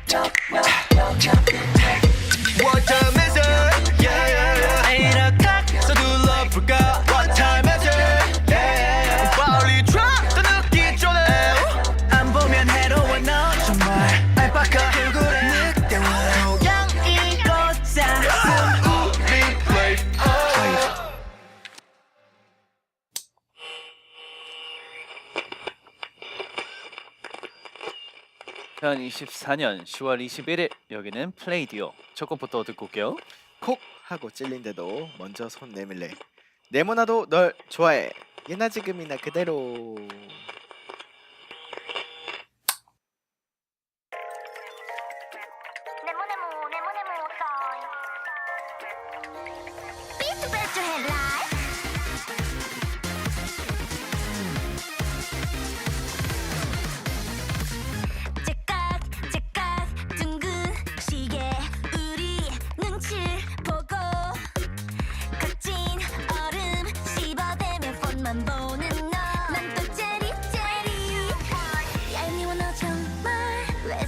What time is it? Yeah, yeah, yeah. Ain't a clock, so do love forgot. What time is it? Yeah, yeah. 빨리 drop 더 늦기 전에 안 보면 해로워 너 정말 알파카 얼굴에 늑대와 고양이 걷자 우리 play. 2024년 10월 21일 여기는 플레이디오 첫 곡부터 듣고 올게요. 콕 하고 찔린데도 먼저 손 내밀래. 네모나도 널 좋아해. 예나 지금이나 그대로.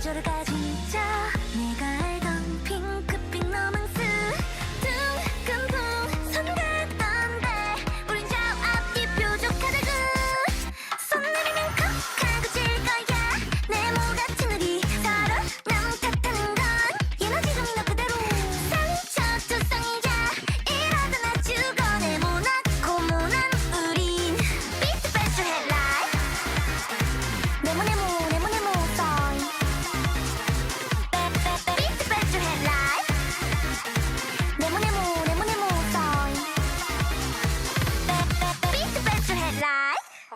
저를 가지자 내가 알던 핑크빛 로망스 둥근붕 손 같던데 우린 저 앞뒤 뾰족하다구 손 내밀면 콕 하고 질 거야 네모 같은 우리 서로 너무 탓하는 건 예나 지금 너 그대로 상처투성이자 이러다 나 죽어 네모나고 모난 우린 비트 배트 헤드라이트 네모 네모 네모 네모 썰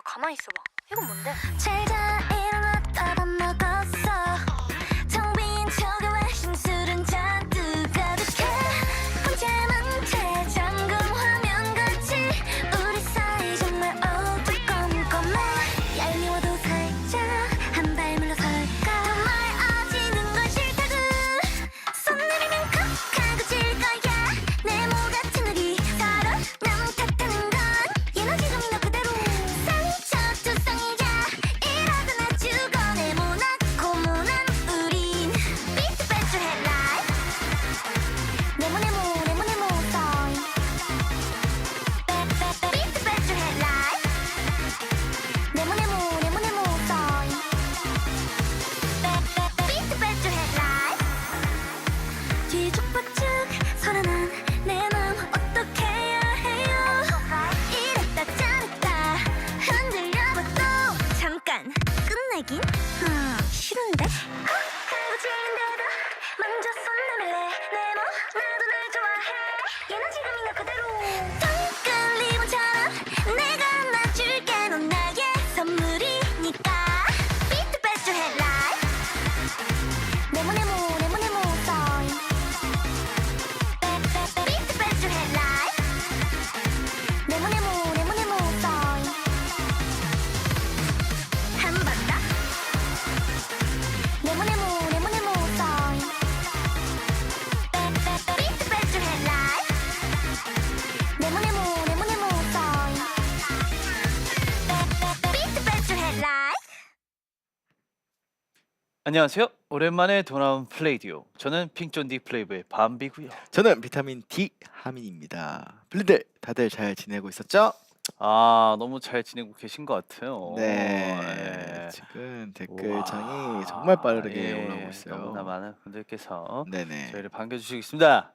가만히 있어봐. 이건 뭔데? 잘자 일어났다 밥 먹었어. 텅 빈 저가와 심술은 잔뜩 가득해. 혼자만 재잠금 화면같이 우리 사이 정말 어두컴컴해. 얄미워도 살짝 한 발 물러설까. 정말 어지는 건 싫다구. 손 내밀면 콕 하고 질 거야. 네모 같은 우리 서로 너무 탓하는 건 예나 지금 너 그대로 상처투성이자 이러다 나 죽어 네모나고 모난 우린 비트 배트 헤드라이트 네모 네모 네모 네모 썰 비트 배트 헤드라이트 네모 네모 네모 네모 썰 비트 배트 헤드라이트 뒤죽박죽 서른한 내 맘 어떻게 해야 해요 이랬다 저랬다 흔들려봐도 잠깐 끝내긴 싫은데 하고 지는데도 먼저 손 내밀래 네모 나도 날 좋아해 예나 지금이나 그대로 텅끈 리본처럼 내가 놔줄게 넌 나의 선물이니까 비트 배트 헤드라이트 네모 네모 네모 네모 썰 비트 배트 헤드라이트 네모 네모 네모 네모 썰 한 번 더 네모 네모 네모 네모 썰 비트 배트 헤드라이트 네모 네모 네모 네모 썰 비트 배트 헤드라이트 안녕하세요. 오랜만에 돌아온 플레이디오. 저는 핑존디 플레이브의 밤비고요. 저는 비타민 D 하민입니다. 블리들 다들 잘 지내고 있었죠? 아, 너무 잘 지내고 계신 것 같아요. 네. 예. 지금 우와. 댓글창이 정말 빠르게 예, 올라오고 있어요. 너무나 많은 분들께서 네네. 저희를 반겨주시고 있습니다.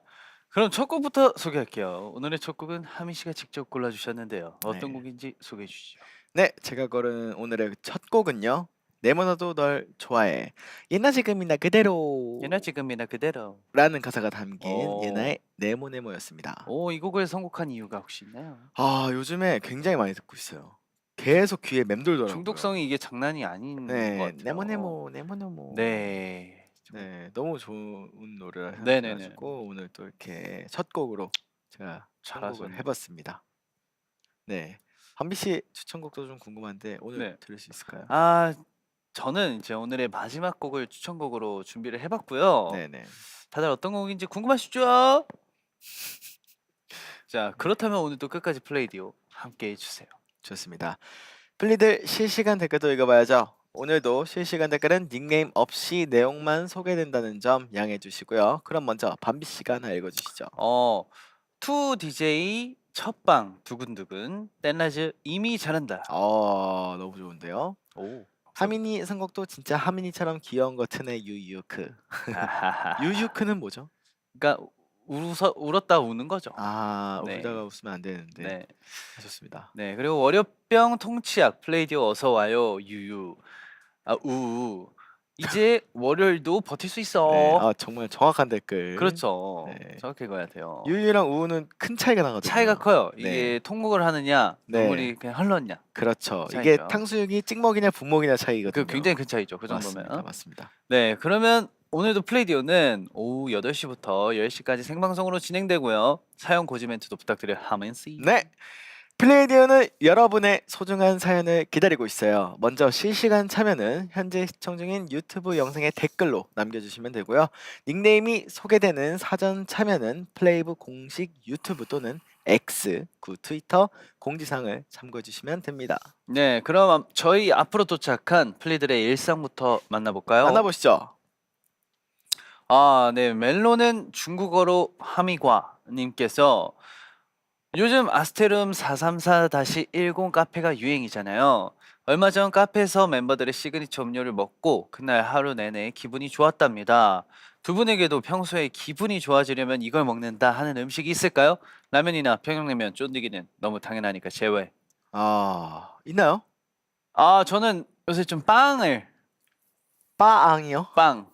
그럼 첫 곡부터 소개할게요. 오늘의 첫 곡은 하민 씨가 직접 골라주셨는데요. 어떤 네. 곡인지 소개해 주시죠. 네, 제가 고른 오늘의 첫 곡은요. 네모나도 널 좋아해. 예나 지금이나 그대로. 예나 지금이나 그대로. 라는 가사가 담긴 오. 예나의 네모네모였습니다. 이 곡을 선곡한 이유가 혹시 있나요? 아, 요즘에 굉장히 많이 듣고 있어요. 계속 귀에 맴돌더라고요. 중독성이 이게 장난이 아닌 것 네, 같아요. 네모네모, 네모네모. 네. 네, 너무 좋은 노래를 네네네. 해가지고 오늘 또 이렇게 첫 곡으로 제가 선곡을 잘하셨네요. 해봤습니다. 네, 한비 씨 추천곡도 좀 궁금한데 오늘 네. 들을 수 있을까요? 아, 저는 이제 오늘의 마지막 곡을 추천곡으로 준비를 해봤고요. 네네. 다들 어떤 곡인지 궁금하시죠? 자, 그렇다면 오늘도 끝까지 플레이디오 함께 해주세요. 좋습니다. 플리들 실시간 댓글도 읽어봐야죠. 오늘도 실시간 댓글은 닉네임 없이 내용만 소개된다는 점 양해해 주시고요. 그럼 먼저 밤비 씨가 하나 읽어주시죠. 투 DJ 첫방 두근두근 땐라즈 이미 잘한다. 너무 좋은데요. 오. 하민이 선곡도 진짜 하민이처럼 귀여운 것 같네 유유크. 유유크는 뭐죠? 그러니까 울었다 우는 거죠. 네. 울다가 웃으면 안 되는데. 네. 좋습니다. 네. 그리고 월요병 통치약 플레이디오 어서 와요 유유. 우우. 이제 월요일도 버틸 수 있어. 네, 정말 정확한 댓글. 그렇죠. 네. 정확히 읽어야 돼요. 유유랑 우우는 큰 차이가 나거든요. 차이가 커요. 네. 이게 통곡을 하느냐, 네. 눈물이 그냥 흘렀냐. 그렇죠. 차이죠. 이게 탕수육이 찍먹이냐 분먹이냐 차이거든요. 그 굉장히 큰 차이죠. 그 맞습니다. 정도면. 맞습니다. 네, 그러면 오늘도 플레이디오는 오후 8시부터 10시까지 생방송으로 진행되고요. 사연 고지 멘트도 부탁드려요. 하민씨. 네. 플레이디오는 여러분의 소중한 사연을 기다리고 있어요. 먼저 실시간 참여는 현재 시청 중인 유튜브 영상의 댓글로 남겨주시면 되고요. 닉네임이 소개되는 사전 참여는 플레이브 공식 유튜브 또는 X, 구 트위터 공지사항을 참고해 주시면 됩니다. 네, 그럼 저희 앞으로 도착한 플리들의 일상부터 만나볼까요? 만나보시죠. 네, 멜로는 중국어로 하미과 님께서 요즘 아스테룸 434-10 카페가 유행이잖아요. 얼마 전 카페에서 멤버들의 시그니처 음료를 먹고 그날 하루 내내 기분이 좋았답니다. 두 분에게도 평소에 기분이 좋아지려면 이걸 먹는다 하는 음식이 있을까요? 라면이나 평양냉면, 쫀디기는 너무 당연하니까 제외. 있나요? 저는 요새 좀 빵을 빵이요? 빵.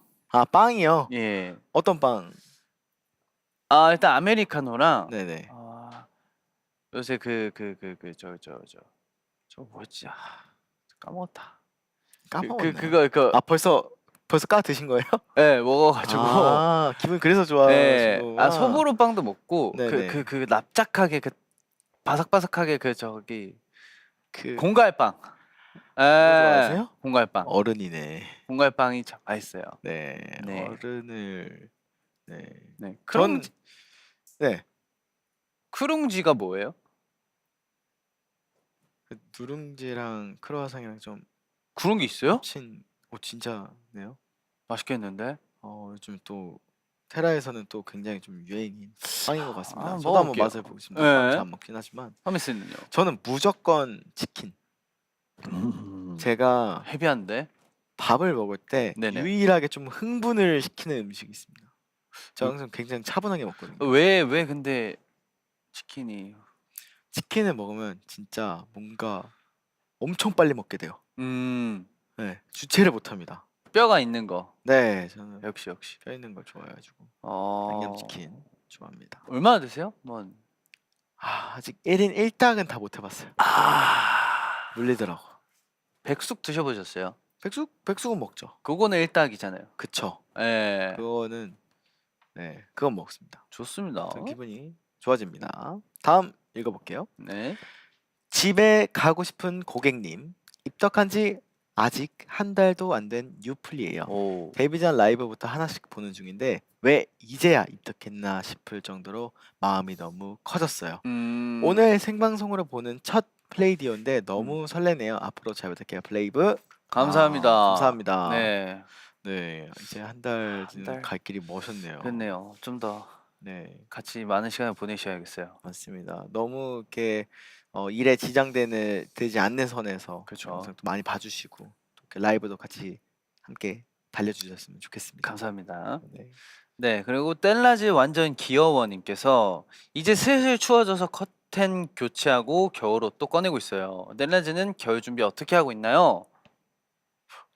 빵이요? 예. 어떤 빵? 일단 아메리카노랑 네네. 요새 저 뭐였지? 까먹었다. 까먹었네. 그거 벌써 까 드신 거예요? 네, 먹어가지고. 기분 그래서 좋아가지고. 네. 소보로 빵도 먹고 네네. 그 납작하게 바삭바삭하게 그 공갈빵. 좋아하세요? 공갈빵. 어른이네. 공갈빵이 참 맛있어요. 네. 네. 어른을. 네. 네. 네. 크룽지가 뭐예요? 그 누룽지랑 크로와상이랑 좀 그런 게 있어요? 합친. 진짜네요. 맛있겠는데? 요즘 또 테라에서는 또 굉장히 좀 유행인 빵인 것 같습니다. 저도 한번 먹어볼게요. 맛을 보고 싶습니다. 네. 잘 안 먹긴 하지만 하미스는요? 저는 무조건 치킨. 제가 헤비한데? 밥을 먹을 때 네네. 유일하게 좀 흥분을 시키는 음식이 있습니다. 저 항상 굉장히 차분하게 먹거든요. 왜 근데 치킨이 치킨을 먹으면 진짜 뭔가 엄청 빨리 먹게 돼요. 네, 주체를 못합니다. 뼈가 있는 거. 네, 저는 역시. 뼈 있는 걸 좋아해가지고 어. 양념치킨 좋아합니다. 얼마나 드세요? 아직 1인 1닭은 다 못 해봤어요. 물리더라고. 백숙 드셔보셨어요? 백숙은 먹죠. 그거는 1닭이잖아요. 그쵸. 예. 그건 먹습니다. 좋습니다. 저 기분이 좋아집니다. 다음 읽어볼게요. 네. 집에 가고 싶은 고객님, 입덕한 지 아직 한 달도 안 된 뉴플이에요. 오. 데뷔 전 라이브부터 하나씩 보는 중인데 왜 이제야 입덕했나 싶을 정도로 마음이 너무 커졌어요. 오늘 생방송으로 보는 첫 플레이디오인데 너무 설레네요. 앞으로 잘 부탁해요. 플레이브. 감사합니다. 감사합니다. 네. 네, 이제 한 달은 한 달. 갈 길이 머셨네요. 그렇네요. 좀 더 네, 같이 많은 시간을 보내셔야겠어요. 맞습니다. 너무 이렇게 일에 되지 않는 선에서 그쵸. 영상 또 많이 봐주시고 또 이렇게 라이브도 같이 함께 달려주셨으면 좋겠습니다. 감사합니다. 네. 네, 그리고 뗄라지 완전 귀여워님께서 이제 슬슬 추워져서 커튼 교체하고 겨울옷 또 꺼내고 있어요. 뗄라지는 겨울 준비 어떻게 하고 있나요?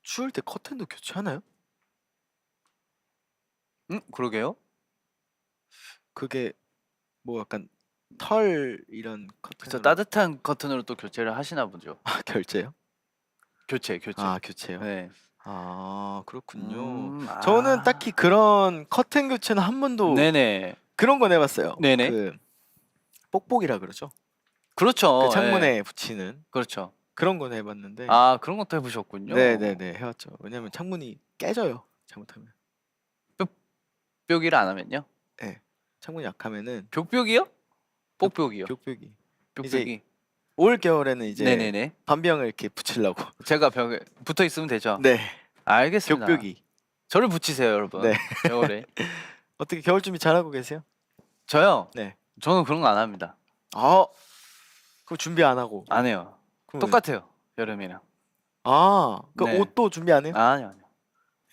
추울 때 커튼도 교체하나요? 그러게요. 그게 뭐 약간 털 이런 그쵸, 커튼. 따뜻한 커튼으로 또 교체를 하시나 보죠. 결제요? 교체. 교체요? 네. 그렇군요. 저는 딱히 그런 커튼 교체는 한 번도 네네. 그런 건 해봤어요. 네네. 그 뽁뽁이라 그러죠. 그렇죠. 그 창문에 예. 붙이는 그렇죠. 그런 건 해봤는데. 그런 것도 해보셨군요. 네네네, 해왔죠. 왜냐면 창문이 깨져요. 잘못하면. 벽이를 안 하면요? 창문이 약하면은 벽벽이요? 뽁벽이요. 벽벽이 벽벽이. 올 겨울에는 이제 네네네. 밤병을 이렇게 붙이려고. 제가 벽에 붙어 있으면 되죠. 네. 알겠습니다. 격벽이. 저를 붙이세요, 여러분. 네. 겨울에. 어떻게 겨울 준비 잘하고 계세요? 저요. 네. 저는 그런 거 안 합니다. 그럼 준비 안 하고. 안 해요. 그럼 똑같아요. 여름이랑. 그 네. 옷도 준비 안 해요? 아니요.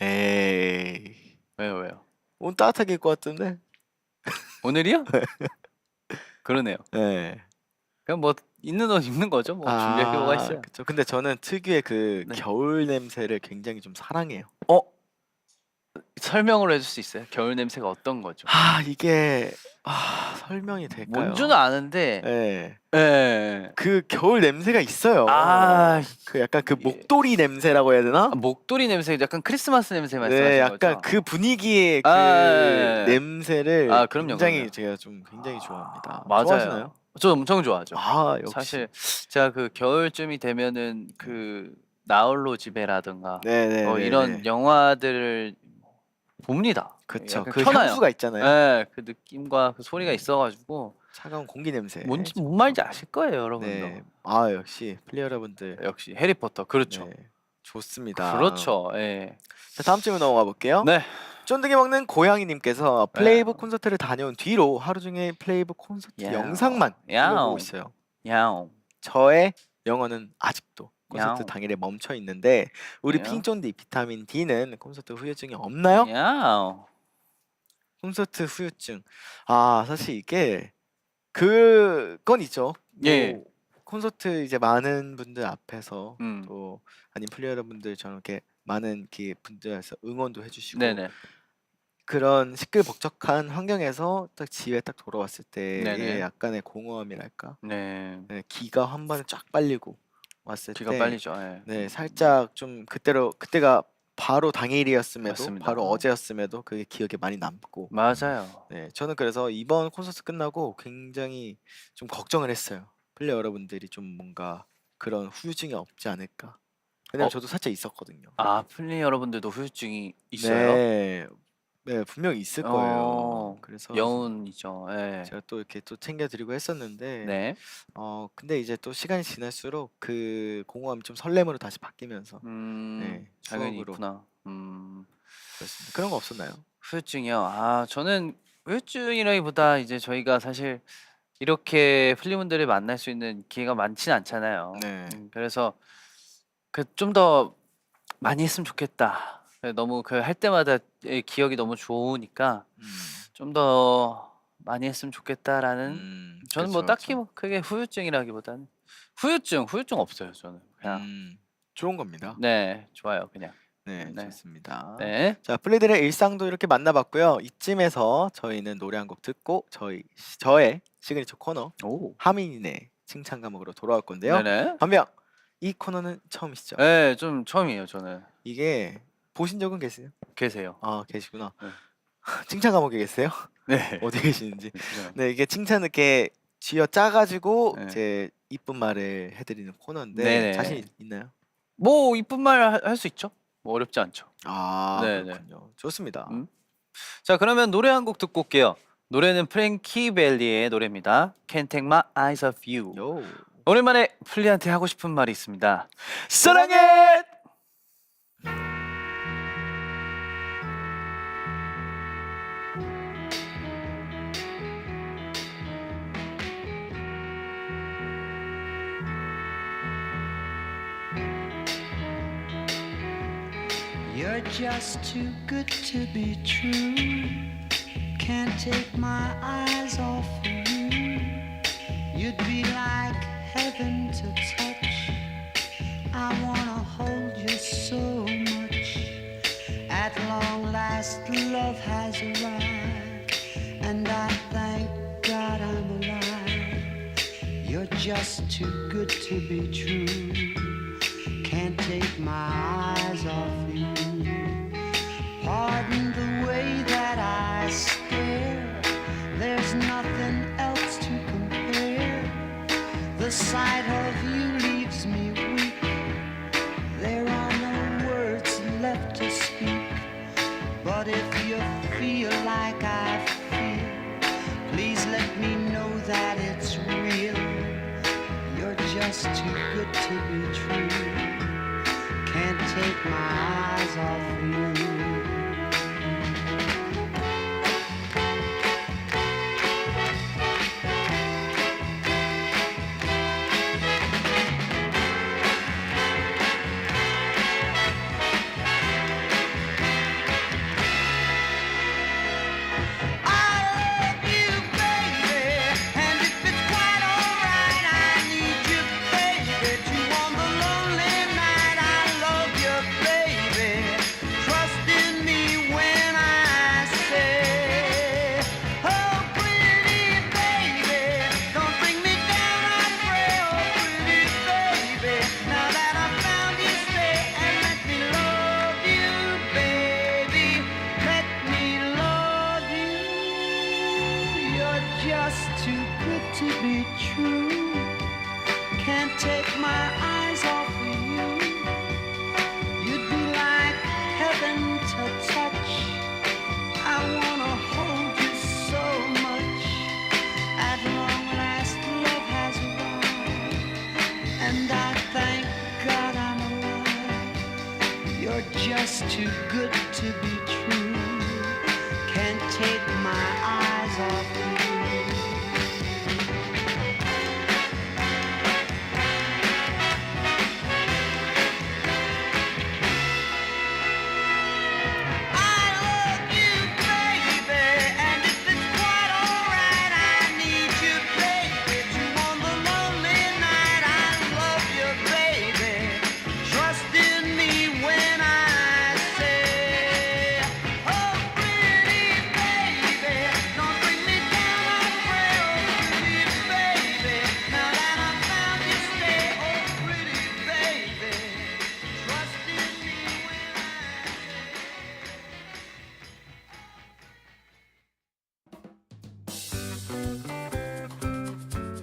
에이. 왜요? 옷 따뜻하게 입고 왔던데. 오늘이요? 그러네요. 네. 그냥 뭐 있는 옷 입는 거죠. 뭐 준비할 필요가 있어요. 그쵸. 근데 저는 특유의 그 네. 겨울 냄새를 굉장히 좀 사랑해요. 설명을 해줄 수 있어요? 겨울 냄새가 어떤 거죠? 이게 설명이 될까요? 뭔지는 아는데. 네. 예. 그 겨울 냄새가 있어요. 그 약간 그 예. 목도리 냄새라고 해야 되나? 목도리 냄새, 약간 크리스마스 냄새 네, 말씀하시는 약간 거죠? 그 분위기의 그 예. 냄새를 그럼요, 굉장히 그럼요. 제가 좀 굉장히 좋아합니다. 맞아요. 좋아하시나요? 저 엄청 좋아하죠. 역시. 사실 제가 그 겨울쯤이 되면은 그 나홀로 집에라든가 네네. 이런 영화들을 봅니다. 그쵸. 약간 그 켜놔요. 향수가 있잖아요. 네, 그 느낌과 그 소리가 있어가지고 차가운 공기 냄새. 뭔 말인지 아실 거예요, 여러분도. 네. 역시 플레이 여러분들. 역시 해리포터 그렇죠. 네, 좋습니다. 그렇죠. 예. 자, 다음 질문 넘어가 볼게요. 네. 쫀득이 먹는 고양이님께서 플레이북 콘서트를 다녀온 뒤로 하루 종일 플레이북 콘서트 야옹. 영상만 야옹. 올려보고 있어요. 야옹. 저의 영어는 아직도 콘서트 야옹. 당일에 멈춰 있는데 우리 야옹. 핑쫀디 비타민 D는 콘서트 후유증이 없나요? 야옹. 콘서트 후유증. 사실 이게 그건 있죠. 예. 뭐 콘서트 이제 많은 분들 앞에서 음. 또 아닌 플레이어 여러분들처럼 이렇게 많은 이렇게 분들에서 응원도 해주시고 네네. 그런 시끌벅적한 환경에서 딱 집에 딱 돌아왔을 때의 네네. 약간의 공허함이랄까, 네. 네, 기가 한 번에 쫙 빨리고 왔을 기가 때, 빨리죠. 예. 네, 살짝 좀 그때가 바로 당일이었음에도 맞습니다. 바로 어제였음에도 그게 기억에 많이 남고, 맞아요. 네, 저는 그래서 이번 콘서트 끝나고 굉장히 좀 걱정을 했어요. 플레이 여러분들이 좀 뭔가 그런 후유증이 없지 않을까. 왜냐면 저도 살짝 있었거든요. 플레이 여러분들도 후유증이 있어요? 네, 분명히 있을 거예요. 그래서 여운이죠. 예. 제가 또 이렇게 또 챙겨드리고 했었는데, 네. 근데 이제 또 시간이 지날수록 그 공허함이 좀 설렘으로 다시 바뀌면서 당연히 추억으로. 있구나. 그렇습니다. 그런 거 없었나요? 후유증이요. 저는 후유증이라기보다 이제 저희가 사실 이렇게 플리분들을 만날 수 있는 기회가 많지는 않잖아요. 네. 그래서 좀 더 많이 했으면 좋겠다. 너무 그 할 때마다 기억이 너무 좋으니까 좀 더 많이 했으면 좋겠다라는. 저는 뭐 그쵸, 딱히 그쵸. 뭐 크게 후유증이라기보다는 후유증 없어요. 저는 그냥 좋은 겁니다. 네 좋아요 그냥. 네, 네. 좋습니다. 네. 자, 플리들의 일상도 이렇게 만나봤고요. 이쯤에서 저희는 노래 한 곡 듣고 저의 시그니처 코너 오. 하민이네 칭찬 과목으로 돌아올 건데요. 네네. 반면 이 코너는 처음이시죠? 네, 좀 처음이에요 저는. 이게 보신 적은 계세요? 계세요. 계시구나. 네. 칭찬 과목에 계세요? 네. 어디 계시는지. 네, 이게 칭찬 이렇게 쥐어 짜가지고 네. 이제 이쁜 말을 해드리는 코너인데 네네. 자신 있나요? 뭐 이쁜 말 할 수 있죠. 뭐 어렵지 않죠. 네네. 그렇군요. 좋습니다. 자 그러면 노래 한 곡 듣고 올게요. 노래는 프랭키 벨리의 노래입니다. Can't Take My Eyes Off You. 요. 오랜만에 플리한테 하고 싶은 말이 있습니다. 사랑해. You're just too good to be true. Can't take my eyes off of you. You'd be like heaven to touch. I wanna hold you so much. At long last, love has arrived, and I thank God I'm alive. You're just too good to be true. Can't take my eyes off you. Pardon the way that I stare. There's nothing else to compare. The sight of you leaves me weak. There are no words left to speak. But if you feel like I feel, please let me know that it's real. You're just too good to be true. Can't take my eyes off you. Just too good to be true. Can't take my eyes off of you. You'd be like heaven to touch. I wanna hold you so much. At long last, love has arrived, and I thank God I'm alive. You're just too good to be true. Can't take my eyes off you.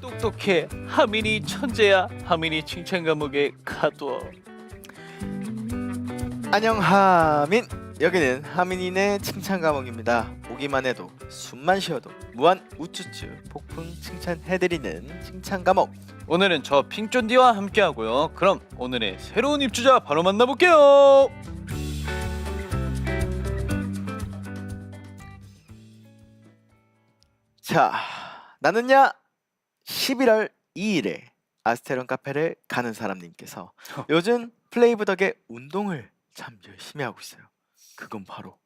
똑똑해. 하민이 천재야. 하민이 칭찬 감옥에 가둬. 안녕 하민. 여기는 하민이네 칭찬 감옥입니다. 오기만 해도 숨만 쉬어도 무한 우쭈쭈 폭풍 칭찬해드리는 칭찬 감옥. 오늘은 저 핑쫀디와 함께하고요. 그럼 오늘의 새로운 입주자 바로 만나볼게요. 자, 나는야 11월 2일에 아스테론 카페를 가는 사람님께서 요즘 플레이브 덕에 운동을 참 열심히 하고 있어요. 그건 바로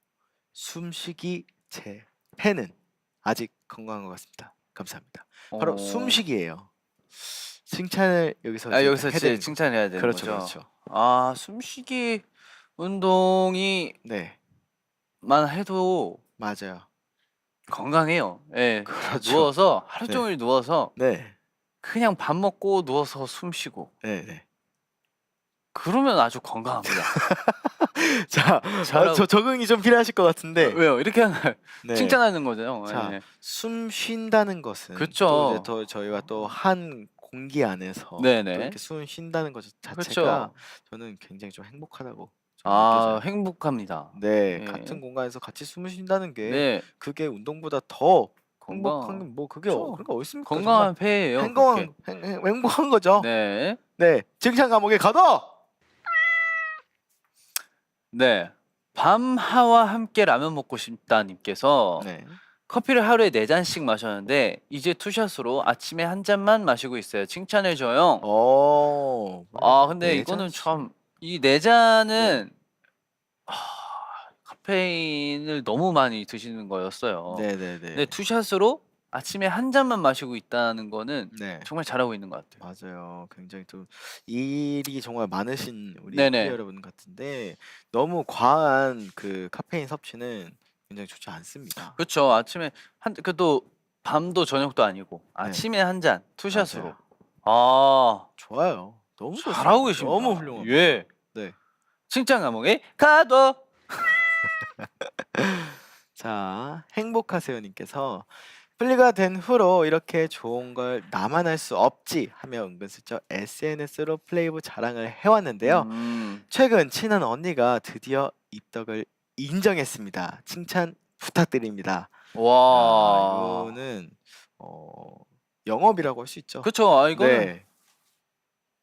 숨쉬기. 제 팬은 아직 건강한 것 같습니다. 감사합니다. 바로 숨쉬기예요. 칭찬을 여기서 여기서 해드리는 제 칭찬해야 되는 그렇죠, 거죠. 그렇죠. 아, 숨쉬기 운동이 네, 만 해도 맞아요. 건강해요. 예. 그렇죠. 누워서 하루 네. 종일 누워서 네, 그냥 밥 먹고 누워서 숨 쉬고 네, 네. 그러면 아주 건강합니다. 자, 잘하고- 저 적응이 좀 필요하실 것 같은데. 왜요? 이렇게 하는 네. 칭찬하는 거잖아요. 자, 예. 숨 쉰다는 것은 그쵸. 또 이제 더 저희가 또 한 공기 안에서 네네. 또 이렇게 숨 쉰다는 것 자체가 그렇죠. 저는 굉장히 좀 행복하다고 좀 아, 느껴져요. 행복합니다. 네, 예. 같은 공간에서 같이 숨을 쉰다는 게 네, 그게 운동보다 더 건강. 행복한 게 뭐 그게 그쵸. 그런 거 어디 있습니까? 건강한 폐예요. 정말 행복한 거죠. 네, 네, 칭찬 감옥에 가둬. 네. 밤하와 함께 라면 먹고 싶다님께서 네. 커피를 하루에 4잔씩 마셨는데 이제 투샷으로 아침에 한 잔만 마시고 있어요. 칭찬해줘요. 아, 근데 네 이거는 잔씩. 참 이 4잔은 카페인을 너무 많이 드시는 거였어요. 네네네. 근데 투샷으로 아침에 한 잔만 마시고 있다는 거는 네. 정말 잘하고 있는 것 같아요. 맞아요. 굉장히 또 일이 정말 많으신 우리 네네. 플레이어 여러분 같은데 너무 과한 그 카페인 섭취는 굉장히 좋지 않습니다. 그렇죠. 아침에 그래도 밤도 저녁도 아니고 아침에 한 잔 투샷으로. 네. 맞아요. 아, 좋아요. 너무 좋습니다. 잘하고 계십니다. 너무 훌륭합니다. 예. 네. 칭찬 감옥에 가둬. 자, 행복하세요님께서 플리가 된 후로 이렇게 좋은 걸 나만 할 수 없지 하며 은근슬쩍 SNS로 플레이브 자랑을 해왔는데요. 최근 친한 언니가 드디어 입덕을 인정했습니다. 칭찬 부탁드립니다. 와. 이거는 영업이라고 할 수 있죠. 그렇죠. 아, 이거는 네,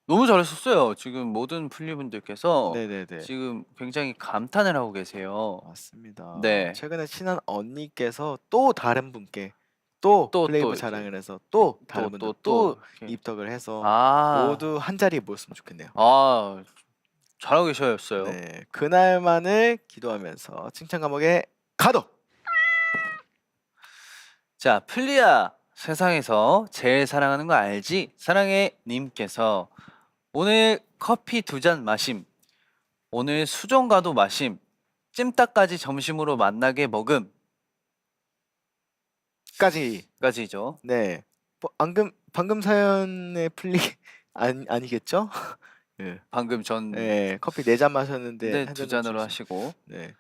너무 잘했었어요. 지금 모든 플리분들께서 네네네. 지금 굉장히 감탄을 하고 계세요. 맞습니다. 네. 최근에 친한 언니께서 또 다른 분께 또 또 플레이브 이렇게 자랑을 해서 또 다른 분들 또 이렇게. 입덕을 해서 아. 모두 한 자리에 모였으면 좋겠네요. 아 잘하고 계셨어요. 네, 그날만을 기도하면서 칭찬 감옥에 가도. 자, 플리아 세상에서 제일 사랑하는 거 알지? 사랑해 님께서 오늘 커피 2잔 마심, 오늘 수정과도 마심, 찜닭까지 점심으로 만나게 먹음. 까지죠. 네. 방금 사연의 플리 아니겠죠? 네. 방금 전 네, 커피 4잔 마셨는데 네, 한 2잔으로 잔 하시고. 네.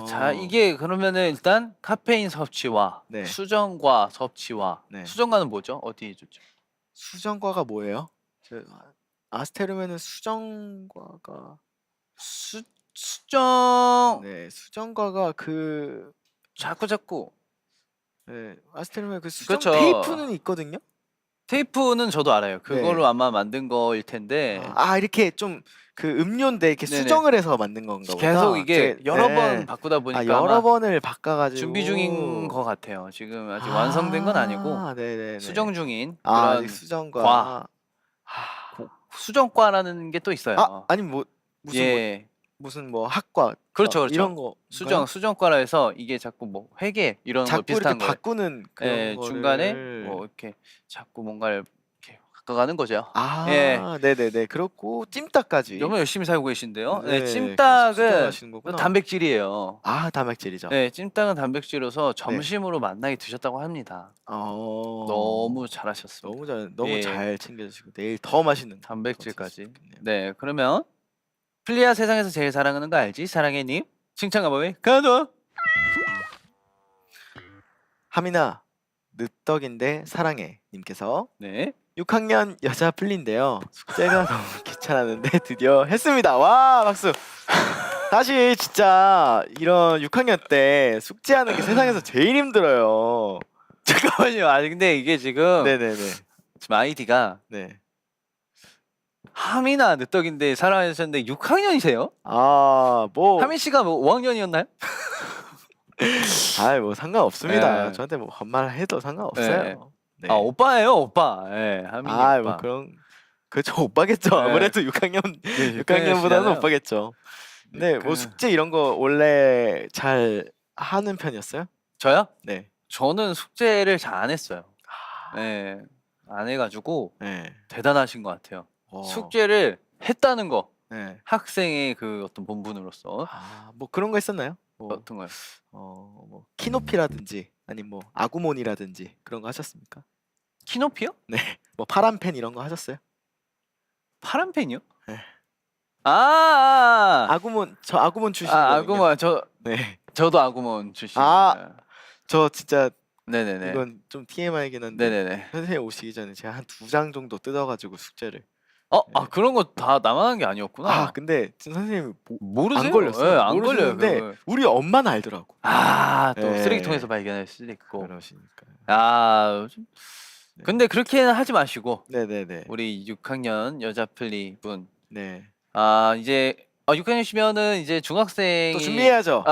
자 이게 그러면은 일단 카페인 섭취와 네. 수정과 섭취와 네. 수정과는 뭐죠? 어디에 좋죠? 수정과가 뭐예요? 아스테르면은 수정과가 수정 네, 수정과가 자꾸 네, 아스테르면 그 수정 그렇죠. 테이프는 있거든요. 테이프는 저도 알아요. 그걸로 네. 아마 만든 거일 텐데 이렇게 좀 그 음료인데 이렇게 네네. 수정을 해서 만든 건가 보다. 계속 이게 여러 네. 번 바꾸다 보니까 여러 아마 번을 바꿔가지고 준비 중인 것 같아요. 지금 아직 완성된 건 아니고 네네네. 수정 중인 아직 그런 수정과 과. 수정과라는 게 또 있어요. 아니 뭐 무슨 예. 무슨 뭐 학과 그렇죠. 이런 거 수정과라 해서 이게 자꾸 뭐 회계 이런 거 자꾸 비슷한 이렇게 거예요. 바꾸는 그런 예, 거를 중간에 뭐 이렇게 자꾸 뭔가를 이렇게 바꿔가는 거죠. 예. 네네네. 그렇고 찜닭까지. 너무 열심히 살고 계신데요. 네, 네, 찜닭은 수정하시는 거구나. 단백질이에요. 단백질이죠. 네, 찜닭은 단백질로서 점심으로 만나게 드셨다고 합니다. 너무 잘하셨습니다. 너무 예. 잘 챙겨주시고 내일 더 맛있는 단백질까지. 거 드셨으면 좋겠네요. 네, 그러면 플리아 세상에서 제일 사랑하는 거 알지? 사랑해님 칭찬 가보이 가도. 하민아 늦덕인데 사랑해 님께서 네. 6학년 여자 플리인데요. 숙제가 너무 귀찮았는데 드디어 했습니다. 와 박수. 사실 진짜 이런 6학년 때 숙제하는 게 세상에서 제일 힘들어요. 잠깐만요. 근데 이게 지금 네네네. 지금 아이디가 네. 하민아 늦덕인데 사랑하셨는데 6학년이세요? 뭐 하민 씨가 뭐 5학년이었나요? 뭐 상관없습니다. 네. 저한테 뭐 반말 해도 상관없어요. 네. 네. 오빠예요, 오빠. 예, 하민이 오빠. 뭐 그런 그렇죠. 오빠겠죠. 네. 아무래도 6학년 네, 6학년보다는 오빠겠죠. 근데 뭐 그- 숙제 이런 거 원래 잘 하는 편이었어요? 저요? 네. 저는 숙제를 잘 안 했어요. 네, 안 해가지고 네. 대단하신 것 같아요. 어. 숙제를 했다는 거, 네. 학생의 그 어떤 본분으로서 뭐 그런 거 있었나요? 어떤 거요? 뭐 키노피라든지 아니면 뭐 아구몬이라든지 그런 거 하셨습니까? 키노피요? 뭐 파란 펜 이런 거 하셨어요? 파란 펜이요? 네. 아구몬 아구몬 출신. 아구몬 네. 저도 아구몬 출신. 저 진짜 네네네. 이건 좀 TMI이긴 한데 네네네. 선생님 오시기 전에 제가 한 2장 정도 뜯어가지고 숙제를. 그런 거 다 나만 한 게 아니었구나. 근데 선생님이 모르세요? 안 걸렸어요. 예, 안 걸려요. 모르시는데 그걸. 우리 엄마는 알더라고. 또 네. 쓰레기통에서 발견할 수도 있고. 그러시니까. 근데 그렇게는 하지 마시고 네네네. 우리 6학년 여자 플리 분. 네. 이제 6학년이시면은 이제 중학생이 또 준비해야죠.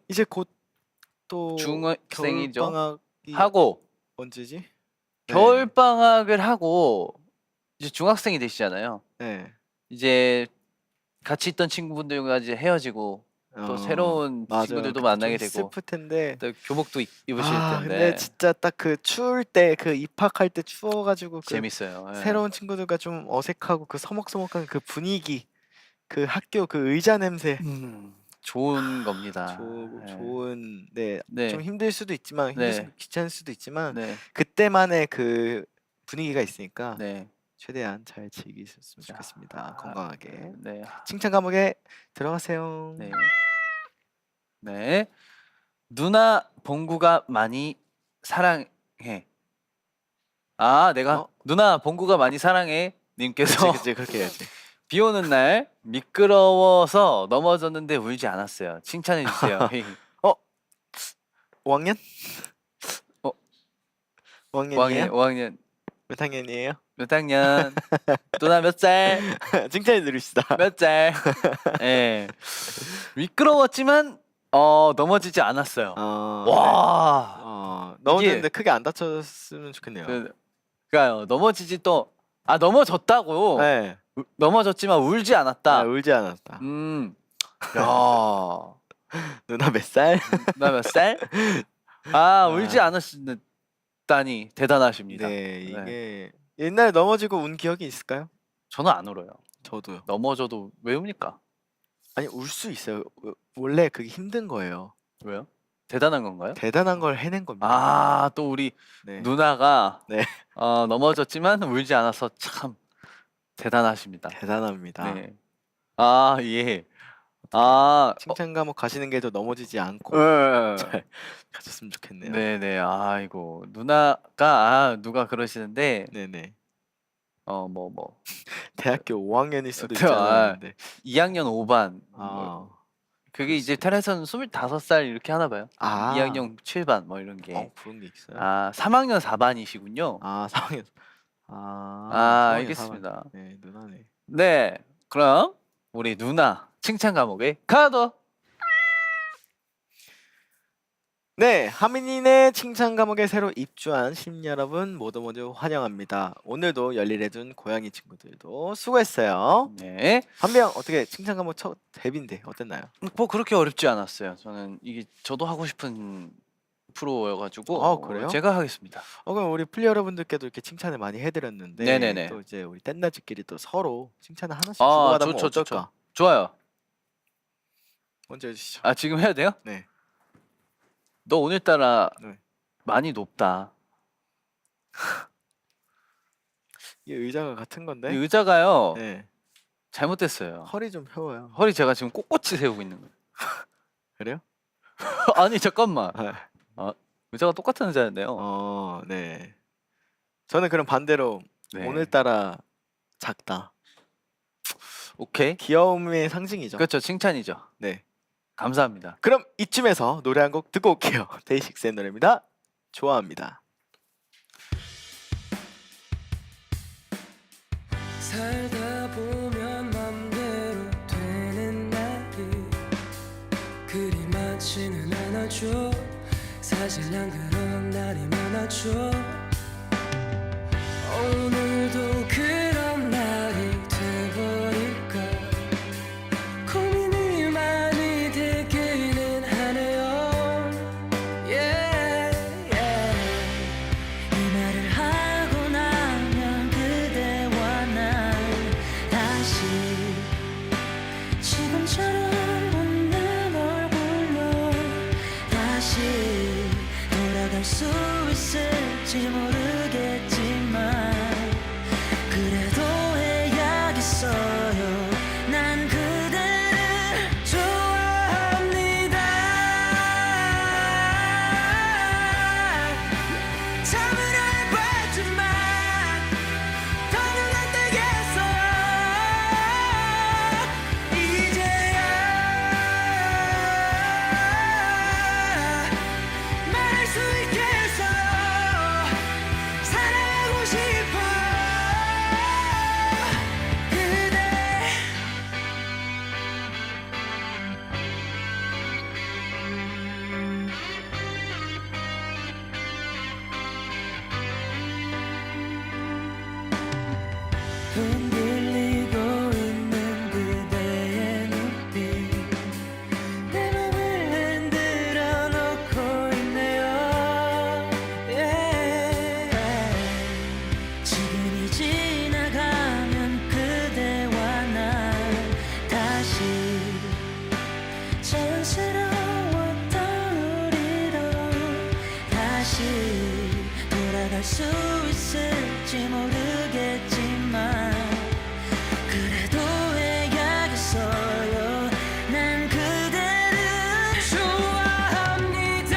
이제 곧 또 중학생이죠. 겨울방학이 하고 언제지? 겨울 방학을 하고 이제 중학생이 되시잖아요. 네. 이제 같이 있던 친구분들과 이제 헤어지고 또 새로운 친구들도 만나게 되고 슬플 텐데. 또 교복도 입으실 텐데 근데 진짜 딱 그 추울 때 그 입학할 때 추워가지고 그 재밌어요. 예. 새로운 친구들과 좀 어색하고 그 서먹서먹한 그 분위기, 그 학교 그 의자 냄새. 좋은 겁니다. 예. 좋은 네. 좀 힘들 수도 있지만 귀찮을 수도 있지만 네. 그때만의 그 분위기가 있으니까 네. 최대한 잘 즐기셨으면 좋겠습니다. 건강하게. 네. 칭찬 감옥에 들어가세요. 네. 네. 누나 봉구가 많이 사랑해. 내가 누나 봉구가 많이 사랑해 님께서 그치 그렇게 해야지. 비 오는 날 미끄러워서 넘어졌는데 울지 않았어요. 칭찬해 주세요. 5학년? 5학년이에요? 5학년 몇 학년이에요? 몇 학년? 누나 몇 살? 칭찬해 드립시다. 몇 살? 예. 미끄러웠지만 넘어지지 않았어요. 네. 와. 넘어졌는데 크게 안 다쳤으면 좋겠네요. 그러니까요. 넘어지지 또 넘어졌다고. 네. 넘어졌지만 울지 않았다. 울지 않았다. 야. 누나 몇 살? 나 몇 살? 울지 않으시다니 대단하십니다. 네, 이게 옛날에 넘어지고 운 기억이 있을까요? 저는 안 울어요. 저도요. 넘어져도 왜 웁니까? 아니 울 수 있어요. 원래 그게 힘든 거예요. 왜요? 대단한 건가요? 대단한 걸 해낸 겁니다. 또 우리 네. 누나가 네. 넘어졌지만 울지 않아서 참 대단하십니다. 대단합니다. 네. 예. 칭찬 과목 가시는 길도 넘어지지 않고 네. 잘 가셨으면 좋겠네요. 네네. 아이고 누나가 누가 그러시는데 네네. 뭐 대학교 5학년일 수도 아, 있잖아요. 네. 2학년 5반 아, 그게 이제 테레선 25살 이렇게 하나 봐요. 아. 2학년 7반 뭐 이런 게. 그런 게 있어요. 3학년 4반이시군요. 4학년. 4학년 알겠습니다. 4반. 네, 누나네. 네. 그럼 우리 누나 칭찬 과목에 가도. 네, 하민이네 칭찬 과목에 새로 입주한 신 여러분 모두 환영합니다. 오늘도 열일해준 고양이 친구들도 수고했어요. 네. 한명 어떻게 칭찬 과목 첫 데뷔인데 어땠나요? 뭐 그렇게 어렵지 않았어요. 저는 이게 저도 하고 싶은 프로여가지고 그래요? 제가 하겠습니다. 그럼 우리 플리 여러분들께도 이렇게 칭찬을 많이 해드렸는데 네네네. 또 이제 우리 땐나즈끼리 또 서로 칭찬을 하나씩 주고받아 보면 좋죠, 어떨까? 좋아요. 먼저 해주시죠. 지금 해야 돼요? 네. 너 오늘따라 네. 많이 높다. 이 의자가 같은 건데. 이 의자가요. 네. 잘못됐어요. 허리 좀 펴워요. 허리 제가 지금 꼿꼿이 세우고 있는 거예요. 그래요? 아니 잠깐만. 네. 의자가 똑같은 의자인데요. 네. 저는 그럼 반대로 네. 오늘따라 작다. 오케이. 귀여움의 상징이죠. 그렇죠. 칭찬이죠. 네. 감사합니다. 그럼 이쯤에서 노래 한 곡 듣고 올게요. 데이식스의 노래입니다. 좋아합니다. 살다 보면 맘대로 되는 날이 그리 많지는 않아줘. 사실 난 그런 날이 많아져. 오늘도 그런 날이 돼버릴까 고민이 많이 되기는 하네요. 이 말을 하고 나면 그대와 난 다시 지금처럼 웃는 얼굴로 다시 돌아갈 수 있을지 모르겠지만 그래도 해야겠어요. 난 그대를 좋아합니다. 참으려 해봤지만 더는 안 되겠어요. 이제야 말할 수 있겠어요. 사랑하고 싶어 그대. 흔들리고 있는 그대의 눈빛 내 맘을 흔들어 놓고 있네요. 지금이 지나가면 그대와 난 다시 자연스러웠던 우리로 다시 돌아갈 수 있을지 모르겠지만 그래도 해야겠어요. 난 그대를 좋아합니다.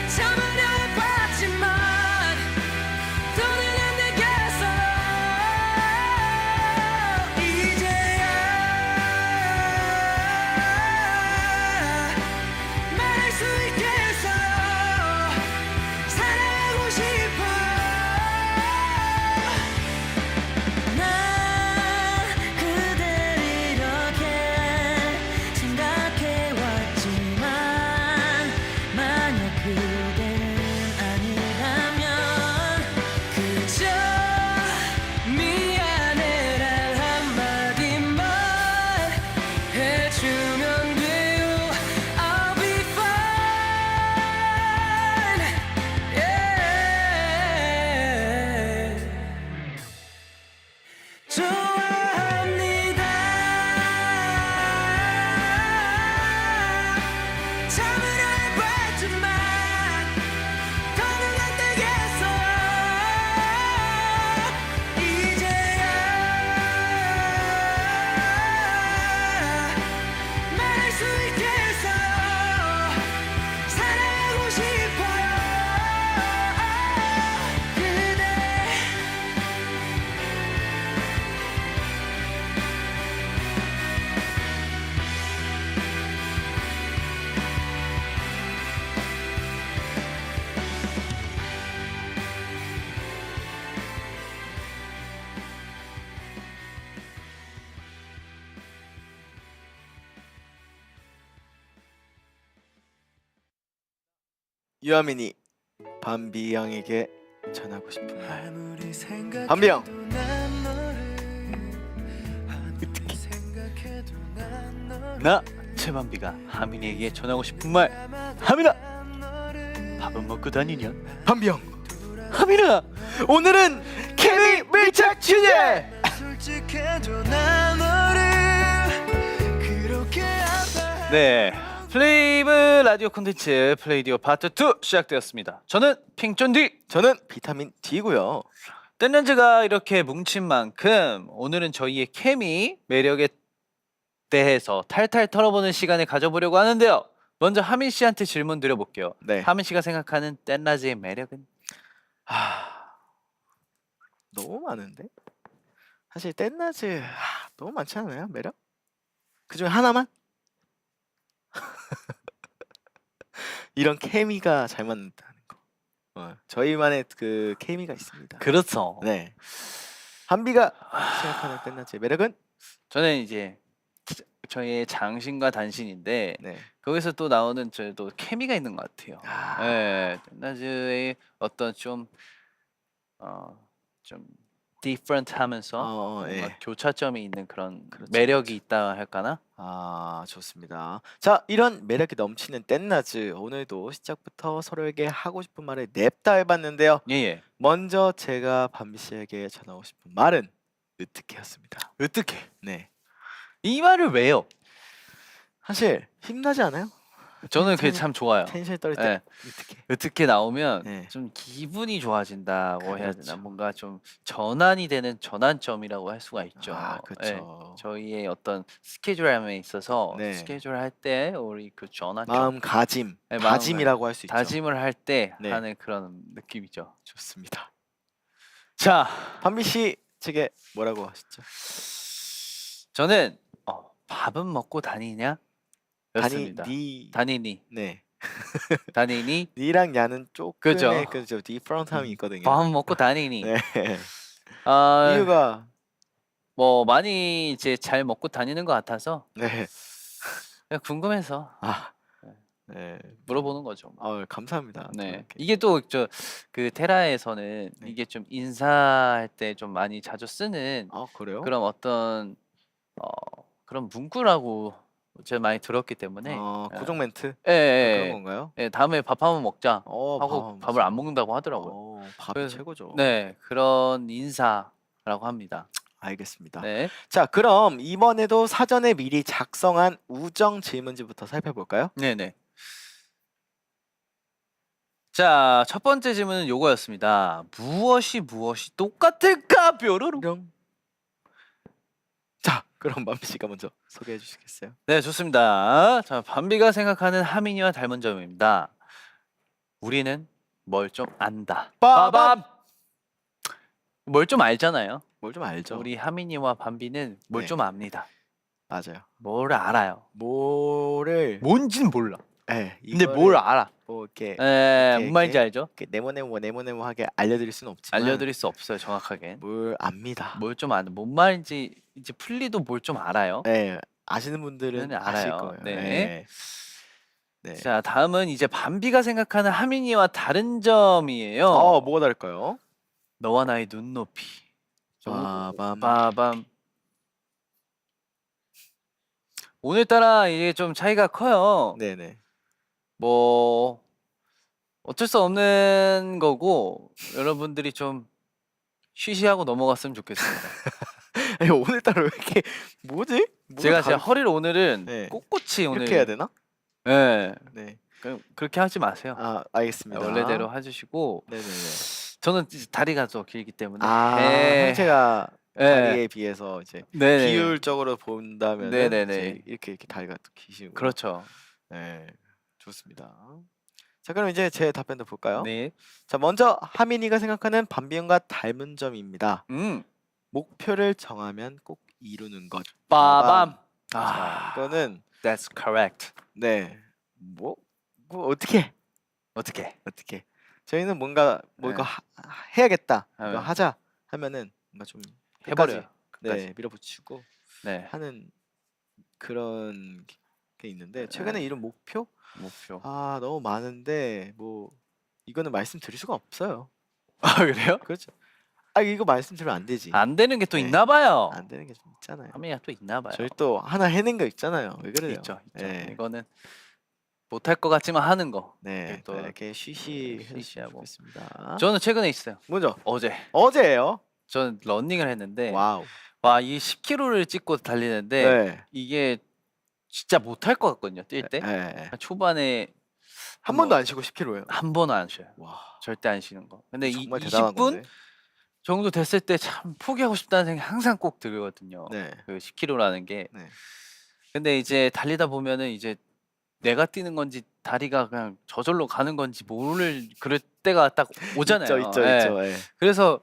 참으려 해봤지만 더는 안 되겠어요. 이제야 말할 수 있겠어요. 좋아합니다. 참으려 해봤지만 더는 안 되겠어요. 이제야 말할 수 있겠어요. 사랑하고 싶어요. 그대 유아민이 밤비 형에게 전하고 싶은 말. 아무리 생각해도 밤비 형. 난 너를 아무리 생각해도 난 너를 나 최만비가 하민이에게 전하고 싶은 말. 하민아, 밥은 먹고 다니냐? 밤비 형. 하민아, 오늘은 케미 밀착 주제. 솔직해도 난 너를 그렇게 아파해. 네, 플레이브 라디오 콘텐츠 플레이디오 파트 2 시작되었습니다. 저는 핑쫀디. 저는 비타민 D고요. 댄렌즈가 이렇게 뭉친 만큼 오늘은 저희의 케미 매력에 대해서 탈탈 털어보는 시간을 가져보려고 하는데요. 먼저 하민 씨한테 질문 드려볼게요. 네. 하민 씨가 생각하는 댄라즈의 매력은? 너무 많은데? 사실 댄나즈 너무 많지 않아요? 매력? 그중에 하나만? 이런 케미가 잘 맞는다는 거. 저희만의 그 케미가 있습니다. 그렇죠. 네. 한비가 생각하는 댄나즈의 매력은? 저는 이제 저희의 장신과 단신인데 네. 거기서 또 나오는 저도 케미가 있는 것 같아요. 네, 댄라즈의 어떤 좀 디퍼런트하면서 뭔가 예. 교차점이 있는 그런 그렇죠, 매력이 있다 할까나? 좋습니다. 자, 이런 매력이 넘치는 댄나즈 오늘도 시작부터 서로에게 하고 싶은 말을 냅다 해봤는데요. 예예. 먼저 제가 밤비 씨에게 전하고 싶은 말은 으특해였습니다. 어떻게? 네. 이 말을 왜요? 사실 힘나지 않아요? 저는 그게 참 좋아요. 텐션이 떨릴 때 네. 으특해. 어떻게 나오면 네. 좀 기분이 좋아진다고 해야 되나? 그렇죠. 뭔가 좀 전환이 되는 전환점이라고 할 수가 있죠. 그렇죠. 저희의 어떤 스케줄함에 있어서 네. 스케줄 할 때 우리 그 전환점, 마음가짐, 네, 다짐이라고 할 수 있죠. 다짐을 할 때 네. 하는 그런 느낌이죠. 좋습니다. 자, 밤비 씨 측에 뭐라고 하시죠? 저는 밥은 먹고 다니냐? 였습니다. 다니니, 네. 다니니, 니랑 야는 그죠. 조금의 그죠 디프런트함이 있거든요. 밥은 먹고 다니니. 네. 이유가 이유가 뭐 많이 이제 잘 먹고 다니는 것 같아서 네. 그냥 궁금해서 네. 물어보는 거죠. 감사합니다. 또 네, 이렇게. 이게 또 저 그 테라에서는 네. 이게 좀 인사할 때 좀 많이 자주 쓰는 그래요? 그런 어떤 그런 문구라고 제가 많이 들었기 때문에 고정 멘트 예, 예, 그런 예. 건가요? 예, 다음에 밥 한번 먹자 밥 하고 한번 밥을 안 먹는다고 하더라고요. 밥이 그래서- 최고죠. 네, 그런 인사라고 합니다. 알겠습니다. 네, 자, 그럼 이번에도 사전에 미리 작성한 우정 질문지부터 살펴볼까요? 네, 네. 자, 첫 번째 질문은 요거였습니다. 무엇이 똑같을까? 뾰로롱. 뿅. 자, 그럼 밤비 씨가 먼저 소개해 주시겠어요? 네, 좋습니다. 자, 밤비가 생각하는 하민이와 닮은 점입니다. 우리는 뭘 좀 안다. 빠밤! 뭘 좀 알잖아요. 뭘 좀 알죠? 우리 하민이와 밤비는 뭘 네. 좀 압니다. 맞아요. 뭘 알아요. 뭐를 뭔진 몰라. 근데 근데 뭘 알아. 뭐 이렇게 뭔 말인지 알죠? 네모네모하게 알려드릴 수는 없지만 알려드릴 수 없어요, 정확하게. 뭘 압니다. 뭘 좀 아는, 뭔 말인지 이제 풀리도 뭘 좀 알아요. 네, 아시는 분들은 네, 아실 알아요. 거예요. 네. 네. 자, 다음은 이제 밤비가 생각하는 하민이와 다른 점이에요. 뭐가 다를까요? 너와 나의 눈높이. 빠밤. 빠밤. 오늘따라 이게 좀 차이가 커요. 네네. 뭐 어쩔 수 없는 거고 여러분들이 좀 쉬쉬하고 넘어갔으면 좋겠습니다. 아니, 오늘따라 왜 이렇게 뭐지? 뭐가 제가 다르- 허리를 오늘은 네. 꼿꼿이 오늘 이렇게 해야 되나? 네. 네. 그렇게 하지 마세요. 아 알겠습니다. 원래대로 해주시고 네네네. 저는 이제 다리가 더 길기 때문에 아 예. 형체가 예. 다리에 비해서 이제 네네. 비율적으로 본다면 네네네. 이렇게 다리가 또 기시고. 그렇죠. 네, 좋습니다. 자 그럼 이제 제 답변도 볼까요? 네. 자 먼저 하민이가 생각하는 반비형과 닮은 점입니다. 목표를 정하면 꼭 이루는 것. 빠밤. 자 아, 이거는 that's correct. 네. 뭐 어떻게 어떻게? 저희는 뭔가 뭐 네. 이거 해야겠다 이거 네. 하자 하면은 뭔가 좀 해버려요. 끝까지, 네, 끝까지. 밀어붙이고 네. 하는 그런 게 있는데 최근에 이룬 목표 목표. 아 너무 많은데 뭐 이거는 말씀드릴 수가 없어요. 아 그래요? 그렇죠. 아 이거 말씀드리면 안 되지. 안 되는 게 또 네. 있나 봐요. 안 되는 게 좀 있잖아요. 하민이가 또 있나 봐요. 저희 또 하나 해낸 거 있잖아요. 왜 그래요? 있죠. 네. 이거는 못할 것 같지만 하는 거. 네, 또 이렇게 쉬쉬하고 쉬쉬하고. 좋겠습니다. 저는 최근에 있어요. 먼저 어제요. 어제예요. 저는 러닝을 했는데 와우. 와 이 10km를 찍고 달리는데 네. 이게 진짜 못할 것 같거든요. 뛸 때. 네. 초반에 한 번도 안 쉬고 10km예요. 한 번은 안 쉬어요. 와. 절대 안 쉬는 거. 근데 이 정말 대단한 20분 건데. 정도 됐을 때 참 포기하고 싶다는 생각이 항상 꼭 들거든요. 네. 그 10km라는 게. 네. 근데 이제 달리다 보면은 이제 내가 뛰는 건지 다리가 그냥 저절로 가는 건지 모를 그럴 때가 딱 오잖아요. 있죠. 예. 예. 그래서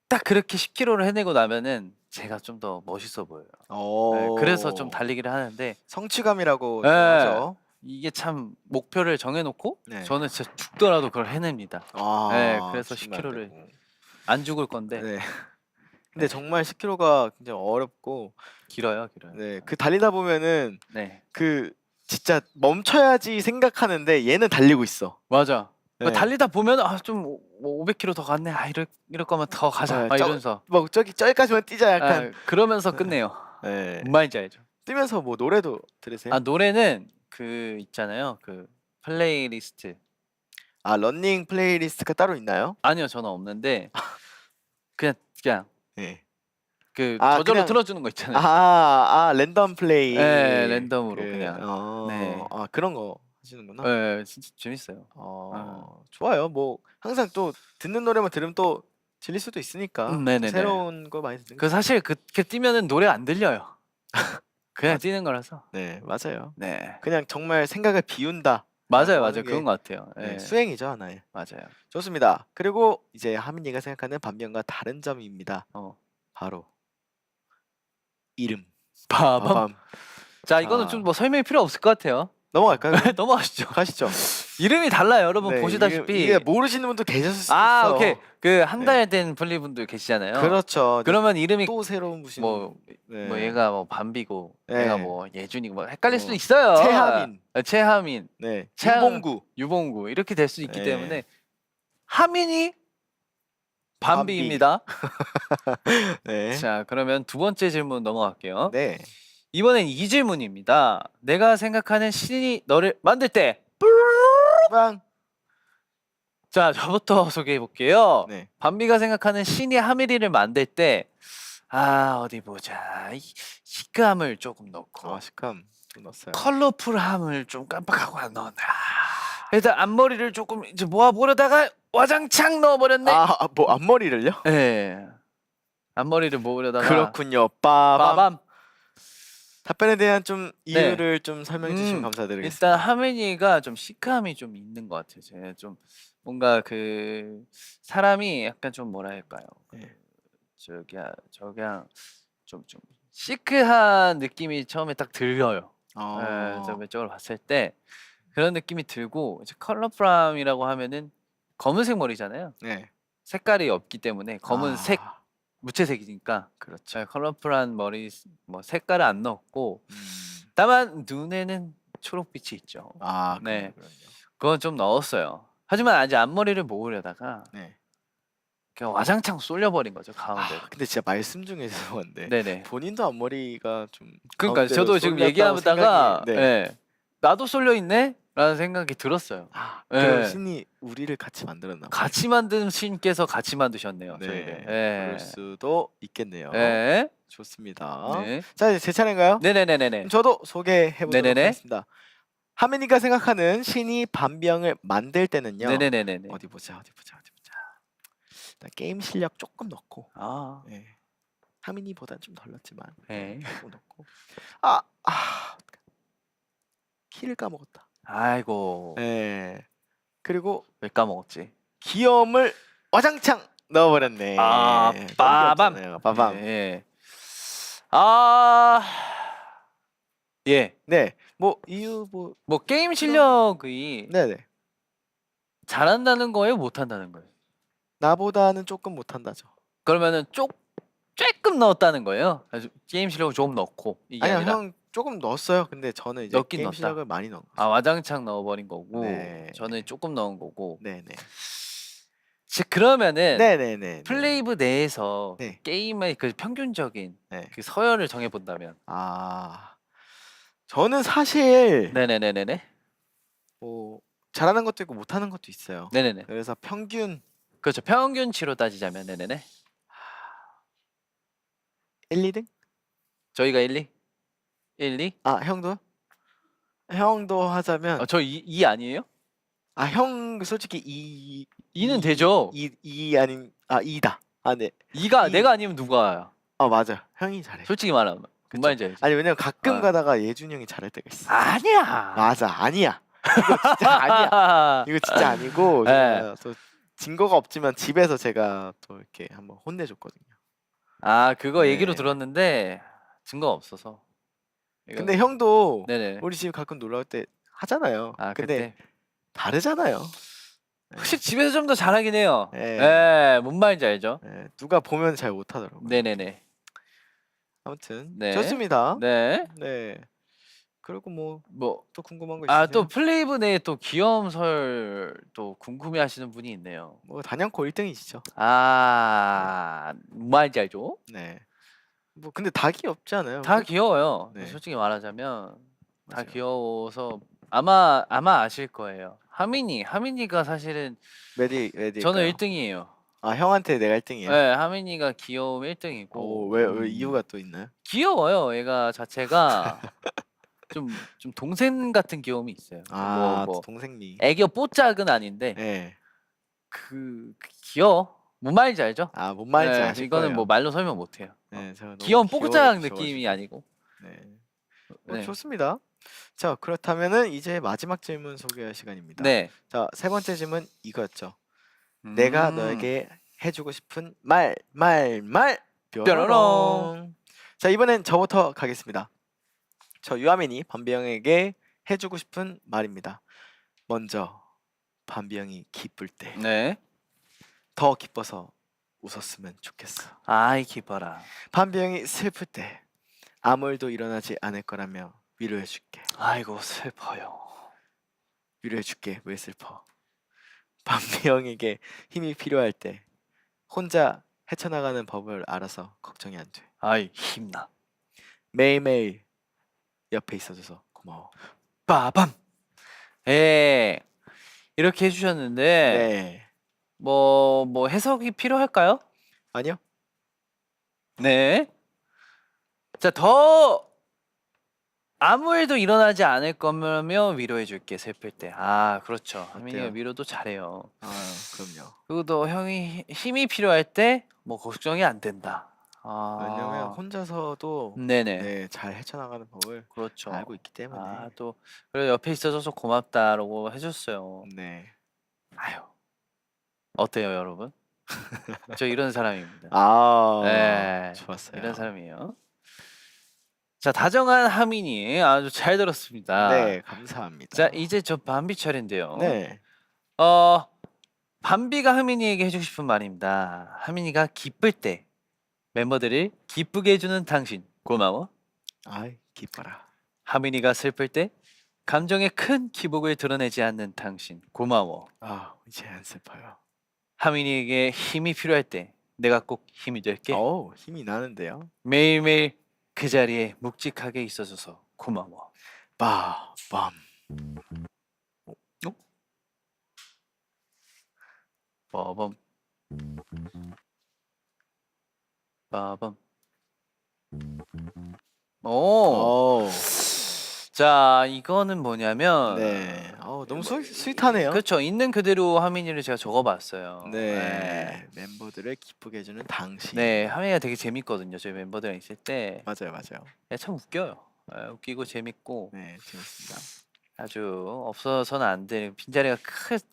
딱 그렇게 10km를 해내고 나면은 제가 좀 더 멋있어 보여요. 예, 그래서 좀 달리기를 하는데 성취감이라고 예. 하죠. 이게 참 목표를 정해놓고 네. 저는 진짜 죽더라도 그걸 해냅니다. 아, 네, 그래서 정말 10km 를 되고. 안 죽을 건데 네. 근데 정말 10km가 굉장히 어렵고 길어요. 네, 그 달리다 보면은 네, 그 진짜 멈춰야지 생각하는데 얘는 달리고 있어. 맞아. 네. 달리다 보면 좀 500km 더 갔네. 이럴 거면 더 가자. 네, 막 이러면서 막 저기까지만 뛰자 약간. 그러면서 끝내요. 네. 뭔 말인지 알죠? 뛰면서 뭐 노래도 들으세요? 노래는 그 있잖아요. 그 플레이리스트. 아 러닝 플레이리스트가 따로 있나요? 아니요, 저는 없는데 그냥 네. 그 아, 저절로 그냥- 틀어주는 거 있잖아요. 랜덤 플레이. 네, 랜덤으로 그냥. 네. 아 그런 거 하시는구나. 네, 진짜 재밌어요. 좋아요. 뭐 항상 또 듣는 노래만 들으면 또 질릴 수도 있으니까 네네네. 새로운 거 많이 듣는. 그 사실 그렇게 뛰면은 노래 안 들려요. 그냥 뛰는 거라서. 네 맞아요. 네, 그냥 정말 생각을 비운다. 맞아요. 하는 게, 그런 것 같아요. 네, 네, 수행이죠 하나의. 맞아요. 좋습니다. 그리고 이제 하민이가 생각하는 반면과 다른 점입니다. 바로 이름. 빠밤. 빠밤. 자, 이거는 자. 좀 뭐 설명이 필요 없을 것 같아요. 넘어갈까요? 넘어가시죠. 가시죠. 이름이 달라요, 여러분. 네, 보시다시피. 이게 모르시는 분도 계셨을 수도 있어. 오케이. 그 한 네. 달 된 분리분들 계시잖아요. 그렇죠. 그러면 이름이 또 새로운 분이 뭐, 네. 뭐 얘가 뭐 밤비고, 네. 얘가 뭐 예준이고 뭐 헷갈릴 어. 수도 있어요. 최하민. 최하민, 네. 최하- 유봉구. 유봉구 이렇게 될 수 있기 네. 때문에 하민이 밤비입니다. 네. 자, 그러면 두 번째 질문 넘어갈게요. 네. 이번엔 이 질문입니다. 내가 생각하는 신이 너를 만들 때. 빵. 자, 저부터 소개해 볼게요. 네. 밤비가 생각하는 신이 하밀이를 만들 때, 어디 보자. 시크함을 조금 넣고, 식감 좀 넣었어요. 컬러풀함을 좀 깜빡하고 안 넣었나. 일단 앞머리를 조금 이제 모아보려다가 와장창 넣어버렸네. 뭐 앞머리를요? 네. 앞머리를 모으려다가 그렇군요. 빠밤. 빠밤. 답변에 대한 좀 이유를 좀 설명해 주시면 음, 감사드리겠습니다. 일단 하민이가 좀 시크함이 좀 있는 것 같아요. 제가 좀 뭔가 그 사람이 약간 좀 뭐라 할까요? 네. 저기야 좀 시크한 느낌이 처음에 딱 들려요. 네, 저 외적으로 봤을 때 그런 느낌이 들고 이제 컬러풀함이라고 하면은 검은색 머리잖아요. 네. 색깔이 없기 때문에 검은색 무채색이니까 그렇죠. 네, 컬러풀한 머리 뭐 색깔을 안 넣었고 음. 다만 눈에는 초록빛이 있죠. 네. 그렇군요. 그건 좀 넣었어요. 하지만 아직 앞머리를 모으려다가 네. 그냥 와장창 쏠려버린 거죠 가운데. 근데 진짜 말씀 중에 죄송한데 네네. 본인도 앞머리가 좀 그러니까 가운데로 저도 지금 쏠렸다고 얘기하다가 생각이- 네. 네. 나도 쏠려 있네? 라는 생각이 들었어요. 그 네. 신이 우리를 같이 만들었나 봐요. 같이 만든 신께서 같이 만드셨네요. 네. 저희를. 그럴 수도 있겠네요. 네. 좋습니다. 네. 자 이제 제 차례인가요? 네네네네네. 그럼 저도 소개해 보도록 네네네. 하겠습니다. 하민이가 생각하는 신이 반병을 만들 때는요. 네네네네네. 어디 보자. 일단 게임 실력 조금 넣고. 아. 네. 하민이보단 좀 덜 넣지만 네. 조금 넣고. 아 키를 까먹었다. 아이고. 네. 그리고 왜 까먹었지? 귀여움을 와장창 넣어버렸네. 아, 너무 빠밤. 귀엽잖아요. 빠밤. 네. 아. 예. 네. 뭐 이유 뭐 뭐 게임 실력이 네네. 잘한다는 거예요, 못한다는 거예요? 나보다는 조금 못한다죠. 그러면은 조금 넣었다는 거예요? 아주 게임 실력을 조금 넣고 이게 아니요, 아니라 형 조금 넣었어요. 근데 저는 이제 넣긴 게임 넣었다. 실력을 많이 넣은 아 거죠. 와장창 넣어버린 거고 네. 저는 조금 넣은 거고. 네네. 즉 그러면은 네네네. 플레이브 내에서 네. 게임의 그 평균적인 네. 그 서열을 정해 본다면. 저는 사실 네네네네네. 뭐 잘하는 것도 있고 못하는 것도 있어요. 네네네. 그래서 평균 그렇죠. 평균치로 따지자면 네네네. 1, 2등? 저희가 1, 2? 1, 2? 형도? 형도 하자면 저 2 아니에요? 형 솔직히 2는 되죠. 2 아닌 2다. 네. 2가 이- 내가 아니면 누가요? 맞아. 형이 잘해. 솔직히 말하면. 그쵸? 뭔 말인지 알지? 아니 왜냐면 가끔 아. 가다가 예준 형이 잘할 때가 있어. 아니야. 맞아. 아니야. 이거 진짜 아니야. 이거 진짜 아니고 네. 제가 또 증거가 없지만 집에서 제가 또 이렇게 한번 혼내줬거든요. 그거 얘기로 네. 들었는데 증거가 없어서. 근데 형도 네네. 우리 집 가끔 놀러 올 때 하잖아요. 근데 그때 다르잖아요. 확실히 집에서 좀 더 잘하긴 해요. 네. 예, 뭔 말인지 알죠? 누가 보면 잘 못하더라고요. 네네네. 아무튼 네. 좋습니다. 네. 네. 그리고 뭐 또 뭐 궁금한 거 있으세요? 또 플레이브 내에 또 귀여움설 또 궁금해하시는 분이 있네요. 뭐 단연코 1등이시죠. 뭔 말인지 알죠? 네. 뭐 근데 다 귀엽지 않아요? 다 귀여워요. 네. 솔직히 말하자면 다 맞아요. 귀여워서 아마 아실 거예요. 하민이가 사실은 메디 저는 1등이에요. 형한테 내가 1등이야. 네, 하민이가 귀여움 1등이고. 왜 이유가 또 있나요? 귀여워요. 얘가 자체가 좀 동생 같은 귀여움이 있어요. 뭐 동생미. 애교 뽀짝은 아닌데 네. 귀여워. 뭔 말인지 알죠? 뭔 말인지 네, 아실 이거는 거예요. 뭐 말로 설명 못 해요. 네, 제가 너무 귀여운 뽀짝 귀여워가지고. 느낌이 아니고. 네. 네. 좋습니다. 자, 그렇다면은 이제 마지막 질문 소개할 시간입니다. 네. 자, 세 번째 질문 이거였죠. 내가 음. 너에게 해주고 싶은 말 뾰로롱. 뾰로롱. 자, 이번엔 저부터 가겠습니다. 저 유아민이 밤비 형에게 해주고 싶은 말입니다. 먼저 밤비 형이 기쁠 때 더 네. 기뻐서 웃었으면 좋겠어. 아이 기뻐라. 밤비 형이 슬플 때 아무 일도 일어나지 않을 거라며 위로해줄게. 아이고 슬퍼요. 위로해줄게. 왜 슬퍼? 밤비 형에게 힘이 필요할 때 혼자 헤쳐나가는 법을 알아서 걱정이 안 돼. 아이 힘나. 매일매일 옆에 있어줘서 고마워. 빠밤. 예. 이렇게 해주셨는데 네. 뭐 해석이 필요할까요? 아니요? 네. 자, 더 아무 일도 일어나지 않을 거면 위로해줄게 슬플 때. 그렇죠. 하민이가 어때요? 위로도 잘해요. 그럼요. 그리고 또 형이 힘이 필요할 때 뭐 걱정이 안 된다. 왜냐면 혼자서도 네네. 잘 헤쳐나가는 법을 그렇죠. 알고 있기 때문에. 또 그래도 옆에 있어줘서 고맙다라고 해줬어요. 네. 아유, 어때요, 여러분? 저 이런 사람입니다. 네, 좋았어요. 이런 사람이에요. 자, 다정한 하민이 아주 잘 들었습니다. 네, 감사합니다. 자, 이제 저 밤비 차례인데요. 네. 밤비가 하민이에게 해주고 싶은 말입니다. 하민이가 기쁠 때 멤버들을 기쁘게 해주는 당신 고마워. 기뻐라. 하민이가 슬플 때 감정의 큰 기복을 드러내지 않는 당신 고마워. 이제 안 슬퍼요. 하민이에게 힘이 필요할 때 내가 꼭 힘이 될게. 힘이 나는데요. 매일매일 그 자리에 묵직하게 있어줘서 고마워. 빠밤. 빠밤. 빠밤. 오. 오. 자, 이거는 뭐냐면 네. 너무 스윗하네요. 그렇죠. 있는 그대로 하민이를 제가 적어봤어요. 네. 멤버들을 기쁘게 해주는 당신. 네, 하민이가 되게 재밌거든요. 저희 멤버들이랑 있을 때. 맞아요. 참 웃겨요. 웃기고 재밌고 네, 재밌습니다. 아주 없어서는 안 되는 빈자리가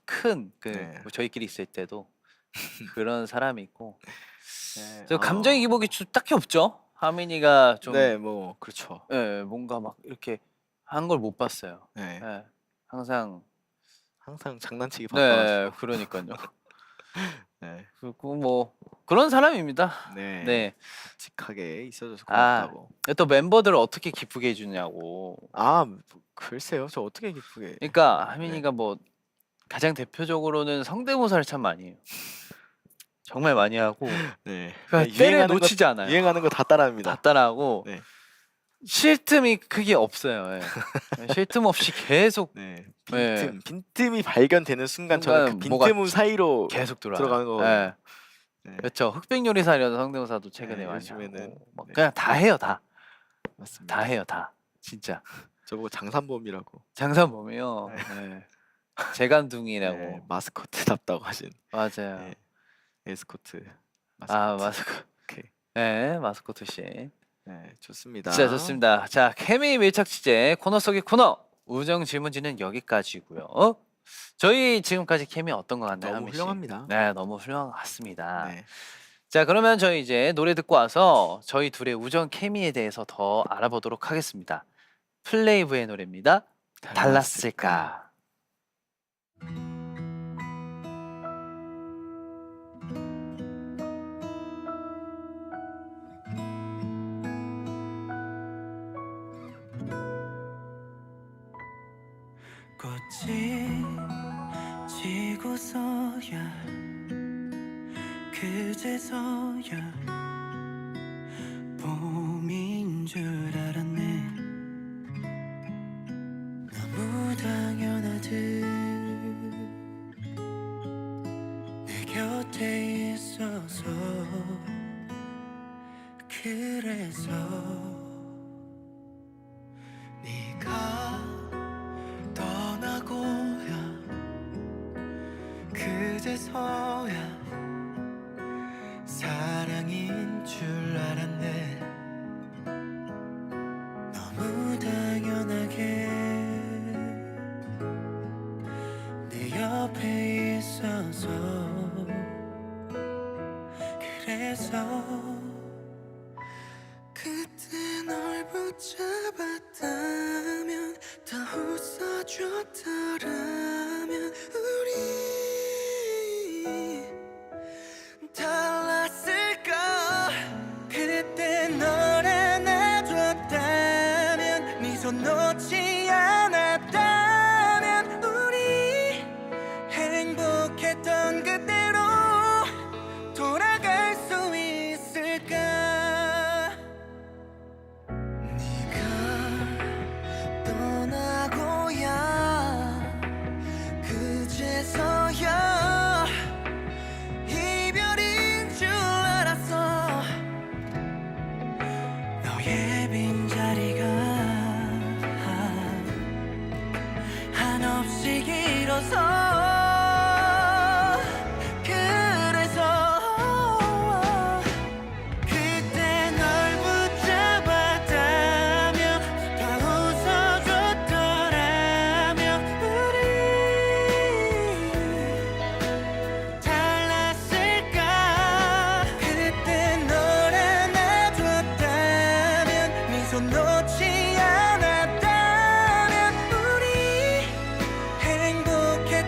큰 네. 뭐 저희끼리 있을 때도 그런 사람이 있고. 네. 저 감정의 기복이 딱히 없죠. 하민이가 좀 네, 뭐 그렇죠. 뭔가 막 이렇게 한 걸 못 봤어요. 네. 항상 항상 장난치기 네, 바빠가지고. 그러니까요. 네. 그리고 뭐 그런 사람입니다. 네. 네. 묵직하게 있어줘서 아. 고맙다고. 또 멤버들을 어떻게 기쁘게 해주냐고. 뭐, 글쎄요. 저 어떻게 기쁘게. 그러니까 하민이가 뭐 가장 대표적으로는 성대모사를 참 많이 해요. 정말 많이 하고 네. 그러니까 때를 놓치지 않아요. 유행하는 거 다 따라합니다. 다 따라하고 네. 쉴 틈이 크게 없어요. 예. 쉴 틈 없이 계속 네. 네. 빈틈이 발견되는 순간 저는 그 뭐가 빈틈 사이로 계속 들어가는 거거든요. 예. 네. 그렇죠. 흑백 요리사라는 성대모사도 최근에 네, 많이 요즘에는 하고 막 네. 그냥 다 해요. 다 맞습니다. 해요. 다 진짜 저보고 장산범이라고. 장사범이요. 네. 재간둥이라고 네, 마스코트답다고 하신. 맞아요. 네. 에스코트. 아 마스코트. 오케이. 네 마스코트 씨. 네, 좋습니다. 진짜 좋습니다. 자 케미 밀착 취재 코너 속의 코너 우정 질문지는 여기까지고요. 저희 지금까지 케미 어떤 것 같나요? 너무 하민 씨? 훌륭합니다. 네 너무 훌륭한 것 같습니다. 네. 자 그러면 저희 이제 노래 듣고 와서 저희 둘의 우정 케미에 대해서 더 알아보도록 하겠습니다. 플레이브의 노래입니다. 달랐을까. 꽃이 지고서야 그제서야 봄인 줄 알았네. 너무 당연하듯 내 곁에 있어서 그래서 네가 떠나고야 그제서야 사랑인 줄 알았네. 너무 당연하게 내 옆에 있어서 그래서 그때 널 붙잡았다면 더 웃어줬더라면 우리 달랐을까. 그때 널 안아줬다면 네 손 놓지 않았다면 우리 행복했던 그대로 돌아갈 수 있을까. 네가 떠나고야 그제서야 이별인 줄 알았어. 너의 빈자리가 한없이 길어서 그래서 그때 널 붙잡았다면 더 웃어줬더라면 우리 달랐을까. 그때 널 안아줬다면 네 손 놓지 않았다면 우리 행복했던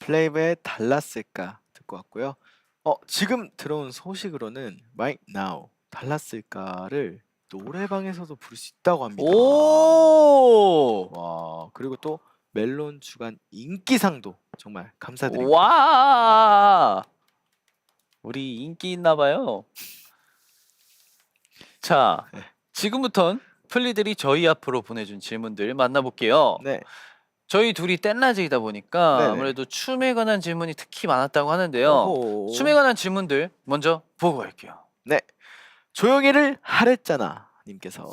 플레이브의 달랐을까 듣고 왔고요. 지금 들어온 소식으로는 Right Now 달랐을까를 노래방에서도 부를 수 있다고 합니다. 오! 와, 그리고 또 멜론 주간 인기상도 정말 감사드립니다. 와! 우리 인기 있나 봐요. 자, 네. 지금부턴 플리들이 저희 앞으로 보내준 질문들 만나볼게요. 네, 저희 둘이 땐라지이다 보니까 네네. 아무래도 춤에 관한 질문이 특히 많았다고 하는데요. 오호. 춤에 관한 질문들 먼저 보고 갈게요. 조용히를 하랬잖아 님께서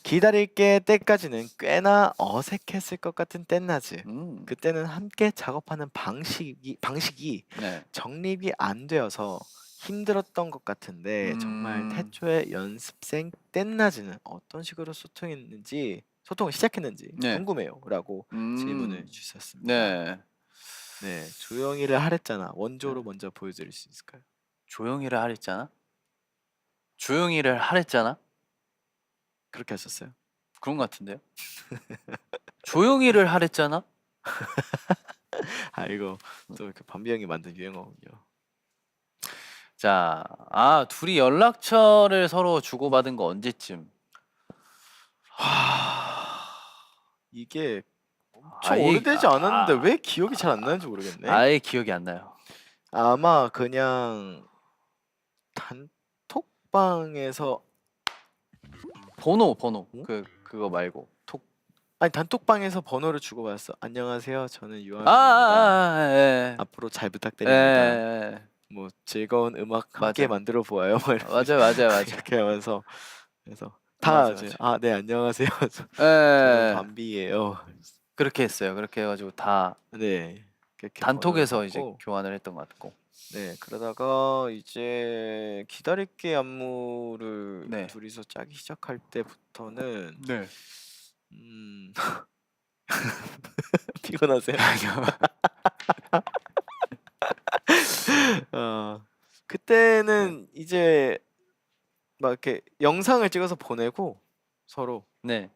기다릴게 때까지는 꽤나 어색했을 것 같은 땐나즈. 그때는 함께 작업하는 방식이 네. 정립이 안 되어서 힘들었던 것 같은데 정말 태초에 연습생 땐나즈는 어떤 식으로 소통을 시작했는지 네. 궁금해요라고 질문을 주셨습니다. 네. 네, 조용히를 하랬잖아. 원조로 먼저 보여드릴 수 있을까요? 조용히를 하랬잖아? 조용히를 하랬잖아? 그렇게 하셨어요? 그런 것 같은데요? 조용히를 하랬잖아? 아, 이거 또 이렇게 밤비 형이 만든 유행어군요. 자, 둘이 연락처를 서로 주고받은 거 언제쯤? 이게 엄청 이게- 오래되지 않았는데 왜 기억이 잘 안 나는지 모르겠네. 아예 기억이 안 나요. 아마 그냥 단톡방에서 번호 응? 그거 말고 톡. 아니 단톡방에서 번호를 주고받았어. 안녕하세요. 저는 유아입니다. 예. 앞으로 잘 부탁드립니다. 예. 뭐 즐거운 음악 함께 맞아요. 만들어 보아요. 막 맞아요. 이렇게 하면서 그래서 다 맞아, 이제 맞아. 네 안녕하세요. 저는 예. 밤비예요. 그렇게 했어요. 그렇게 해가지고 다 네. 그렇게 단톡에서 번호를 이제 받고, 교환을 했던 것 같고. 네 그러다가 이제 기다릴게 안무를 네. 둘이서 짜기 시작할 때부터는 네. 피곤하세요? 그때는 이제 막 이렇게 영상을 찍어서 보내고 서로 네.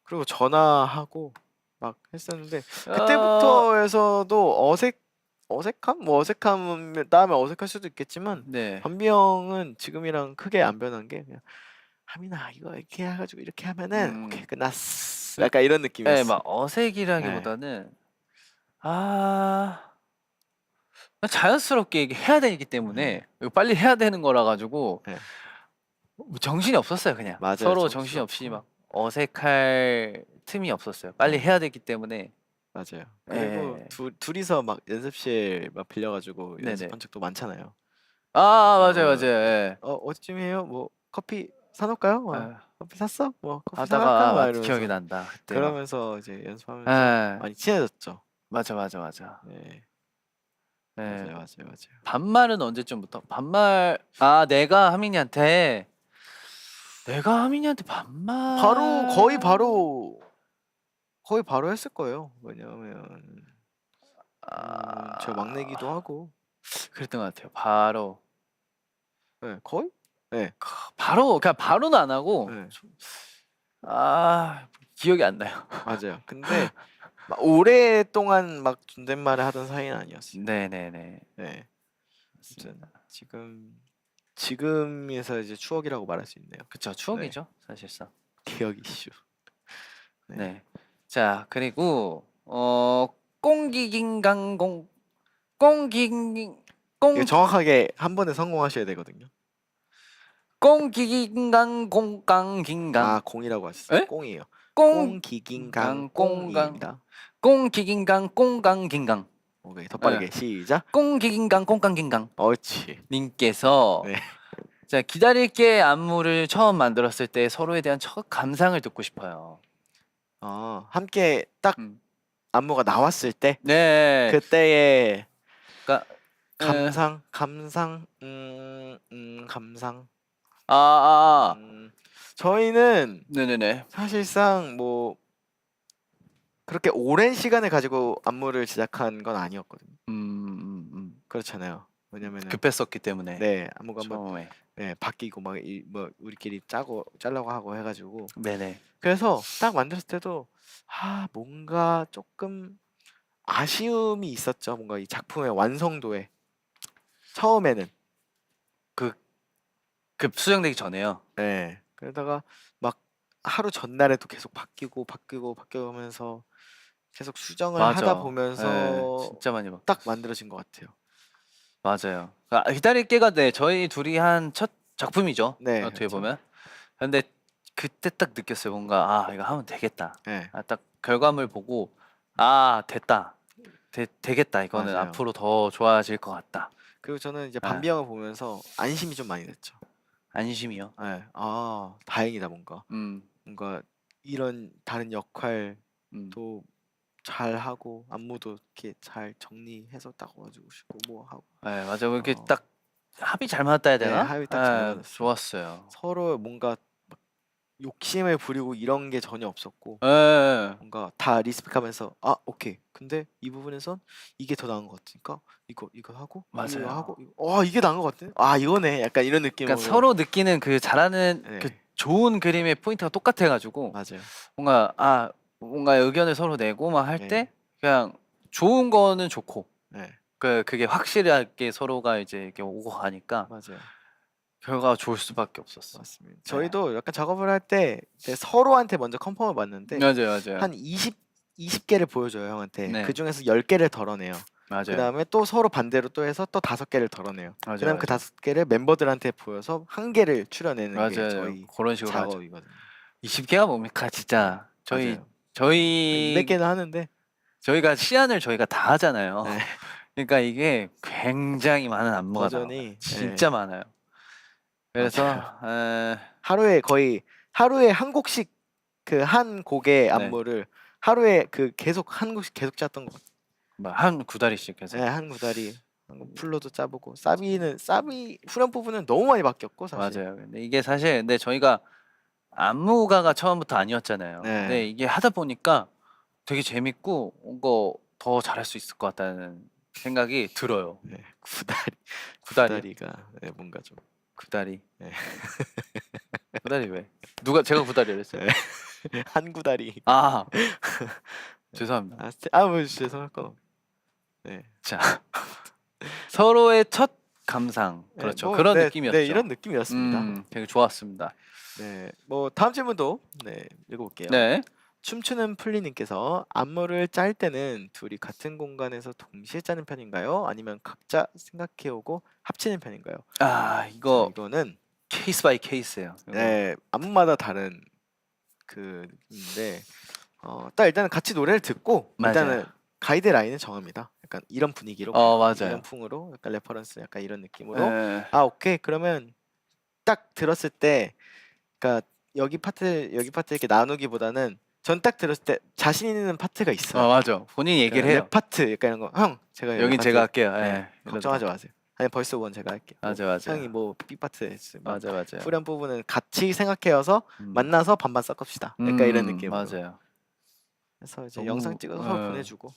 그리고 전화하고 막 했었는데 어, 그때부터 해서도 어색함? 뭐 어색함 다음에 어색할 수도 있겠지만 네. 밤비 형은 지금이랑 크게 안 변한 게 그냥 하민아 이거 이렇게 해가지고 이렇게 하면은 오케이 끝났어 약간 이런 느낌이었어. 네, 막 어색이라기보다는 자연스럽게 이게 해야 되기 때문에 이거 빨리 해야 되는 거라 가지고 네. 뭐 정신이 없었어요 그냥. 맞아요, 서로 정신이 정신이 없이 없고. 막 어색할 틈이 없었어요. 빨리 해야 되기 때문에. 맞아요. 그리고 예. 둘이서 막 연습실 막 빌려가지고 네네. 연습한 적도 많잖아요. 맞아요. 예. 어디쯤 해요? 뭐 커피 사놓을까요? 막 아, 커피 샀어? 뭐 커피 하다가 사갈까? 막 기억이 이러면서 난다. 그때 막. 그러면서 이제 연습하면서 예. 많이 친해졌죠. 맞아. 네, 예. 맞아요. 반말은 언제쯤부터? 반말 내가 하민이한테 반말 거의 바로 했을 거예요. 왜냐하면 저 막내기도 하고, 그랬던 것 같아요. 바로 네, 거의. 그냥 바로는 안 하고 네. 기억이 안 나요. 맞아요. 근데 막 오랫동안 막 존댓말을 하던 사이는 아니었어요. 네네네. 네. 아무튼 지금에서 이제 추억이라고 말할 수 있네요. 그쵸, 추억이죠 사실상. 기억 이슈. 네. 자 그리고 꽁기긴강공 이거 정확하게 한 번에 성공하셔야 되거든요. 꽁기긴강공강긴강 공이라고 하셨어요. 에? 꽁이에요. 꽁 꽁기긴강 꽁강. 꽁입니다. 꽁기긴강 꽁강긴강 오케이 더 빠르게 시작. 꽁기긴강 꽁강긴강 옳지. 님께서 네. 자 기다릴게 안무를 처음 만들었을 때 서로에 대한 첫 감상을 듣고 싶어요. 함께 딱 음. 안무가 나왔을 때 네. 그때의 그러니까 감상. 저희는 네네네. 사실상 뭐 그렇게 오랜 시간을 가지고 안무를 제작한 건 아니었거든요. 그렇잖아요. 왜냐면은 급했었기 때문에. 네 안무가 뭐 처음에. 바뀌고 막 뭐 우리끼리 짜려고 하고 해가지고 네네. 그래서 딱 만들었을 때도 뭔가 조금 아쉬움이 있었죠. 뭔가 이 작품의 완성도에 처음에는. 그 수정되기 전에요. 네. 그러다가 막 하루 전날에도 계속 바뀌고 하면서 계속 수정을 하다 맞아. 보면서 진짜 많이 바. 딱 만들어진 것 같아요. 맞아요. 기다릴게가 네 저희 둘이 한 첫 작품이죠. 네, 어떻게 그렇죠. 보면. 근데 그때 딱 느꼈어요. 뭔가 아 이거 하면 되겠다. 네. 딱 결과물 보고 아 됐다. 되겠다. 이거는 맞아요. 앞으로 더 좋아질 것 같다. 그리고 저는 이제 네. 밤비 형을 보면서 안심이 좀 많이 됐죠. 안심이요. 네. 아 다행이다 뭔가. 음. 뭔가 이런 다른 역할도 음. 잘하고 안무도 이렇게 잘 정리해서 딱 와주고 싶고 뭐 하고 네, 맞아요. 이렇게 어. 딱 합이 잘 맞다 해야 네, 되나? 합이 딱잘 맞았어요. 좋았어요. 서로 뭔가 막 욕심을 부리고 이런 게 전혀 없었고 예. 뭔가 다 리스펙하면서 아 오케이 근데 이 부분에선 이게 더 나은 것 같으니까 이거 하고 이거 맞아요. 하고 이게 나은 것 같아 아 이거네 약간 이런 느낌으로 그러니까 서로 느끼는 그 잘하는 네. 그 좋은 그림의 포인트가 똑같아가지고 맞아요. 뭔가 의견을 서로 내고 막 할 네. 때 그냥 좋은 거는 좋고 네 그게 확실하게 서로가 이제 이렇게 오고 가니까 맞아요. 결과가 좋을 수밖에 없었어. 맞습니다. 저희도 약간 작업을 할 때 서로한테 먼저 컨펌을 받는데 맞아요. 한 20개를 보여줘요 형한테. 네. 그 중에서 10개를 덜어내요. 그 맞아요. 다음에 또 서로 반대로 또 해서 또 5개를 덜어내요. 맞아요, 그다음 그 맞아요. 5개를 멤버들한테 보여서 1개를 추려내는 게 맞아요. 저희 그런 식으로 하죠. 작업이거든요. 20개가 뭡니까 진짜. 맞아요. 저희 200개는 하는데 저희가 시안을 저희가 다 하잖아요. 네. 그러니까 이게 굉장히 많은 안무가 버전이, 나와요. 진짜 많아요. 그래서 하루에 한 곡씩 그 한 곡의 네. 안무를 하루에 그 계속 한 곡씩 계속 짰던 것 같아요. 한 구다리씩 해서. 네, 한 구다리 풀로도 짜보고 사비 후렴 부분은 너무 많이 바뀌었고 사실. 맞아요. 근데 이게 사실 근데 저희가 안무가가 처음부터 아니었잖아요. 네. 근데 이게 하다 보니까 되게 재밌고 뭔가 더 잘할 수 있을 것 같다는 생각이 들어요. 네, 구다리요? 구다리가 네, 뭔가 좀 구다리. 네. 구다리 왜? 제가 구다리를 했어요? 네. 한 구다리. 아 죄송합니다. 뭐 죄송할 건 없. 네. 자 서로의 첫 감상 네, 그렇죠. 뭐, 그런 네, 느낌이었죠. 네, 이런 느낌이었습니다. 되게 좋았습니다. 네, 뭐 다음 질문도 네 읽어볼게요. 네. 춤추는 플리님께서 안무를 짤 때는 둘이 같은 공간에서 동시에 짜는 편인가요? 아니면 각자 생각해오고 합치는 편인가요? 아 자, 이거 이거는 케이스 바이 케이스예요. 이거. 네 안무마다 다른 그 느낌인데 딱 일단은 같이 노래를 듣고 맞아요. 일단은 가이드라인을 정합니다. 약간 이런 분위기로 맞아요. 이런 풍으로 약간 레퍼런스 약간 이런 느낌으로 네. 아 오케이 그러면 딱 들었을 때 그러니까 여기 파트 이렇게 나누기보다는 전 딱 들었을 때 자신 있는 파트가 있어요. 맞아. 본인 얘기를 그러니까 해요. 랩 파트 약간 이런 거 형 제가 여긴 파트 제가 할게요. 네, 예. 걱정하지 마세요. 아니 벌써 원 제가 할게요. 맞아요. 형이 뭐 B 파트 했으면 맞아요. 후렴 부분은 같이 생각해서 만나서 반반 섞읍시다. 약간 이런 느낌으로. 맞아요. 그래서 이제 너무, 영상 찍어서 서로 보내주고.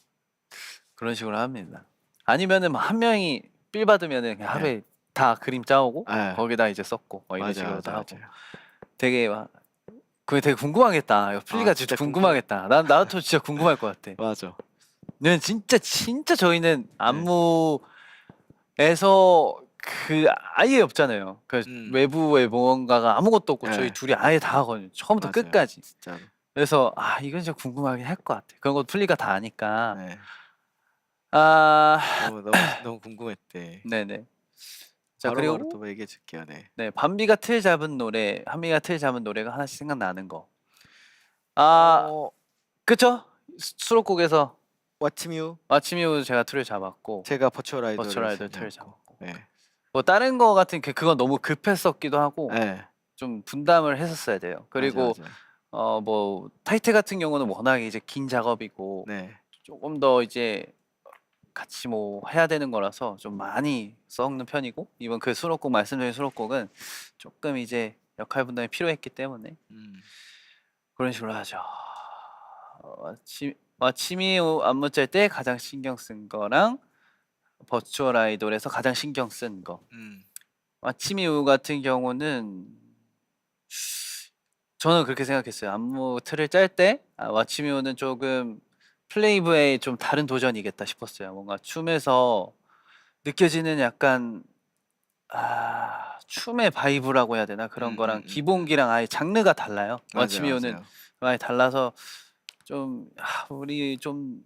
그런 식으로 합니다. 아니면은 뭐 한 명이 빌 받으면은 그냥 하루에 다 그림 짜오고 네. 거기다 이제 썼고 뭐 이런 맞아요, 식으로도 맞아요, 하고 맞아요. 되게 그게 되게 궁금하겠다. 이거 플리가 진짜 진짜 궁금하겠다. 나도 진짜 궁금할 것 같아. 맞아. 는 진짜 저희는 안무에서 그 아예 없잖아요. 그 외부의 뭔가가 아무것도 없고 저희 네. 둘이 아예 다 하거든요. 처음부터 맞아요. 끝까지. 진짜로. 그래서 이건 진짜 궁금하긴 할 것 같아. 그런 거 플리가 다 아니까. 네. 아 너무 궁금했대. 네네. 자 바로바로 그리고 또 얘기해 줄게요. 네. 네 밤비가 틀 잡은 노래, 한미가 틀 잡은 노래가 하나씩 생각나는 거. 그쵸? 수록곡에서 Watch Me 아침 이후 제가 틀을 잡았고 제가 버추얼 아이돌 버추얼 아이돌 틀을 잡았고 네. 뭐 다른 거 같은 그건 너무 급했었기도 하고 네. 좀 분담을 했었어야 돼요. 그리고 맞아요. 뭐 타이틀 같은 경우는 워낙에 이제 긴 작업이고 네. 조금 더 이제 같이 뭐 해야 되는 거라서 좀 많이 썩는 편이고 이번 그 수록곡 말씀드린 수록곡은 조금 이제 역할 분담이 필요했기 때문에 그런 식으로 하죠. 마치미 안무 짤 때 가장 신경 쓴 거랑 버추얼 아이돌에서 가장 신경 쓴 거. 마치미 우 같은 경우는 저는 그렇게 생각했어요. 안무 틀을 짤 때 마치미 우는 조금 플레이브의 좀 다른 도전이겠다 싶었어요. 뭔가 춤에서 느껴지는 약간 춤의 바이브라고 해야 되나 그런 거랑 기본기랑 아예 장르가 달라요. 와치미오는 맞아요. 많이 달라서 좀 우리 좀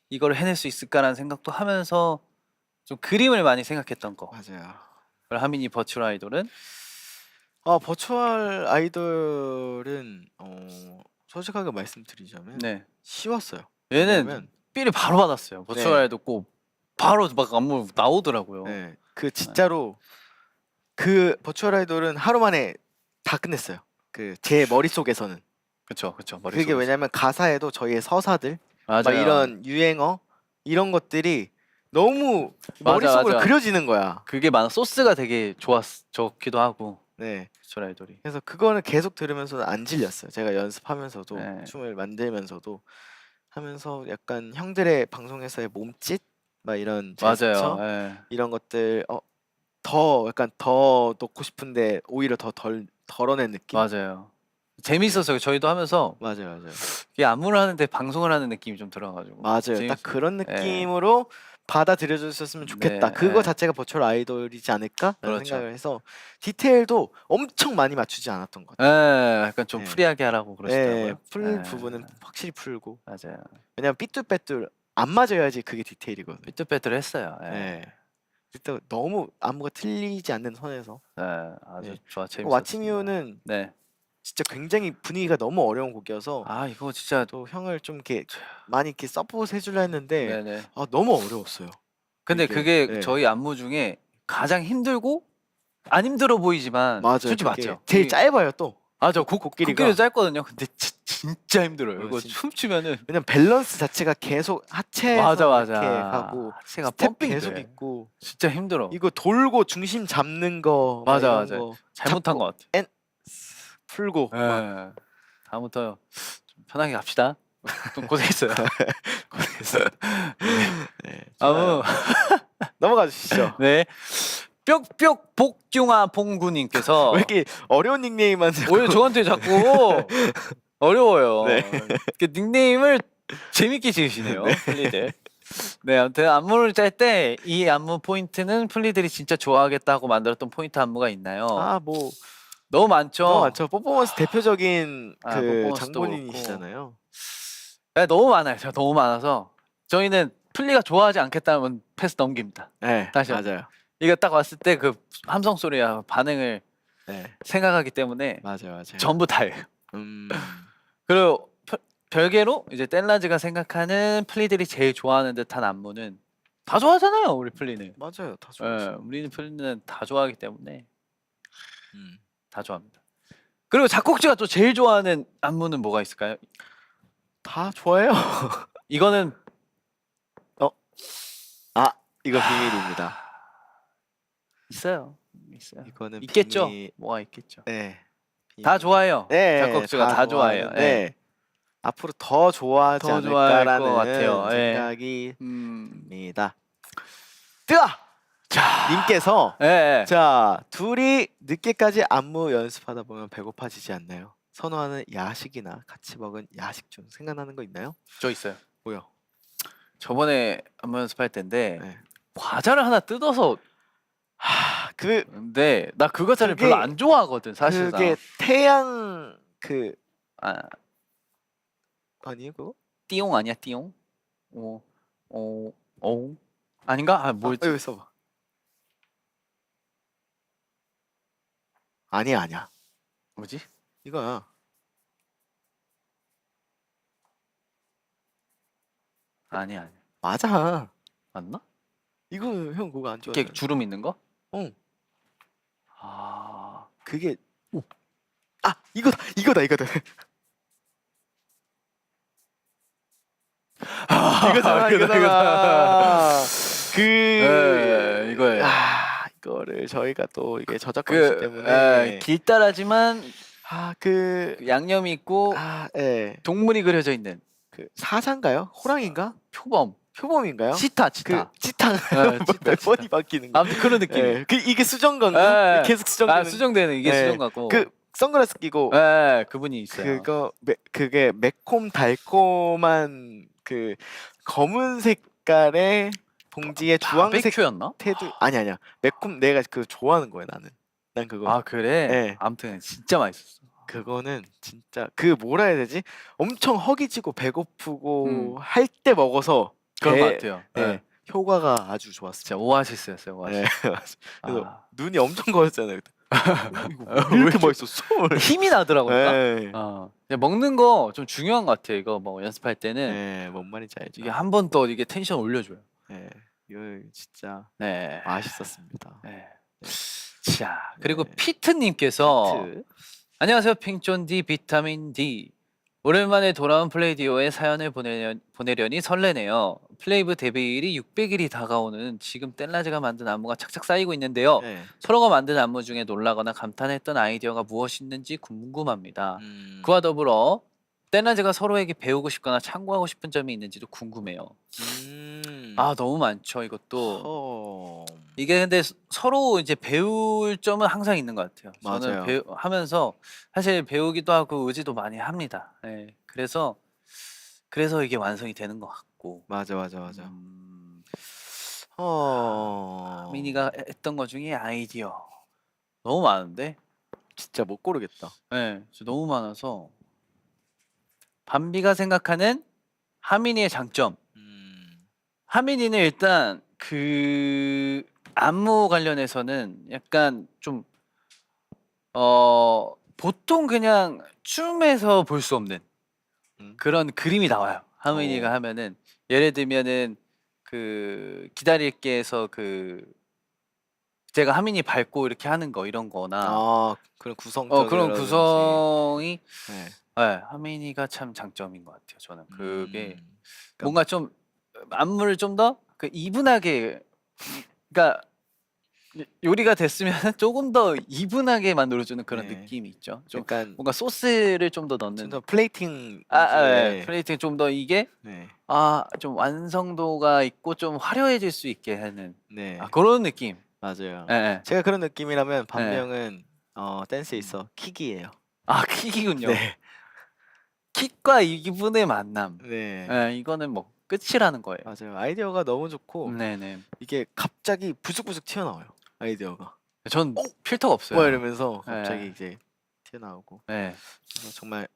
이걸 해낼 수 있을까라는 생각도 하면서 좀 그림을 많이 생각했던 거. 맞아요. 그리고 하민이 버추얼 아이돌은 버추얼 아이돌은 솔직하게 말씀드리자면 네 쉬웠어요. 얘는 왜냐면 삘을 바로 받았어요. 버추얼 네. 아이돌 꼭 바로 막 안무 나오더라고요. 네, 그 진짜로 그 버추얼 아이돌은 하루 만에 다 끝냈어요. 그 제 머릿속에서는. 그쵸 그게 왜냐면 가사에도 저희의 서사들 맞아요. 막 이런 유행어 이런 것들이 너무 맞아, 머릿속으로 맞아. 그려지는 거야. 그게 많아 소스가 되게 좋기도 하고 네. 버추얼 아이돌이. 그래서 그거는 계속 들으면서 안 질렸어요. 제가 연습하면서도 네. 춤을 만들면서도 하면서 약간 형들의 방송에서의 몸짓 막 이런 제스처 맞아요. 예. 이런 것들 더 약간 더 넣고 싶은데 오히려 더 덜어낸 느낌? 맞아요. 재밌었어요. 저희도 하면서 맞아요. 이게 안무를 하는데 방송을 하는 느낌이 좀 들어가지고. 맞아요. 딱 재밌었어요. 그런 예. 느낌으로 받아들여 주셨으면 좋겠다. 네, 그거 예. 자체가 버추얼 아이돌이지 않을까라는 그렇죠. 생각을 해서 디테일도 엄청 많이 맞추지 않았던 것 같아요. 예, 약간 좀 네. 프리하게 하라고 그러시더라고요. 네, 풀 예. 부분은 확실히 풀고 맞아요. 왜냐면 삐뚤빼뚤 안 맞아야지 그게 디테일이거든요. 삐뚤빼뚤 했어요. 예. 네. 일단 너무 안무가 틀리지 않는 선에서 예, 아주 네. 좋아 재밌었어요. 와치미오는 네. 진짜 굉장히 분위기가 너무 어려운 곡이어서 이거 진짜 또 형을 좀 이렇게 많이 이렇게 서포트 해주려 했는데 네네. 너무 어려웠어요. 근데 이게, 그게 네. 저희 안무 중에 가장 힘들고 안 힘들어 보이지만 맞아요. 솔직히 그게 맞죠. 제일 이게- 짧아요 또. 맞아. 곡길이가. 곡길이 짧거든요. 근데 진짜 힘들어요. 이거 진짜. 춤추면은 왜냐면 밸런스 자체가 계속 하체에서 맞아. 이렇게 가고 하체가 스텝 펌핑 계속 돼. 있고 진짜 힘들어. 이거 돌고 중심 잡는 거 막 맞아, 이런 맞아. 거 잘못한 잡고 것 같아. 풀고 막 예. 다음부터 좀 편하게 갑시다. 좀 고생했어요. 고생했어요. 네, 아무 넘어가 주시죠. 네. 뾱뾱 복중아 봉구님께서 왜 이렇게 어려운 닉네임만 왜 저한테 자꾸 어려워요. 네. 그 닉네임을 재밌게 지으시네요, 플리들. 네, 아무튼 안무를 짤 때 이 안무 포인트는 플리들이 진짜 좋아하겠다고 만들었던 포인트 안무가 있나요? 뭐 너무 많죠. 너무 많죠. 퍼포먼스 대표적인 그 퍼포먼스도 장본인이시잖아요. 네, 너무 많아요. 제가 너무 많아서 저희는 플리가 좋아하지 않겠다면 패스 넘깁니다. 네, 다시 맞아요. 이거 딱 왔을 때 그 함성 소리와 반응을 네, 생각하기 때문에 맞아요. 전부 다예요. 음, 그리고 별개로 이제 뗄라즈가 생각하는 플리들이 제일 좋아하는 듯한 안무는 다 좋아하잖아요, 우리 플리는. 맞아요. 다 예, 좋았어요. 우리는 플리는 다 좋아하기 때문에 음. 다 좋아합니다. 그리고 작곡지가 또 제일 좋아하는 안무는 뭐가 있을까요? 다 좋아해요. 이거는 이거 비밀입니다. 있어요. 이거는 있겠죠. 비밀... 뭐가 있겠죠. 네. 다 좋아해요. 네, 작곡지가 다 좋아해요. 네. 예. 앞으로 더 좋아하지 더 좋아할 것 않을까라는 같아요. 예. 생각이 음. 듭니다. 뜨아! 자, 님께서 예. 자 둘이 늦게까지 안무 연습하다 보면 배고파지지 않나요? 선호하는 야식이나 같이 먹은 야식 중 생각나는 거 있나요? 저 있어요. 뭐요? 저번에 안무 연습할 때인데 네. 과자를 하나 뜯어서 그 근데 나 그거 자를 그게- 별로 안 좋아하거든 사실상. 그게 태양 그 아니에요 그거? 띠용 아니야 띠용? 아닌가? 뭐였지? 여기 써봐. 아니야. 뭐지? 이거야. 아니야. 맞아. 맞나? 이거 형 그거 안 좋아해. 이렇게 주름 있는 거? 응. 아, 그게 이거다. 이거잖아. 예, 이거예요. 이거를 저희가 또 이게 저작권이기 때문에 길다라지만 그 양념이 있고 예. 동물이 그려져 있는 그 사자인가요? 호랑인가? 표범. 표범인가요? 치타. 그 치탕 치타, 몇 번이 바뀌는 거. 아무튼 그런 느낌. 예. 이게 수정 건가? 계속 수정되는. 수정되는 이게 예. 수정 같고. 그 선글라스 끼고 그분이 있어요. 그게 매콤 달콤한 그 검은 색깔의 봉지에 주황색 바베큐였나? 테두 아니야 매콤 내가 그 좋아하는 거야 나는. 난 그거. 아 그래? 네. 아무튼 진짜 맛있었어. 그거는 진짜 그 뭐라 해야 되지? 엄청 허기지고 배고프고 음. 할 때 먹어서 그런 배- 것 같아요. 네, 네. 효과가 아주 좋았어요. 진짜 오아시스였어요. 오아시스. 네, 맞아. 그래서 아. 눈이 엄청 거였잖아요. 그때. 이거 왜 이렇게 맛있었어? 힘이 나더라고요. 네. 먹는 거 좀 중요한 것 같아요. 이거 뭐 연습할 때는 네, 뭔 말인지 알죠. 이게 한 번 더 이게 텐션 올려줘요. 네, 이거 진짜 네. 맛있었습니다. 네. 자 그리고 네. 피트님께서 트. 안녕하세요 핑존디 비타민 D 오랜만에 돌아온 플레이디오에 사연을 보내려니 설레네요. 플레이브 데뷔일이 600일이 다가오는 지금 뗄라즈가 만든 안무가 착착 쌓이고 있는데요. 네. 서로가 만든 안무 중에 놀라거나 감탄했던 아이디어가 무엇있는지 궁금합니다. 그와 더불어 뗄라즈가 서로에게 배우고 싶거나 참고하고 싶은 점이 있는지도 궁금해요. 아 너무 많죠 이것도. 어... 이게 근데 서로 이제 배울 점은 항상 있는 것 같아요. 저는 맞아요. 하면서 사실 배우기도 하고 의지도 많이 합니다. 네. 그래서 이게 완성이 되는 것 같고. 맞아. 미니가 했던 것 중에 아이디어 너무 많은데, 진짜 못 고르겠다. 네, 진짜 너무 많아서 밤비가 생각하는 하민이의 장점. 하민이는 일단 그 안무 관련해서는 약간 좀 보통 그냥 춤에서 볼 수 없는 그런 그림이 나와요. 하민이가 하면은 예를 들면은 그 기다릴게에서 그 제가 하민이 밟고 이렇게 하는 거 이런 거나 아 그런 구성 그런 구성이 네. 네, 하민이가 참 장점인 것 같아요. 저는 그게 음. 뭔가 좀 안무를 좀 더 그 이분하게 그러니까 요리가 됐으면 조금 더 이분하게 만들어주는 그런 네. 느낌이 있죠. 좀 약간 뭔가 소스를 좀 더 넣는 좀더 플레이팅 네. 위주의- 플레이팅 좀 더 이게 네. 좀 완성도가 있고 좀 화려해질 수 있게 하는 네. 그런 느낌. 맞아요. 네. 제가 그런 느낌이라면 반명은 댄스에 있어 킥이에요. 킥이군요. 네. 킥과 이분의 만남. 네. 네, 이거는 뭐 끝이라는 거예요. 맞아요. 아이디어가 너무 좋고 네네. 이게 갑자기 부숙부숙 튀어나와요. 아이디어가. 전 필터가 없어요. 뭐 이러면서 갑자기 네. 이제 튀어나오고 네. 그래서 정말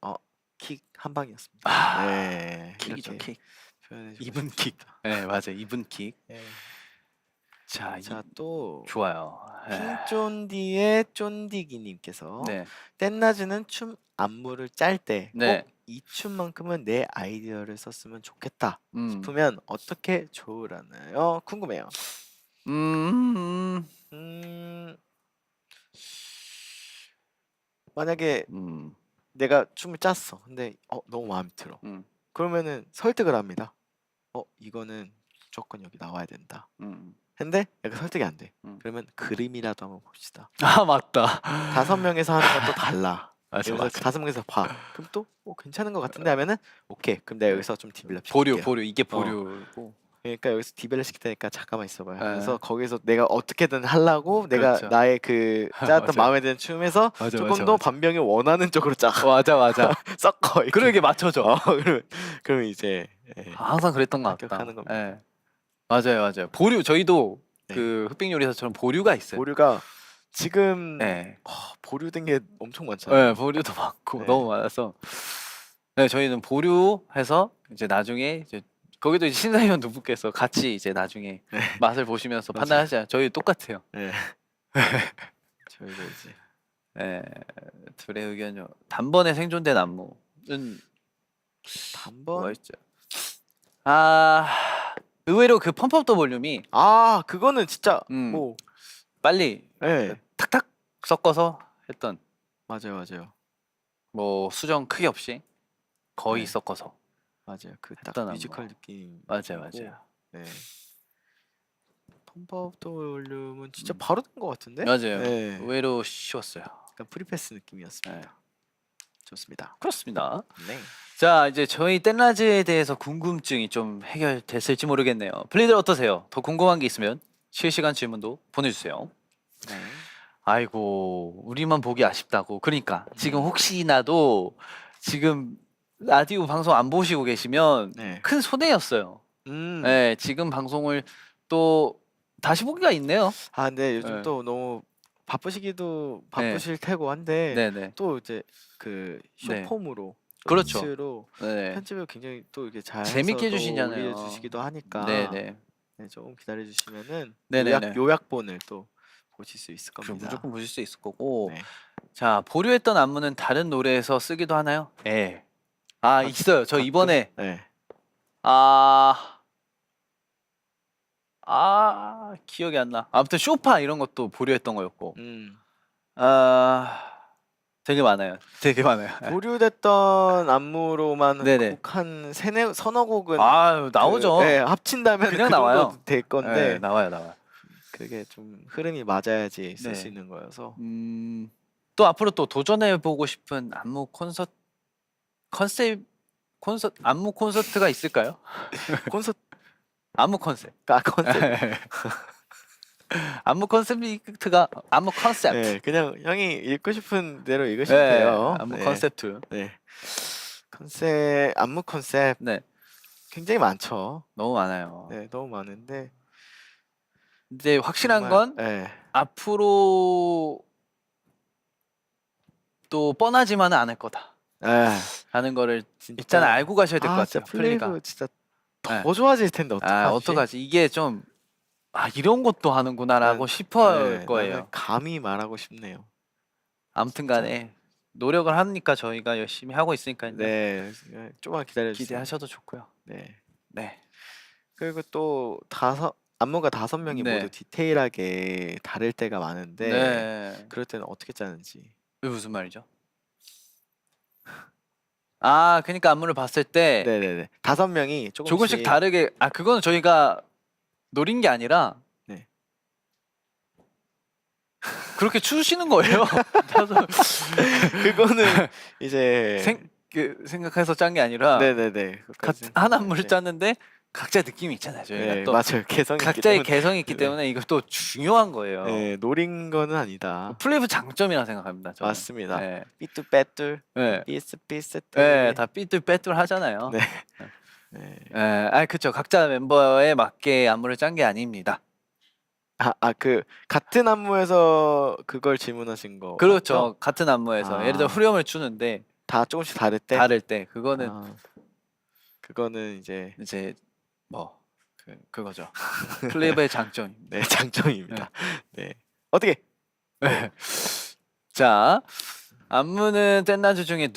킥 한 방이었습니다. 네. 킥이죠, 이렇게 킥. 표현해주고 이분 킥. 싶습니다. 네, 맞아요. 이분 킥. 네. 자, 자또 좋아요. 핑쫀디의 쫀디기님께서 네. 땐나즈는 춤 안무를 짤 때 꼭 네. 이 춤만큼은 내 아이디어를 썼으면 좋겠다 음. 싶으면 어떻게 조율하나요? 궁금해요. 음. 만약에 음. 내가 춤을 짰어. 근데 너무 마음에 들어. 음. 그러면은 설득을 합니다. 이거는 무조건 여기 나와야 된다. 음. 근데 약간 설득이 안 돼. 음. 그러면 그림이라도 한번 봅시다. 맞다. 5명에서 하는 건 또 달라. 맞아, 그래서 맞아. 5명에서 봐. 그럼 또 괜찮은 것 같은데 하면은 오케이. 그럼 내가 여기서 좀 디벨롭 시킬게요. 보류 이게 보류고. 그러니까 여기서 디벨롭 시킬 테니까 잠깐만 있어봐요. 네. 그래서 거기서 내가 어떻게든 하려고 내가 그렇죠. 나의 그 짜왔던 맞아요. 마음에 드는 춤에서 맞아, 조금 맞아, 더 맞아. 반병이 원하는 쪽으로 짜 맞아. 섞어. 이렇게. 그러게 맞춰줘. 그러면 이제 항상 그랬던 것 같다. 합격하는 겁니다. 네. 맞아요. 보류 저희도 네. 그 흑백 요리사처럼 보류가 있어요. 보류가 지금 네. 보류된 게 엄청 많잖아요. 네, 보류도 많고 네. 너무 많아서 네, 저희는 보류해서 이제 나중에 이제 거기도 이제 심사위원 두 분께서 같이 이제 나중에 네. 맛을 보시면서 맞아요. 판단하시잖아요. 저희 똑같아요. 네. 저희도 이제 네, 둘의 의견요. 단번에 생존된 안무는 단번 뭐가 있죠? 의외로 그 펌프업 더 볼륨이 그거는 진짜 음. 뭐 빨리 네. 탁탁 섞어서 했던 맞아요. 뭐 수정 크게 없이 거의 네. 섞어서 맞아요. 그 딱 했던 뮤지컬 안무. 느낌. 맞아요. 네. 펌프업 더 볼륨은 진짜 음. 바로 된 것 같은데? 맞아요. 네. 의외로 쉬웠어요. 약간 프리패스 느낌이었습니다. 좋습니다. 그렇습니다. 네. 자 이제 저희 땐라즈에 대해서 궁금증이 좀 해결됐을지 모르겠네요. 플리들 어떠세요? 더 궁금한 게 있으면 실시간 질문도 보내주세요. 네. 아이고 우리만 보기 아쉽다고. 그러니까 지금 혹시나도 지금 라디오 방송 안 보시고 계시면 네. 큰 손해였어요. 네, 지금 방송을 또 다시 보기가 있네요. 아 근데 요즘 네. 또 너무 바쁘시기도 네. 바쁘실 테고 한데 네네. 또 이제 그 네. 쇼폼으로 그렇죠. 쇼츠로 네. 편집을 굉장히 또 이렇게 잘 재밌게 해서 또 해주시잖아요. 올려주시기도 하니까 네네. 네, 조금 기다려 주시면은 네네네. 요약본을 또 보실 수 있을 그럼 겁니다. 무조건 보실 수 있을 거고. 네. 자, 보류했던 안무는 다른 노래에서 쓰기도 하나요? 예. 아, 있어요. 저 가끔? 이번에 네. 기억이 안 나. 아무튼 쇼파 이런 것도 보류했던 거였고. 되게 많아요. 되게 많아요. 보류됐던 안무로만 네네. 곡 한 서너 곡은 나오죠. 네, 합친다면 그냥 그 나와요. 정도 될 건데 네, 나와요. 그게 좀 흐름이 맞아야지 쓸 네. 수 있는 거여서 또 앞으로 또 도전해 보고 싶은 안무 안무 콘서트가 있을까요? 콘서트 안무 컨셉. 컨셉 안무 안무 컨셉트. 네, 그냥 형이 읽고 싶은 대로 읽으시면 네, 돼요. 안무 네. 컨셉트. 네. 안무 컨셉 네, 굉장히 많죠. 너무 많아요. 네, 너무 많은데 이제 확실한 정말, 건 네. 앞으로 또 뻔하지만은 않을 거다. 라는 거를 진짜 일단 알고 가셔야 될 것 진짜 같아요. 플리가. 플레이브 진짜 네. 더 좋아질 텐데 어떡하지? 어떡하지? 이게 좀 이런 것도 하는구나라고 네, 싶을 네, 거예요. 나는 감히 말하고 싶네요. 아무튼간에 노력을 하니까 저희가 열심히 하고 있으니까요. 네, 조금만 기다려 주세요. 기대하셔도 좋고요. 네. 네. 그리고 또 안무가 5명이 네. 모두 디테일하게 다를 때가 많은데 네. 그럴 때는 어떻게 짜는지. 이게 무슨 말이죠? 그러니까 안무를 봤을 때 네네네. 5명이 조금씩 다르게 그거는 저희가 노린 게 아니라 네. 그렇게 추시는 거예요. 그거는 이제 생각해서 짠 게 아니라 네네네. 한 안무를 짰는데 각자 느낌이 있잖아요. 저희가 네, 또 맞아요. 개성이 있기 각자의 때문에. 개성이 있기 네. 때문에 이것도 중요한 거예요. 네, 노린 거는 아니다. 플레이브 장점이라 생각합니다. 저는. 맞습니다. 네. 삐뚤빼뚤, 네. 삐스삐스. 네, 다 삐뚤빼뚤 하잖아요. 네. 그렇죠. 각자 멤버에 맞게 안무를 짠 게 아닙니다. 그 같은 안무에서 그걸 질문하신 거. 그렇죠. 맞죠? 같은 안무에서 예를 들어 후렴을 추는데 다 조금씩 다를 때. 다를 때 그거는 그거는 이제 그거죠. 플레이브의 장점입니다. 네, 장점입니다. 네. 어떻게? 자, 안무는 댄나주 중에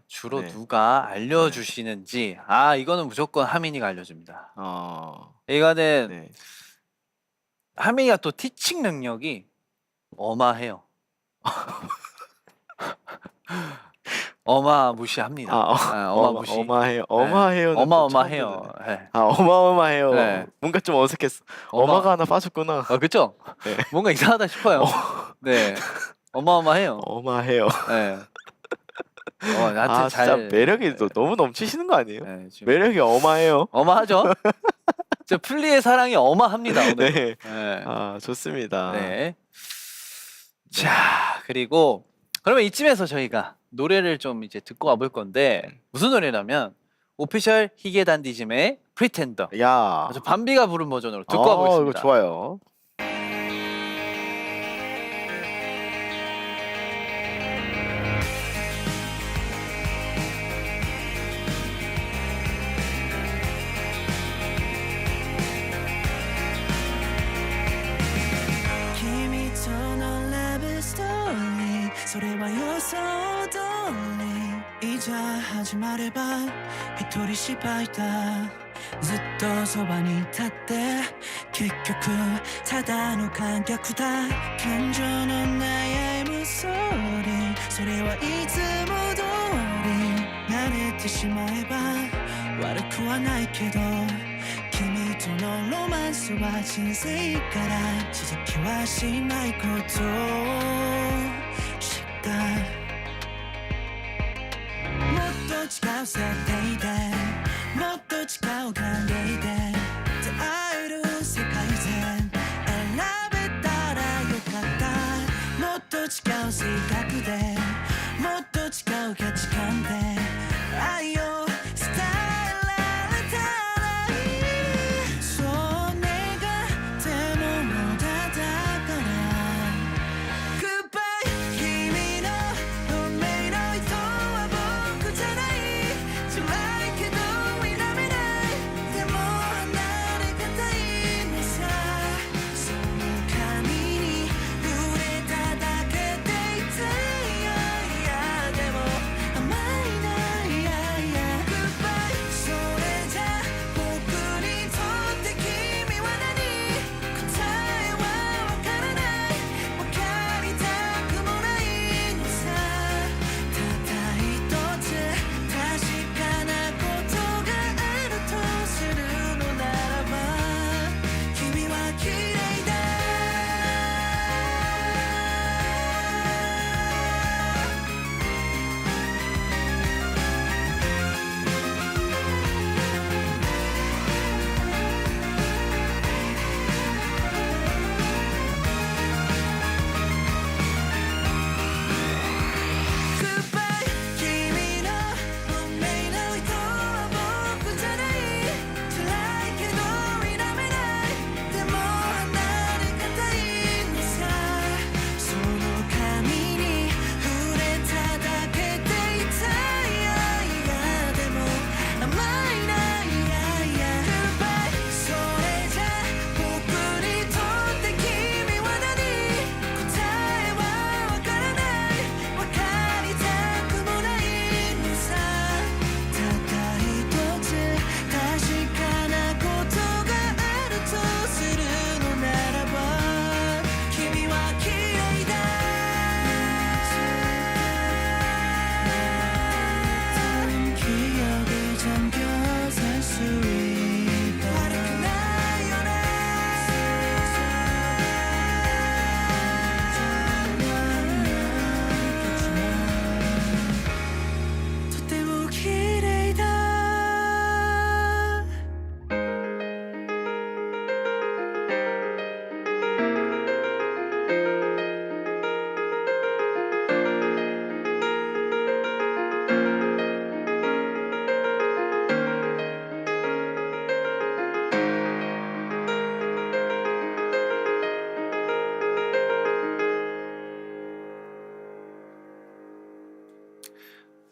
주로 네. 누가 알려주시는지 이거는 무조건 하민이가 알려줍니다. 이거는 네. 하민이가 또 티칭 능력이 어마해요. 어마무시합니다. 어마무시. 어마해요. 어마해요. 어마어마해요. 네. 어마어마해요. 네. 뭔가 좀 어색했어. 어마가 하나 빠졌구나. 그쵸? 네. 뭔가 이상하다 싶어요. 네. 어마어마해요. 어마해요. 네. 하여튼 진짜 매력이 너무 넘치시는 거 아니에요? 네, 지금 매력이 어마해요. 어마하죠? 저 플리의 사랑이 어마합니다. 오늘. 네. 네. 좋습니다. 네. 자, 그리고 그러면 이쯤에서 저희가 노래를 좀 이제 듣고 와볼 건데 무슨 노래냐면 오피셜 히게단디즘의 프리텐더. 야. 아주 밤비가 부른 버전으로 듣고 와보겠습니다. 이거 좋아요.君とのラブストーリーそれは予想通りいざ始まれば一人芝居だずっとそばに立って結局ただの観客だ感情の悩むストーリーそれはいつも通り慣れてしまえば悪くはないけど君とのロマンスは人生から続きはしないことを知ったもっと違う設定でもっと違う関係で出会える世界線選べたらよかったもっと違う性格でもっと違う価値観で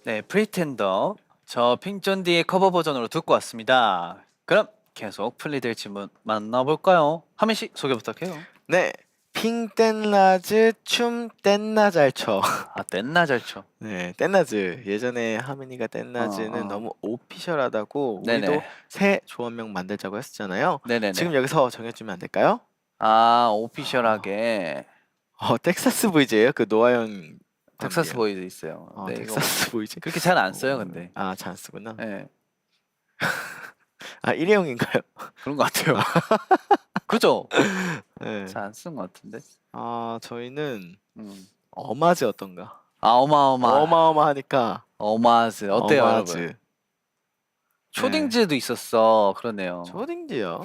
네, 프리텐더 저 핑존디의 커버 버전으로 듣고 왔습니다. 그럼 계속 플리들 질문 만나볼까요? 하민 씨 소개 부탁해요. 네, 핑 땐라즈 춤 땐나 잘 춰. 아, 땐나 잘 쳐. 네, 땐나즈 예전에 하민이가 땐나즈는 너무 오피셜하다고 우리도 네네. 새 조합명 만들자고 했었잖아요. 네네네. 지금 여기서 정해주면 안 될까요? 아, 오피셜하게 텍사스 보이즈예요? 그 노아형 텍사스 담비요. 보이즈 있어요. 네, 이거 텍사스 보이즈. 그렇게 잘 안 써요, 근데. 아, 잘 안 쓰구나. 네, 아, 일회용인가요? 그런 것 같아요. 그죠? 네. 잘 안 쓰는 것 같은데. 아, 저희는 음. 어마즈 어떤가? 아, 어마어마하니까 어마즈 어때요, 어마즈. 여러분? 초딩즈도 있었어. 그러네요. 초딩지요?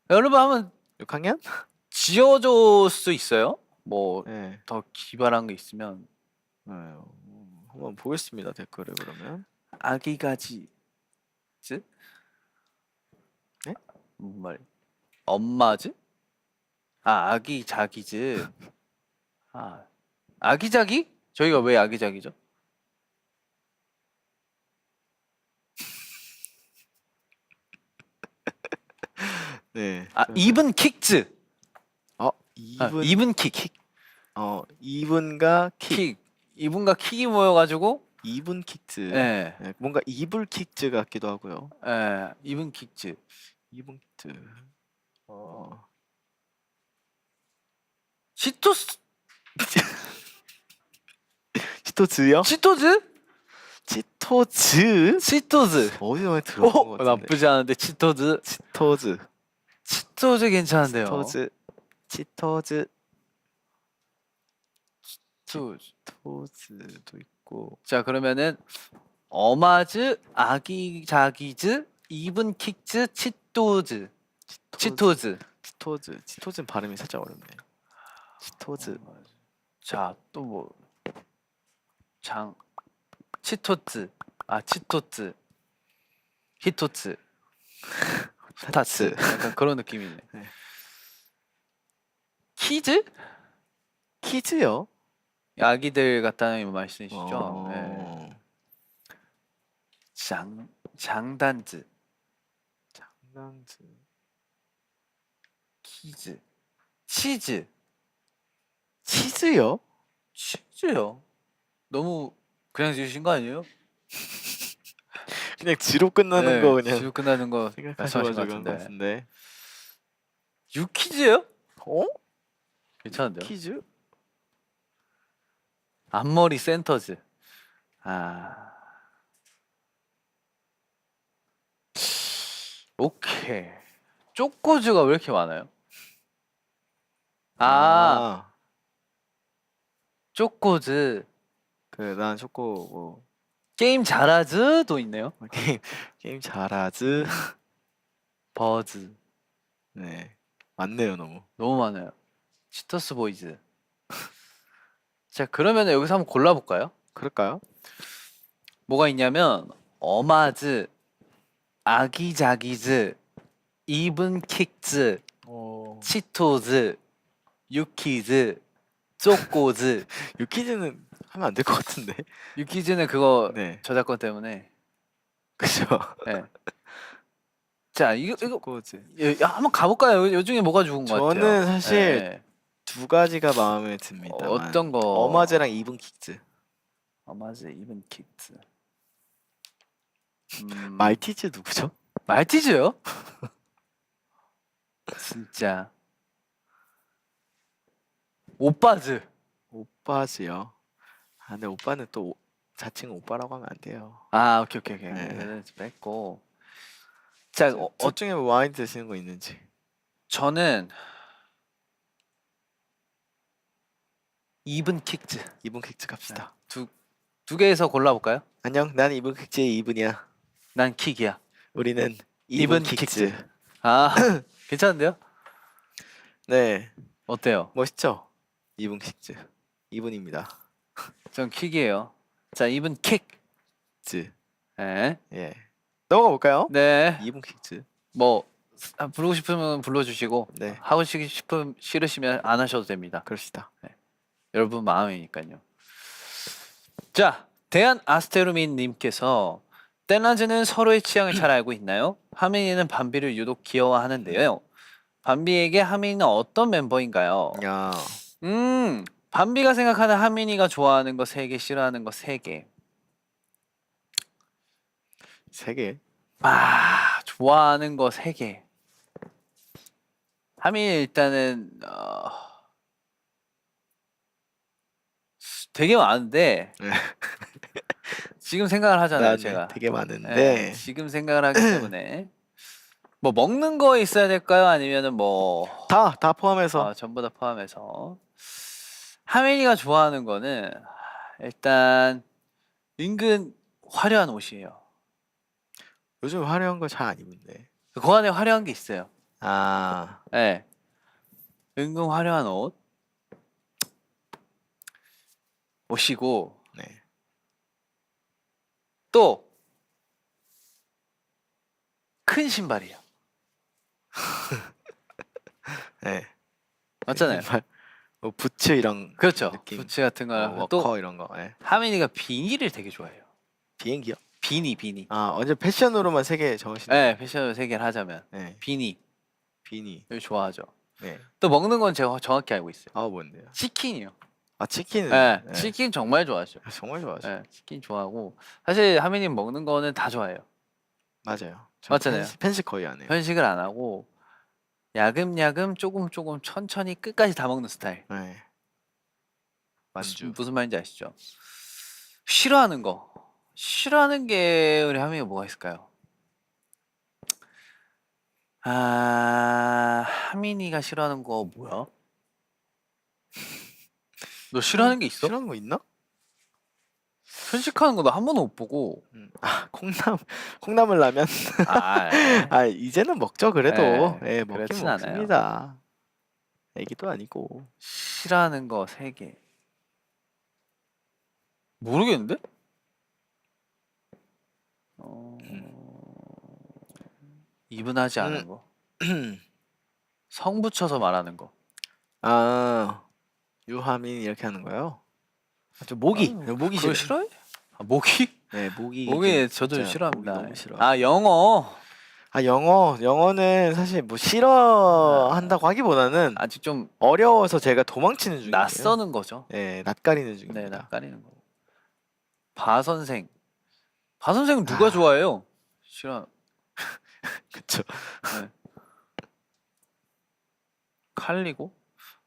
여러분 한번 6학년? 지어줄 수 있어요? 뭐 네. 더 기발한 게 있으면. 네. 한번 보겠습니다 댓글을 그러면. 아기가지 즈? 네? 무슨 말? 엄마즈? 아, 아기자기즈. 아, 아기자기? 저희가 왜 아기자기죠? 네. 아, 이븐 킥즈. 어, 아, 이분 이븐 킥. 이분과 킥. 킥. 이분과 킥이 모여가지고. 이분 킥즈. 예. 네, 뭔가 이불 킥즈 같기도 하고요. 예. 이븐 킥즈. 이분 킥즈. 치토스. 치토즈요? 치토즈? 치토즈? 치토즈. 어디서 많이 들어본 것 같은데. 나쁘지 않은데 치토즈. 치토즈. 치토즈 괜찮은데요. 치토즈. 치토즈. 치토즈. 치토즈도 있고. 자, 그러면은 어마즈, 아기자기즈, 이븐 킥즈, 치토즈. 치토즈. 치토즈. 치토즈는 발음이 살짝 어렵네. 치토즈. 자, 또 뭐 치토츠. 아, 치토츠. 히토츠. 스타츠. 약간 그런 느낌이네. 네. 키즈? 키즈요? 아기들 같다는 말씀이시죠? 어. 네. 장단즈. 장난즈. 키즈. 치즈. 치즈요? 치즈요? 너무 그냥 지으신 거 아니에요? 그냥 지로 끝나는 거 그냥 지금 끝나는 거 말씀하신 생각하셔가지고 것 한것 같은데. 같은데. 유키즈요? 어? 괜찮은데요? 키즈? 앞머리 센터즈. 아. 오케이. 쪼꼬즈가 왜 이렇게 많아요? 아, 쪼꼬즈. 난 초코 뭐 게임 잘하즈도 있네요. 게임 잘하즈. 버즈. 네, 많네요 너무. 너무 많아요. 치토스 보이즈. 자, 그러면 여기서 한번 골라볼까요? 그럴까요? 뭐가 있냐면 어마즈, 아기자기즈, 이븐 킥즈, 치토즈, 유키즈, 쪼꼬즈. 유키즈는 하면 안 될 것 같은데. 유키즈는 그거 네, 저작권 때문에. 그죠. 네. 자, 이거 초코즈. 한번 가볼까요? 요 중에 뭐가 좋은 것 같아요? 저는 사실 네. 두 가지가 마음에 듭니다. 어떤 거? 어마즈랑 이분 킥즈. 어마즈, 이븐 킥즈. 말티즈 누구죠? 말티즈요? 진짜. 오빠즈. 오빠즈요. 아, 근데 오빠는 또 자칭 오빠라고 하면 안 돼요. 아, 오케이. 네. 이거는 뺐고. 자, 둘 중에 뭐 와인 드시는 거 있는지. 저는 이븐 킥즈. 이분 킥즈 갑시다. 두 개에서 골라볼까요? 안녕, 난 이분 킥즈의 이분이야. 난 킥이야. 우리는 이분 이분 킥즈. 아, 괜찮은데요? 네, 어때요? 멋있죠? 이분 킥즈. 이분입니다. 전 킥이에요. 자, 이분 킥. 즈. 네. 예. 넘어가 볼까요? 네. 이분 킥즈. 뭐 부르고 싶으면 불러주시고 네, 하고 싫으시면 안 하셔도 됩니다. 그럽시다. 여러분 마음이니까요. 자, 대한 아스테로민님께서 떼나즈는 서로의 취향을 잘 알고 있나요? 하민이는 밤비를 유독 귀여워하는데요. 밤비에게 하민이는 어떤 멤버인가요? 야, 밤비가 생각하는 하민이가 좋아하는 거 3개, 싫어하는 거 3개. 3개. 좋아하는 거 3개. 하민이 일단은 되게 많은데 네. 지금 생각을 하잖아요, 네, 제가. 되게 많은데 네, 지금 생각을 하기 때문에 뭐 먹는 거 있어야 될까요? 아니면은 뭐 다 포함해서 전부 다 포함해서 하민이가 좋아하는 거는 일단 은근 화려한 옷이에요. 요즘 화려한 거 잘 안 입는데. 그 안에 화려한 게 있어요. 아, 네. 은근 화려한 옷이고 네. 또 큰 신발이에요. 네. 맞잖아요. 신발, 뭐 부츠 이런 그렇죠. 느낌. 부츠 같은 거. 워커 또 이런 거. 네. 하민이가 비니를 되게 좋아해요. 비행기요? 비니. 아, 완전 패션으로만 3개 적으시네. 네, 패션을 3개를 하자면 네. 비니를 비니. 좋아하죠. 네. 또 먹는 건 제가 정확히 알고 있어요. 아, 뭔데요? 치킨이요. 아, 치킨은. 네, 네. 치킨 정말 좋아하죠. 정말 좋아하죠. 네, 치킨 좋아하고 사실 하민이 먹는 거는 다 좋아해요. 맞아요. 저 맞잖아요. 편식 거의 안 해요. 편식을 안 하고 야금야금 조금 천천히 끝까지 다 먹는 스타일. 네. 만주. 무슨 말인지 아시죠? 싫어하는 게 우리 하민이가 뭐가 있을까요? 하민이가 싫어하는 거 뭐야? 너 싫어하는 게 있어? 싫어하는 거 있나? 편식하는 거 나 한 번도 못 보고. 아, 콩나물 라면. 아, 이제는 먹죠 그래도. 네, 예, 먹긴 그렇진 않아요. 먹습니다. 애기도 아니고. 싫어하는 거 3개. 모르겠는데? 이분하지 않은 거. 성 붙여서 말하는 거. 아, 유하민 이렇게 하는 거요? 아, 저 모기. 모기 그거 싫어요. 싫어해? 모기? 네, 모기. 모기 저도 진짜 싫어합니다. 모기 너무 싫어. 영어. 아, 영어는 사실 뭐 싫어한다고 하기보다는 아직 좀 어려워서 제가 도망치는 중이에요. 낯서는 거죠. 네, 낯가리는 중입니다. 네, 낯가리는 거. 바 선생 누가 좋아해요? 싫어. 그쵸. 네. 칼리고?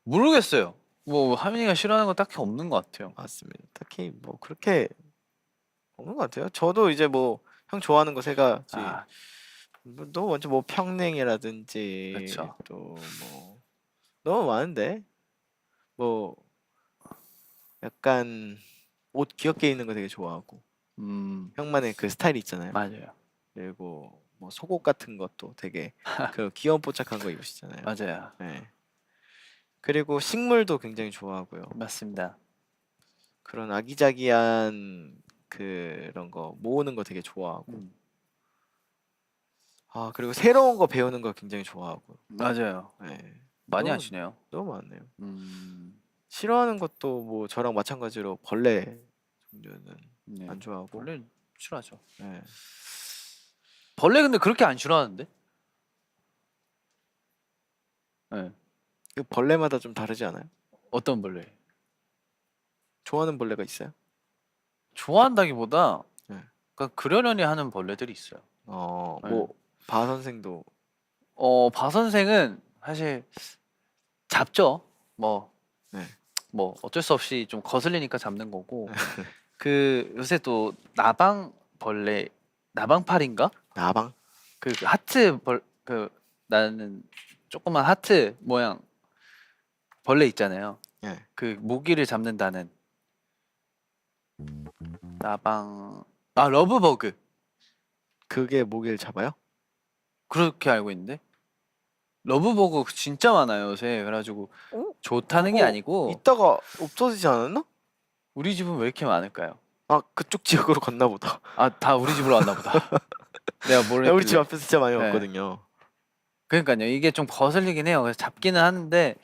모르겠어요. 뭐 하민이가 싫어하는 거 딱히 없는 것 같아요. 맞습니다. 딱히 뭐 그렇게 없는 것 같아요. 저도 이제 뭐 형 좋아하는 거 3가지. 또 먼저 뭐 평냉이라든지 그쵸. 또 뭐 너무 많은데 뭐 약간 옷 귀엽게 입는 거 되게 좋아하고 형만의 그 스타일이 있잖아요. 맞아요. 그리고 뭐 속옷 같은 것도 되게 그 귀여운 뽀짝한 거 입으시잖아요. 맞아요. 네. 그리고 식물도 굉장히 좋아하고요. 맞습니다. 그런 아기자기한 그런 거 모으는 거 되게 좋아하고. 아, 그리고 새로운 거 배우는 거 굉장히 좋아하고. 맞아요. 네. 많이 너무- 하시네요. 너무 많네요. 음, 싫어하는 것도 뭐 저랑 마찬가지로 벌레 종류는 네. 안 좋아하고. 벌레 싫어하죠. 네. 벌레 근데 그렇게 안 싫어하는데? 네. 그 벌레마다 좀 다르지 않아요? 어떤 벌레? 좋아하는 벌레가 있어요? 좋아한다기보다 네. 그러니까 그러려니 하는 벌레들이 있어요. 네. 뭐 바 선생도 바 선생은 사실 잡죠. 네. 뭐 어쩔 수 없이 좀 거슬리니까 잡는 거고. 그 요새 또 나방팔인가? 나방? 그 하트 나는 조그만 하트 모양 벌레 있잖아요. 네. 그 모기를 잡는다는 러브버그 그게 모기를 잡아요? 그렇게 알고 있는데 러브버그 진짜 많아요 요새. 그래가지고 좋다는 게 그거 아니고 이따가 없어지지 않았나? 우리 집은 왜 이렇게 많을까요? 아, 그쪽 지역으로 갔나 보다. 다 우리 집으로 왔나 보다. 내가 모르겠길래. 우리 집 앞에서 진짜 많이 네. 왔거든요. 그러니까요. 이게 좀 거슬리긴 해요. 그래서 잡기는 하는데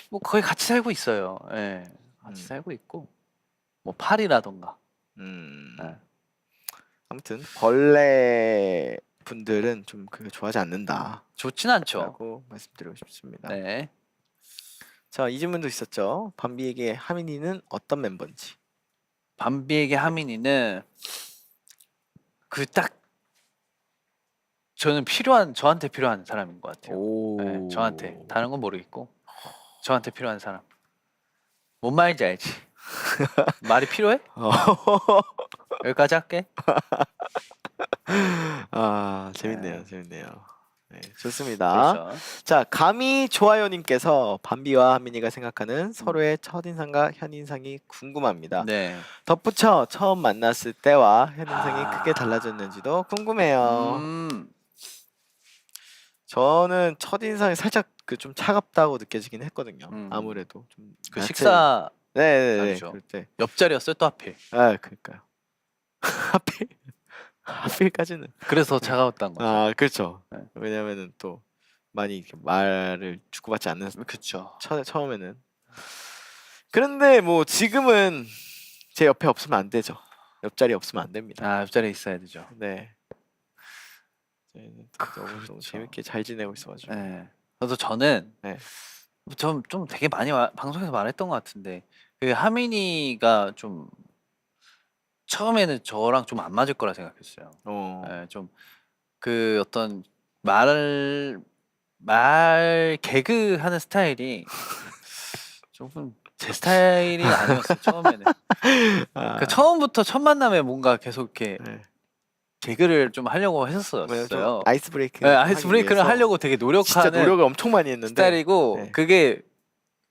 뭐 거의 같이 살고 있어요. 예. 같이 살고 있고 뭐 파리라던가 네. 아무튼 벌레 분들은 좀 그거 좋아하지 않는다라고 좋진 않죠. 말씀드리고 싶습니다. 네. 자, 이 질문도 있었죠. 밤비에게 하민이는 어떤 멤버인지. 밤비에게 하민이는 그 딱 저한테 필요한 사람인 것 같아요. 오. 네, 저한테 다른 건 모르겠고 저한테 필요한 사람. 뭔 말인지 알지? 말이 필요해? 여기까지 할게. 아, 재밌네요. 네. 재밌네요. 네, 좋습니다. 그렇죠. 자, 감히 좋아요님께서 밤비와 하민이가 생각하는 서로의 첫인상과 현인상이 궁금합니다. 네. 덧붙여 처음 만났을 때와 현인상이 아. 크게 달라졌는지도 궁금해요. 음. 저는 첫인상이 살짝 그 좀 차갑다고 느껴지긴 했거든요. 아무래도 좀 그 자체- 식사 네네네. 자리죠. 그럴 때. 옆자리였어요 또 하필. 아, 그러니까요. 하필까지는. 그래서 더 차가웠던 거죠. 아, 그렇죠. 네. 왜냐면은 또 많이 이렇게 말을 주고받지 않는 그렇죠. 처음에는. 그런데 뭐 지금은 제 옆에 없으면 안 되죠. 옆자리 없으면 안 됩니다. 아 옆자리에 있어야 되죠. 네. 저희는 또 너무 그렇죠. 재밌게 잘 지내고 있어가지고. 네. 그래서 저는 네. 좀 되게 많이 방송에서 말했던 것 같은데 그 하민이가 좀 처음에는 저랑 좀 안 맞을 거라 생각했어요. 네, 좀 그 어떤 말 개그 하는 스타일이 조금 제 스타일이 아니었어요 처음에는. 아, 그 처음부터 첫 만남에 뭔가 계속 이렇게 네. 개그를 좀 하려고 뭐야, 좀 했었어요. 아이스 브레이크. 네, 아이스 브레이크를 하려고 되게 진짜 노력하는 노력을 엄청 많이 했는데. 스타일이고 네. 그게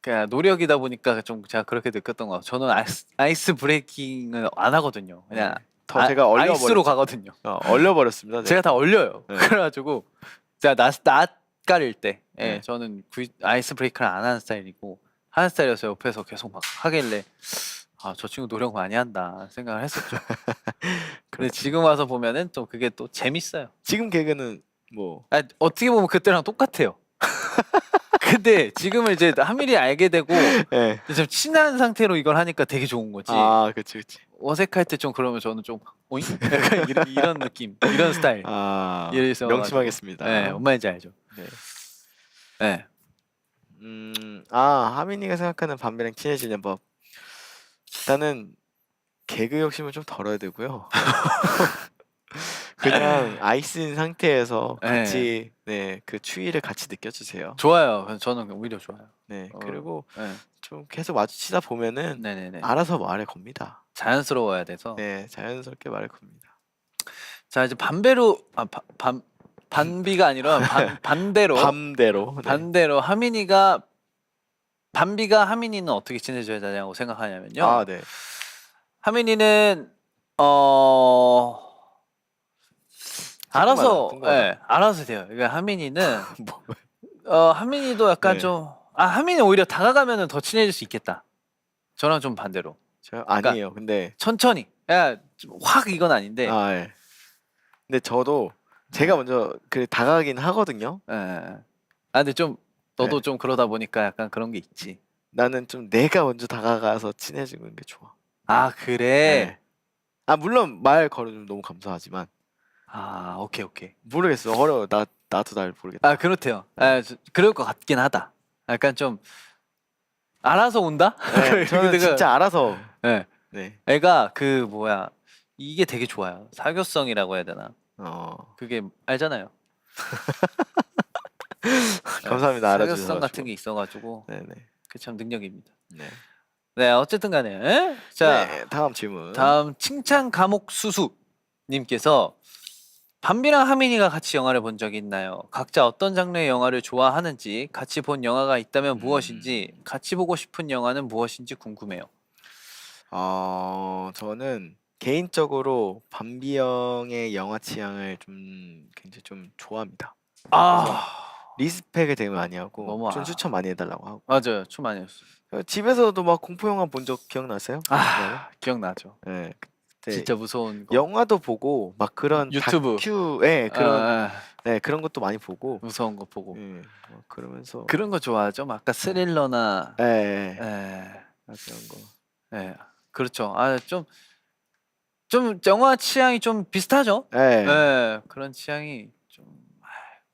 그냥 노력이다 보니까 좀 제가 그렇게 느꼈던 것 같아요. 저는 아이스 브레이킹을 안 하거든요. 그냥 더 제가 아이스로 가거든요. 얼려버렸습니다. 제가 다 얼려요. 네. 그래가지고 제가 낯 가릴 때 네. 저는 아이스 브레이크를 안 하는 스타일이고 하는 스타일이어서 옆에서 계속 막 하길래 아 저 친구 노력 많이 한다 생각을 했었죠. 근데 지금 와서 보면은 또 그게 또 재밌어요. 지금 개그는 뭐 아, 어떻게 보면 그때랑 똑같아요. 근데 지금은 이제 한밀히 알게 되고 네. 좀 친한 상태로 이걸 하니까 되게 좋은 거지. 아, 그치. 어색할 때 좀 그러면 저는 좀 오잉? 약간 이런 느낌, 이런 스타일. 아, 예를 들어서 명심하겠습니다. 네, 뭔 말인지 알죠. 네. 네. 하민이가 생각하는 밤비랑 친해지는 법. 일단은 개그 욕심을 좀 덜어야 되고요. 그냥 아이스인 상태에서 같이 그 추위를 같이 느껴주세요. 좋아요. 그래서 저는 오히려 좋아요. 네, 어, 그리고 네. 좀 계속 마주치다 보면은 네네네. 알아서 말을 겁니다. 자연스러워야 돼서. 네, 자연스럽게 말을 겁니다. 자 이제 반비가 아니라 반대로 밤대로. 네. 반대로 밤비가 하민이는 어떻게 지내줘야 되냐고 생각하냐면요. 아, 네. 하민이는 알아서 궁금하다. 알아서 돼요. 그러니까 하민이는 뭐, 하민이도 약간 네. 좀 하민이 오히려 다가가면은 더 친해질 수 있겠다. 저랑 좀 반대로 저 아니에요. 근데 천천히. 확 이건 아닌데. 아, 예. 근데 저도 제가 먼저 그 다가가긴 하거든요. 근데 좀 너도 네. 좀 그러다 보니까 약간 그런 게 있지. 나는 좀 내가 먼저 다가가서 친해지는 게 좋아. 아 그래. 네. 아, 물론 말 걸어주면 너무 감사하지만 오케이. 모르겠어. 어려워. 나도 잘 모르겠다. 그렇대요. 그럴 것 같긴 하다. 약간 좀 알아서 온다. 네, 저는 내가- 진짜 알아서. 네. 네. 애가 그 뭐야 이게 되게 좋아요. 사교성이라고 해야 되나? 그게 알잖아요. 감사합니다. 알아주셔서. 사교성 같은 게 있어가지고 네네. 그 참 능력입니다. 네. 네 어쨌든 간에 자 네, 다음 질문. 다음 칭찬 감옥 수수 님께서 밤비랑 하민이가 같이 영화를 본 적이 있나요? 각자 어떤 장르의 영화를 좋아하는지, 같이 본 영화가 있다면 무엇인지, 같이 보고 싶은 영화는 무엇인지 궁금해요. 저는 개인적으로 밤비 형의 영화 취향을 좀 굉장히 좀 좋아합니다. 리스펙을 되게 많이 하고 너무 좀 아- 추천 많이 해달라고 하고 맞아요, 춤 많이 했어요. 집에서도 막 공포 영화 본 적 기억나세요? 기억나죠. 네, 그때 진짜 무서운 거. 영화도 보고 막 그런 유튜브. 다큐, 그런 그런 것도 많이 보고 무서운 거 보고. 막 그러면서 그런 거 좋아하죠. 막 아까 스릴러나 예, 예, 그런 거. 예, 그렇죠. 좀 좀 영화 취향이 좀 비슷하죠. 네. 네, 그런 취향이 좀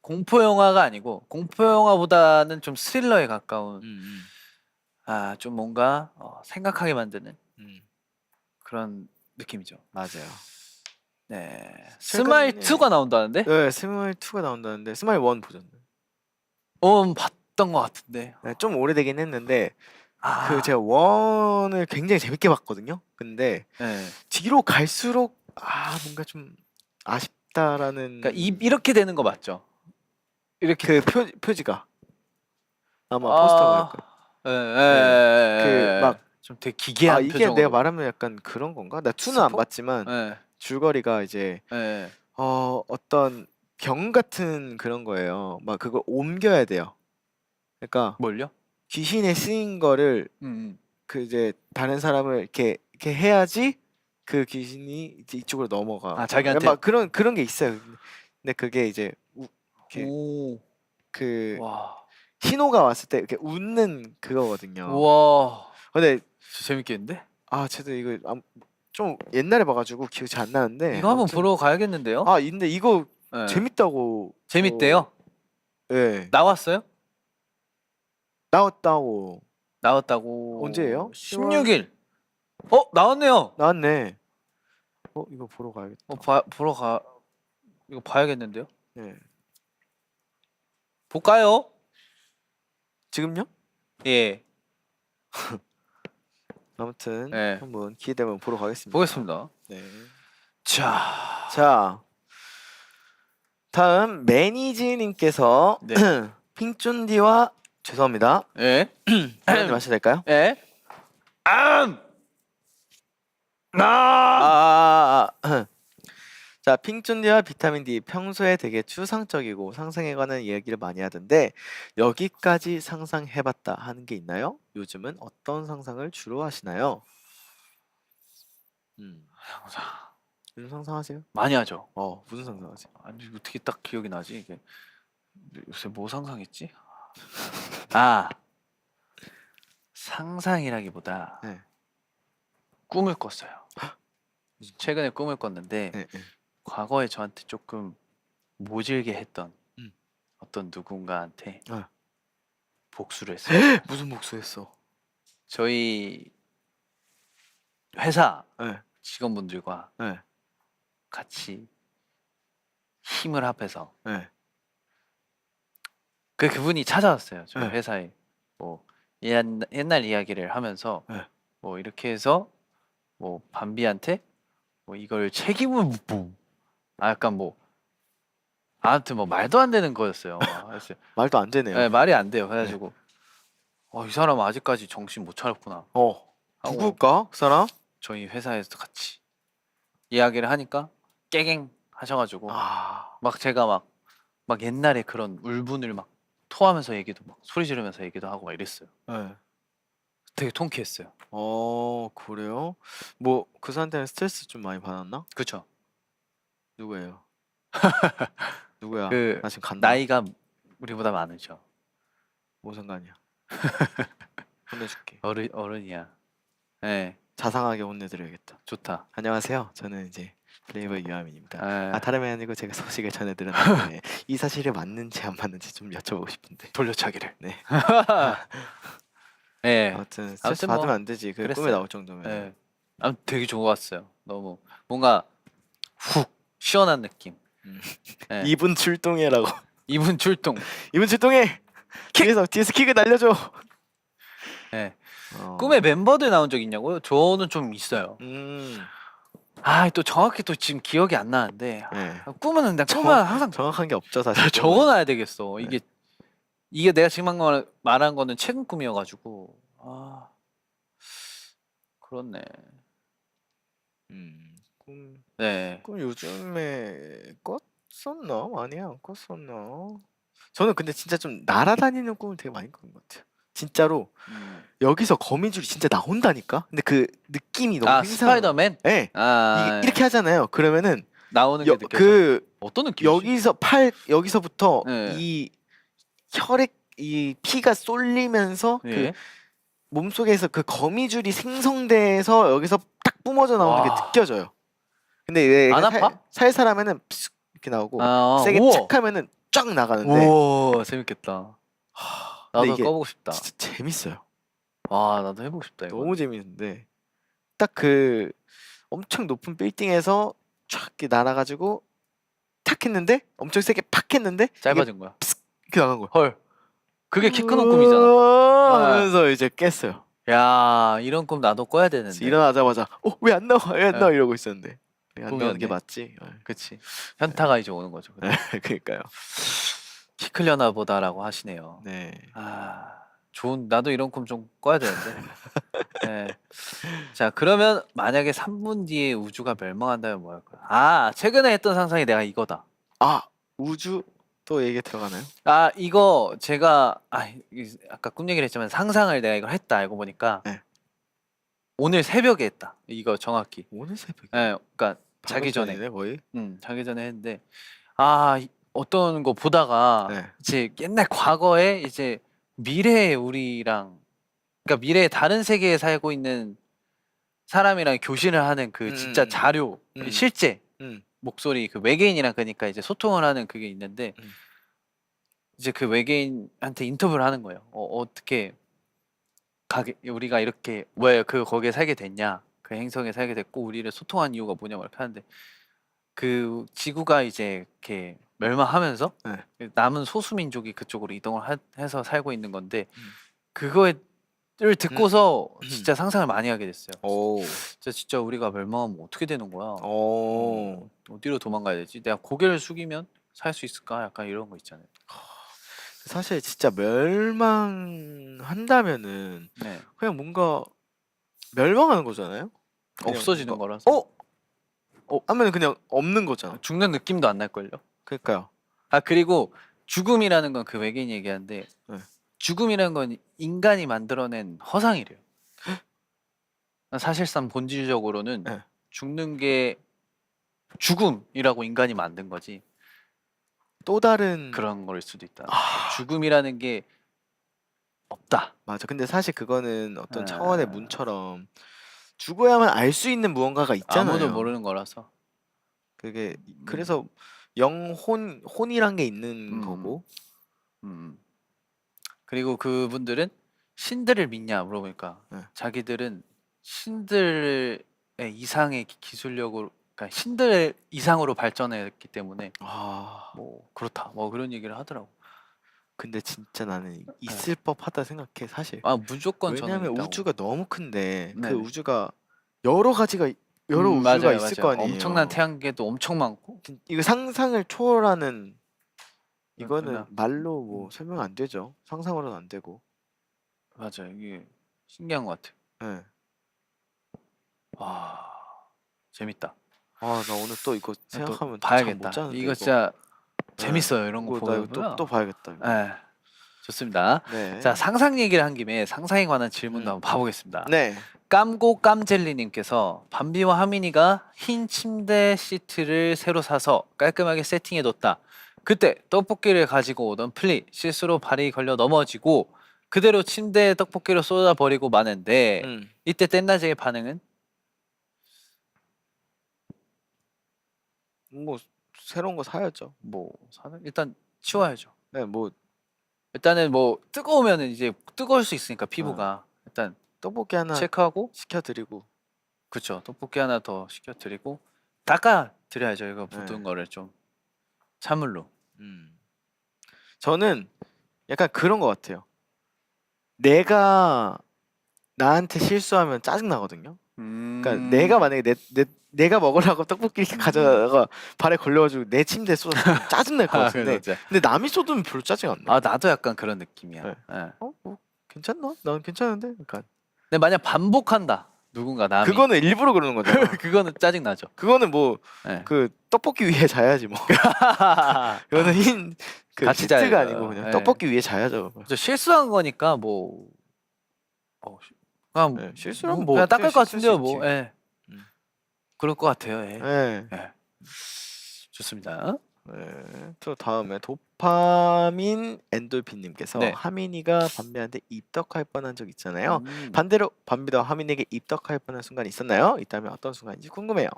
공포 영화가 아니고 공포 영화보다는 좀 스릴러에 가까운 좀 뭔가 생각하게 만드는 그런 느낌이죠. 맞아요. 네, 최근에- 스마일 2가 나온다는데? 네, 스마일 2가 나온다는데 스마일 1 보셨나요? 봤던 것 같은데. 네, 좀 오래되긴 했는데 아, 그 제가 1을 굉장히 재밌게 봤거든요. 근데 네. 뒤로 갈수록 뭔가 좀 아쉽다라는 그러니까 이렇게 되는 거 맞죠? 이렇게 그 표지가 아마 포스터가 예, 예, 그 막- 좀 되게 기괴한 이게 표정으로. 내가 말하면 약간 그런 건가? 나 2는 안 스포? 봤지만 예, 줄거리가 이제 예. 어떤 병 같은 그런 거예요. 막 그걸 옮겨야 돼요. 그러니까 뭘요? 귀신에 쓰인 거를 음. 그 이제 다른 사람을 이렇게 해야지 그 귀신이 이제 이쪽으로 넘어가. 자기한테? 막 그런 게 있어요. 근데 그게 이제 이렇게 오, 그 와, 신호가 왔을 때 이렇게 웃는 그거거든요. 우와, 근데 진짜 재밌겠는데? 저도 이거 좀 옛날에 봐가지고 기억이 잘 안 나는데 이거 한번 아무튼- 보러 가야겠는데요? 근데 이거 예. 재밌다고. 재밌대요? 예. 나왔어요? 나왔다고. 나왔다고. 언제예요? 16일. 나왔네요. 나왔네. 이거 보러 가야겠다. 이거 봐야겠는데요? 네. 볼까요? 지금요? 예, 아무튼 네. 한번 기회되면 보러 가겠습니다. 보겠습니다. 네. 자, 다음 매니지님께서 네. 핑쫀디와 죄송합니다. 예, 한번 마셔도 될까요? 예. 자, 핑쫀디와 비타민 D 평소에 되게 추상적이고 상상에 관한 이야기를 많이 하던데 여기까지 상상해봤다 하는 게 있나요? 요즘은 어떤 상상을 주로 하시나요? 요즘 상상하세요? 많이 하죠. 무슨 상상하세요? 아니 어떻게 딱 기억이 나지 이게? 요새 뭐 상상했지? 상상이라기보다 네. 꿈을 꿨어요. 최근에 꿈을 꿨는데 네, 네. 과거에 저한테 조금 모질게 했던 음. 어떤 누군가한테 네. 복수를 했어요. 무슨 복수했어? 저희 회사 네. 직원분들과 네. 같이 힘을 합해서 네. 그분이 찾아왔어요. 저희 네. 회사에 뭐 옛날 이야기를 하면서 네. 뭐 이렇게 해서 뭐 밤비한테 뭐 이걸 책임을 묻고 약간 뭐 아무튼 뭐 말도 안 되는 거였어요. 그래서 말도 안 되네요. 네, 말이 안 돼요. 그래가지고 이 사람 아직까지 정신 못 차렸구나. 누굴까? 그 사람? 저희 회사에서 같이 이야기를 하니까 깨갱 하셔가지고 막 제가 막 옛날에 그런 울분을 막 토하면서 얘기도 막 소리 지르면서 얘기도 하고 막 이랬어요. 네. 되게 통쾌했어요. 그래요? 뭐 그 사람한테는 스트레스 좀 많이 받았나? 그쵸? 누구예요? 누구야? 그 나 지금 간다. 나이가 우리보다 많으죠. 뭔 상관이야? 혼내줄게. 어른이야. 네, 자상하게 혼내드려야겠다. 좋다. 안녕하세요. 저는 이제 플레이보이 유아민입니다. 네. 다름이 아니고 제가 소식을 전해드렸는데 이 사실이 맞는지 안 맞는지 좀 여쭤보고 싶은데. 돌려차기를. 네. 네. 아무튼 스트레스 아무튼 뭐 받으면 안 되지. 그 꿈에 그랬어요. 나올 정도면. 네. 아무튼 되게 좋았어요. 너무 뭔가 훅 시원한 느낌. 네. 이분 출동해라고. 이분 출동. 이분 출동해. 뒤에서 킥을 날려줘. 네. 꿈에 멤버들 나온 적 있냐고요? 저는 좀 있어요. 또 정확히 또 지금 기억이 안 나는데 네. 꿈은 꿈은 항상 정확한 게 없죠 사실. 적어놔야 되겠어. 네. 이게 내가 지금 말한 거는 최근 꿈이어가지고 그렇네. 네. 꿈 요즘에 꿨었나? 많이 안 꿨었나? 저는 근데 진짜 좀 날아다니는 꿈을 되게 많이 꾼 것 같아요. 진짜로 여기서 거미줄이 진짜 나온다니까. 근데 그 느낌이 너무 스파이더맨? 네. 이렇게 하잖아요. 그러면은 나오는 게 느껴져. 그 어떤 느낌이지? 여기서부터 네. 이 이 피가 쏠리면서 예. 그 몸속에서 그 거미줄이 생성돼서 여기서 딱 뿜어져 나오는 게 와. 느껴져요. 근데 안 얘가 아파? 살살 하면은 픽 이렇게 나오고 아, 세게 우와. 착 하면은 쫙 나가는데 오 재밌겠다. 근데 나도 이게 꺼보고 싶다. 진짜 재밌어요. 와 나도 해보고 싶다 이거. 너무 재밌는데 딱 그 엄청 높은 빌딩에서 쫙 이렇게 날아가지고 탁 했는데 엄청 세게 팍 했는데 이게 짧아진 거야. 이렇게 나간 거야. 헐. 그게 키 크는 꿈이잖아. 하면서 이제 깼어요. 야 이런 꿈 나도 꿔야 그래서 되는데. 일어나자마자 왜 안 나와 왜 안 네. 나와 이러고 있었는데 안 나오는 게 꿈이었네. 맞지. 그치. 현타가 이제 오는 거죠. 그러니까요. 키 클려나 보다라고 하시네요. 네. 아 좋은 나도 이런 꿈 좀 꿔야 되는데. 네. 자 그러면 만약에 3분 뒤에 우주가 멸망한다면 뭐 할 거야? 아 최근에 했던 상상이 내가 이거다. 아 우주 또 얘기 들어가나요? 아 이거 제가 아까 꿈 얘기를 했지만 상상을 내가 이걸 했다 알고 보니까 네. 오늘 새벽에 했다. 이거 정확히. 오늘 새벽에. 예, 그러니까 자기 전에. 전이네, 거의. 자기 전에 했는데 어떤 거 보다가 네. 이제 옛날 과거에 이제 미래의 우리랑 그러니까 미래의 다른 세계에 살고 있는 사람이랑 교신을 하는 그 진짜 자료 실제 음. 목소리 그 외계인이랑 그러니까 이제 소통을 하는 그게 있는데 음. 이제 그 외계인한테 인터뷰를 하는 거예요. 어떻게 우리가 이렇게 왜 거기에 살게 됐냐? 그 행성에 살게 됐고 우리를 소통한 이유가 뭐냐 막 이렇게 하는데 그 지구가 이제 이렇게 멸망하면서 네. 남은 소수민족이 그쪽으로 이동을 해서 살고 있는 건데 그거를 듣고서 진짜 상상을 많이 하게 됐어요. 오. 진짜 우리가 멸망하면 어떻게 되는 거야? 오. 어디로 도망가야 되지? 내가 고개를 숙이면 살 수 있을까? 약간 이런 거 있잖아요. 사실 진짜 멸망한다면은 네. 그냥 뭔가 멸망하는 거잖아요. 그냥 없어지는 뭔가 거라서. 하면 그냥 없는 거잖아. 죽는 느낌도 안 날걸요? 그러니까요. 그리고 죽음이라는 건 그 외계인이 얘기하는데 네. 죽음이라는 건 인간이 만들어낸 허상이래요. 사실상 본질적으로는 네. 죽는 게 죽음이라고 인간이 만든 거지 또 다른 그런 걸 수도 있다. 죽음이라는 게 없다. 맞아. 근데 사실 그거는 어떤 아. 차원의 문처럼 죽어야만 알 수 있는 무언가가 있잖아요. 아무도 모르는 거라서. 그게 그래서 혼이란 게 있는 거고. 음. 그리고 그분들은 신들을 믿냐 물어보니까 네. 자기들은 신들의 이상의 기술력으로 그러니까 신들 이상으로 발전했기 때문에 뭐 그렇다 뭐 그런 얘기를 하더라고. 근데 진짜 나는 있을 법하다 생각해 사실. 무조건 저는 왜냐면 있다고. 우주가 너무 큰데 그 네네. 우주가 여러 우주가 맞아요, 있을 맞아요. 거 아니에요. 엄청난 태양계도 엄청 많고. 이거 상상을 초월하는 이거는 그냥- 말로 뭐 설명 안 되죠. 상상으로는 안 되고. 맞아요. 이게 신기한 것 같아요. 네. 와 재밌다. 나 오늘 또 이거 생각하면 또 잠 봐야겠다. 못 자는데 이거 진짜 재밌어요. 이런 거 이거 나 이거 보면. 또 봐야겠다. 이거. 네. 좋습니다. 네. 자 상상 얘기를 한 김에 상상에 관한 질문도 한번 봐보겠습니다. 네. 깜고 깜젤리님께서 밤비와 하민이가 흰 침대 시트를 새로 사서 깔끔하게 세팅해뒀다. 그때 떡볶이를 가지고 오던 플리 실수로 발이 걸려 넘어지고 그대로 침대에 떡볶이를 쏟아버리고 마는데 이때 땐나제의 반응은? 뭐 새로운 거 사야죠. 뭐 사는 일단 치워야죠. 네, 뭐 일단은 뭐 뜨거우면은 이제 뜨거울 수 있으니까 피부가 일단 떡볶이 하나 체크하고 시켜드리고. 그쵸 떡볶이 하나 더 시켜드리고 닦아 드려야죠. 이거 네. 묻은 거를 좀 찬물로. 저는 약간 그런 것 같아요. 내가 나한테 실수하면 짜증 나거든요. 그러니까 내가 만약에 내가 먹으려고 떡볶이 이렇게 가져다가 발에 걸려가지고 내 침대에 쏟았으면 짜증 날 것 같은데. 근데 남이 쏟으면 별로 짜증 안 나. 나도 약간 그런 느낌이야. 네. 예. 뭐 괜찮나? 난 괜찮은데. 그러니까 근데 만약 반복한다 누군가 남이 그거는 일부러 그러는 거잖아. 그거는 짜증 나죠. 그거는 뭐 그 예. 떡볶이 위에 자야지 뭐. 이거는 그 같이 시트가 자야죠. 아니고 그냥 예. 떡볶이 위에 자야죠. 저 실수한 거니까 뭐 그냥 네, 실수라면 뭐 뭐 그냥 닦을 어떻게 것 씻을 같은데요 수 뭐. 있지. 예. 그럴 것 같아요. 예. 네. 좋습니다. 네. 또 다음에 도파민 엔돌핀님께서 네. 하민이가 밤비한테 입덕할 뻔한 적 있잖아요. 음. 반대로 밤비도 하민에게 입덕할 뻔한 순간이 있었나요? 있다면 어떤 순간인지 궁금해요.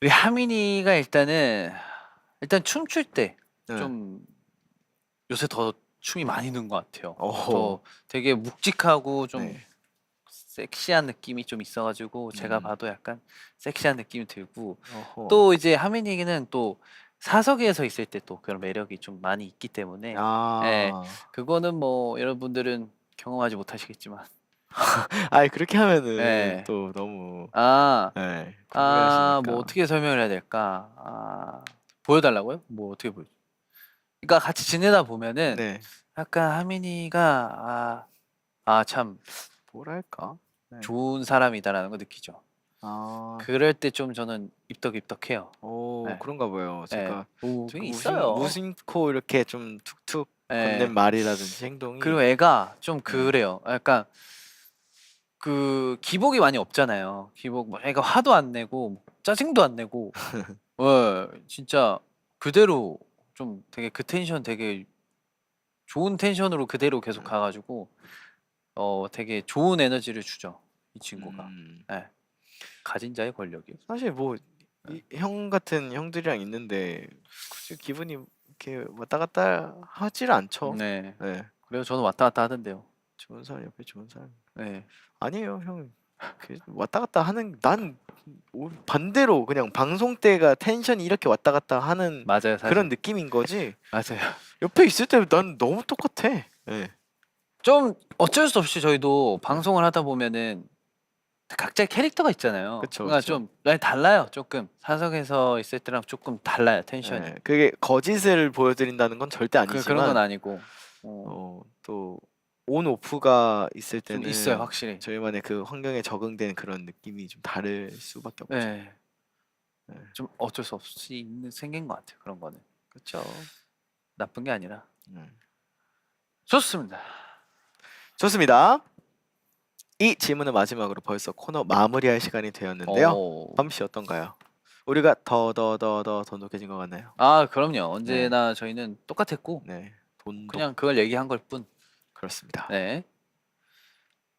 우리 하민이가 일단 춤출 때 네. 좀 요새 더 춤이 많이 는 것 같아요. 어허. 더 되게 묵직하고 좀 네. 섹시한 느낌이 좀 있어가지고 제가 음. 봐도 약간 섹시한 느낌이 들고 어허. 또 이제 하민이는 또 사석에서 있을 때 또 그런 매력이 좀 많이 있기 때문에 예, 그거는 뭐 여러분들은 경험하지 못하시겠지만 아이 그렇게 하면은 네. 또 너무 아, 네, 뭐 궁금해하시니까. 어떻게 설명을 해야 될까? 보여달라고요? 뭐 어떻게 보여? 그러니까 같이 지내다 보면은 네. 약간 하민이가 참 뭐랄까? 네. 좋은 사람이다라는 걸 느끼죠. 그럴 때 좀 저는 입덕해요. 오 네. 그런가 봐요. 네. 제가 되게 있어요. 무심코 이렇게 좀 툭툭 네. 건넨 말이라든지 행동이 그리고 애가 좀 그래요. 약간 그 기복이 많이 없잖아요. 기복 뭐 애가 화도 안 내고 짜증도 안 내고, 진짜 그대로 좀 되게 그 텐션 되게 좋은 텐션으로 그대로 계속 가가지고 되게 좋은 에너지를 주죠 이 친구가. 네. 가진 자의 권력이. 사실 뭐 형 같은 형들이랑 있는데 굳이 기분이 이렇게 왔다 갔다 하질 않죠. 네. 네. 그래서 저는 왔다 갔다 하던데요. 좋은 사람 옆에 좋은 사람. 네. 아니에요, 형. 그 왔다 갔다 하는 난 반대로 그냥 방송 때가 텐션이 이렇게 왔다 갔다 하는 맞아요. 사실. 그런 느낌인 거지. 맞아요. 옆에 있을 때 난 너무 똑같아. 네. 좀 어쩔 수 없이 저희도 방송을 하다 보면은 각자의 캐릭터가 있잖아요. 그쵸, 그러니까 그쵸. 좀 많이 달라요. 조금 사석에서 있을 때랑 조금 달라요 텐션이. 네, 그게 거짓을 보여드린다는 건 절대 아니지만 그런 건 아니고. 또 온 오프가 있을 좀 때는 있어요 확실히. 저희만의 그 환경에 적응된 그런 느낌이 좀 다를 수밖에 없죠. 네. 네. 좀 어쩔 수 없이 생긴 것 같아요. 그런 거는. 그렇죠. 나쁜 게 아니라. 좋습니다. 좋습니다. 이 질문을 마지막으로 벌써 코너 마무리할 시간이 되었는데요. 오. 밤씨 어떤가요? 우리가 더 돈독해진 것 같나요? 그럼요. 언제나 저희는 똑같았고 네, 돈독. 그냥 그걸 얘기한 걸 뿐. 그렇습니다. 네.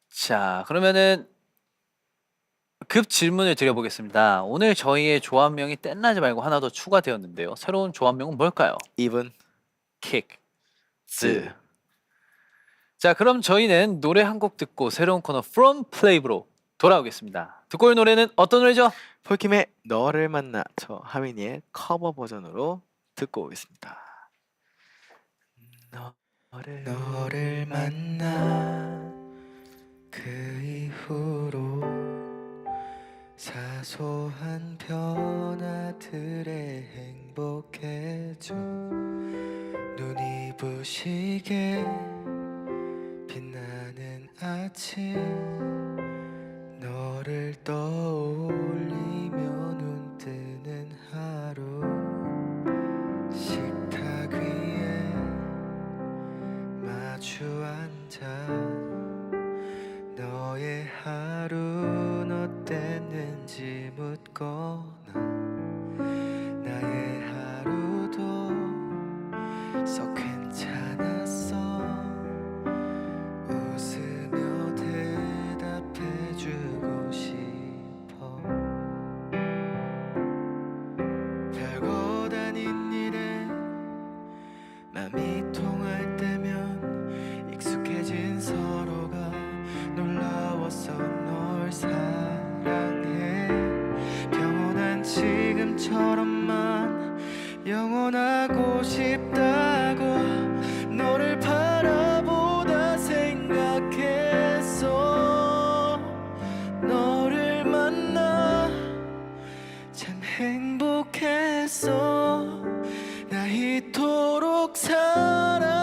자, 그러면은 급 질문을 드려보겠습니다. 오늘 저희의 조합명이 땡나지 말고 하나 더 추가되었는데요. 새로운 조합명은 뭘까요? 이분 킥스. 자, 그럼 저희는 노래 한 곡 듣고 새로운 코너 From Play로 돌아오겠습니다. 듣고 올 노래는 어떤 노래죠? 폴킴의 너를 만나 저 하민이의 커버 버전으로 듣고 오겠습니다. 너를 만나 그 이후로 사소한 변화들에 행복해져 눈이 부시게 빛나는 아침 너를 떠올리며 눈 뜨는 하루 식탁 위에 마주 앉아 너의 하루는 어땠는지 묻거나 나의 하루도 썩 괜찮았어 웃으며 대답해주고 싶어 별거 아닌 일에 맘이 통할 때면 익숙해진 서로가 놀라워서 널 사랑해 평온한 지금처럼만 영원하고 싶다고 너를 바라보다 생각했어 너를 만나 참 행복했어 나 이토록 사랑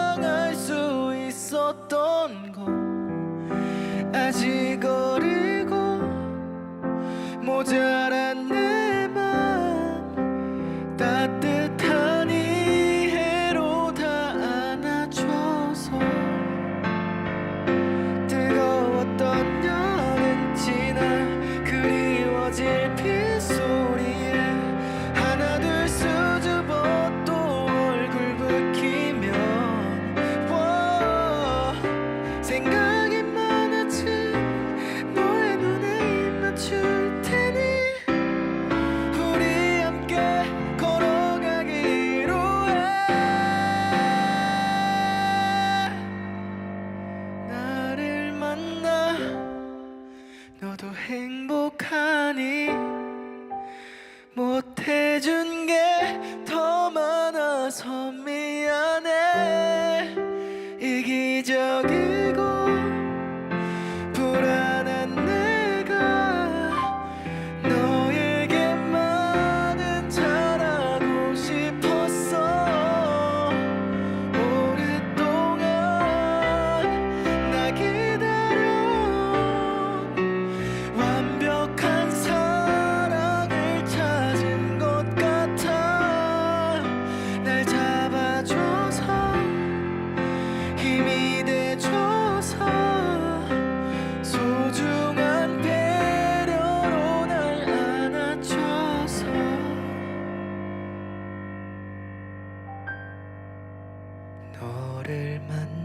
너를 만나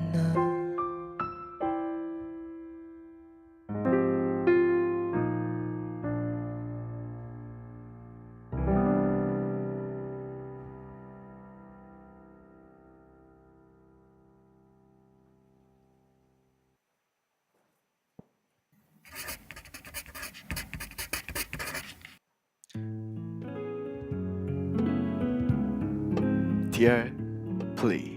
Dear Play.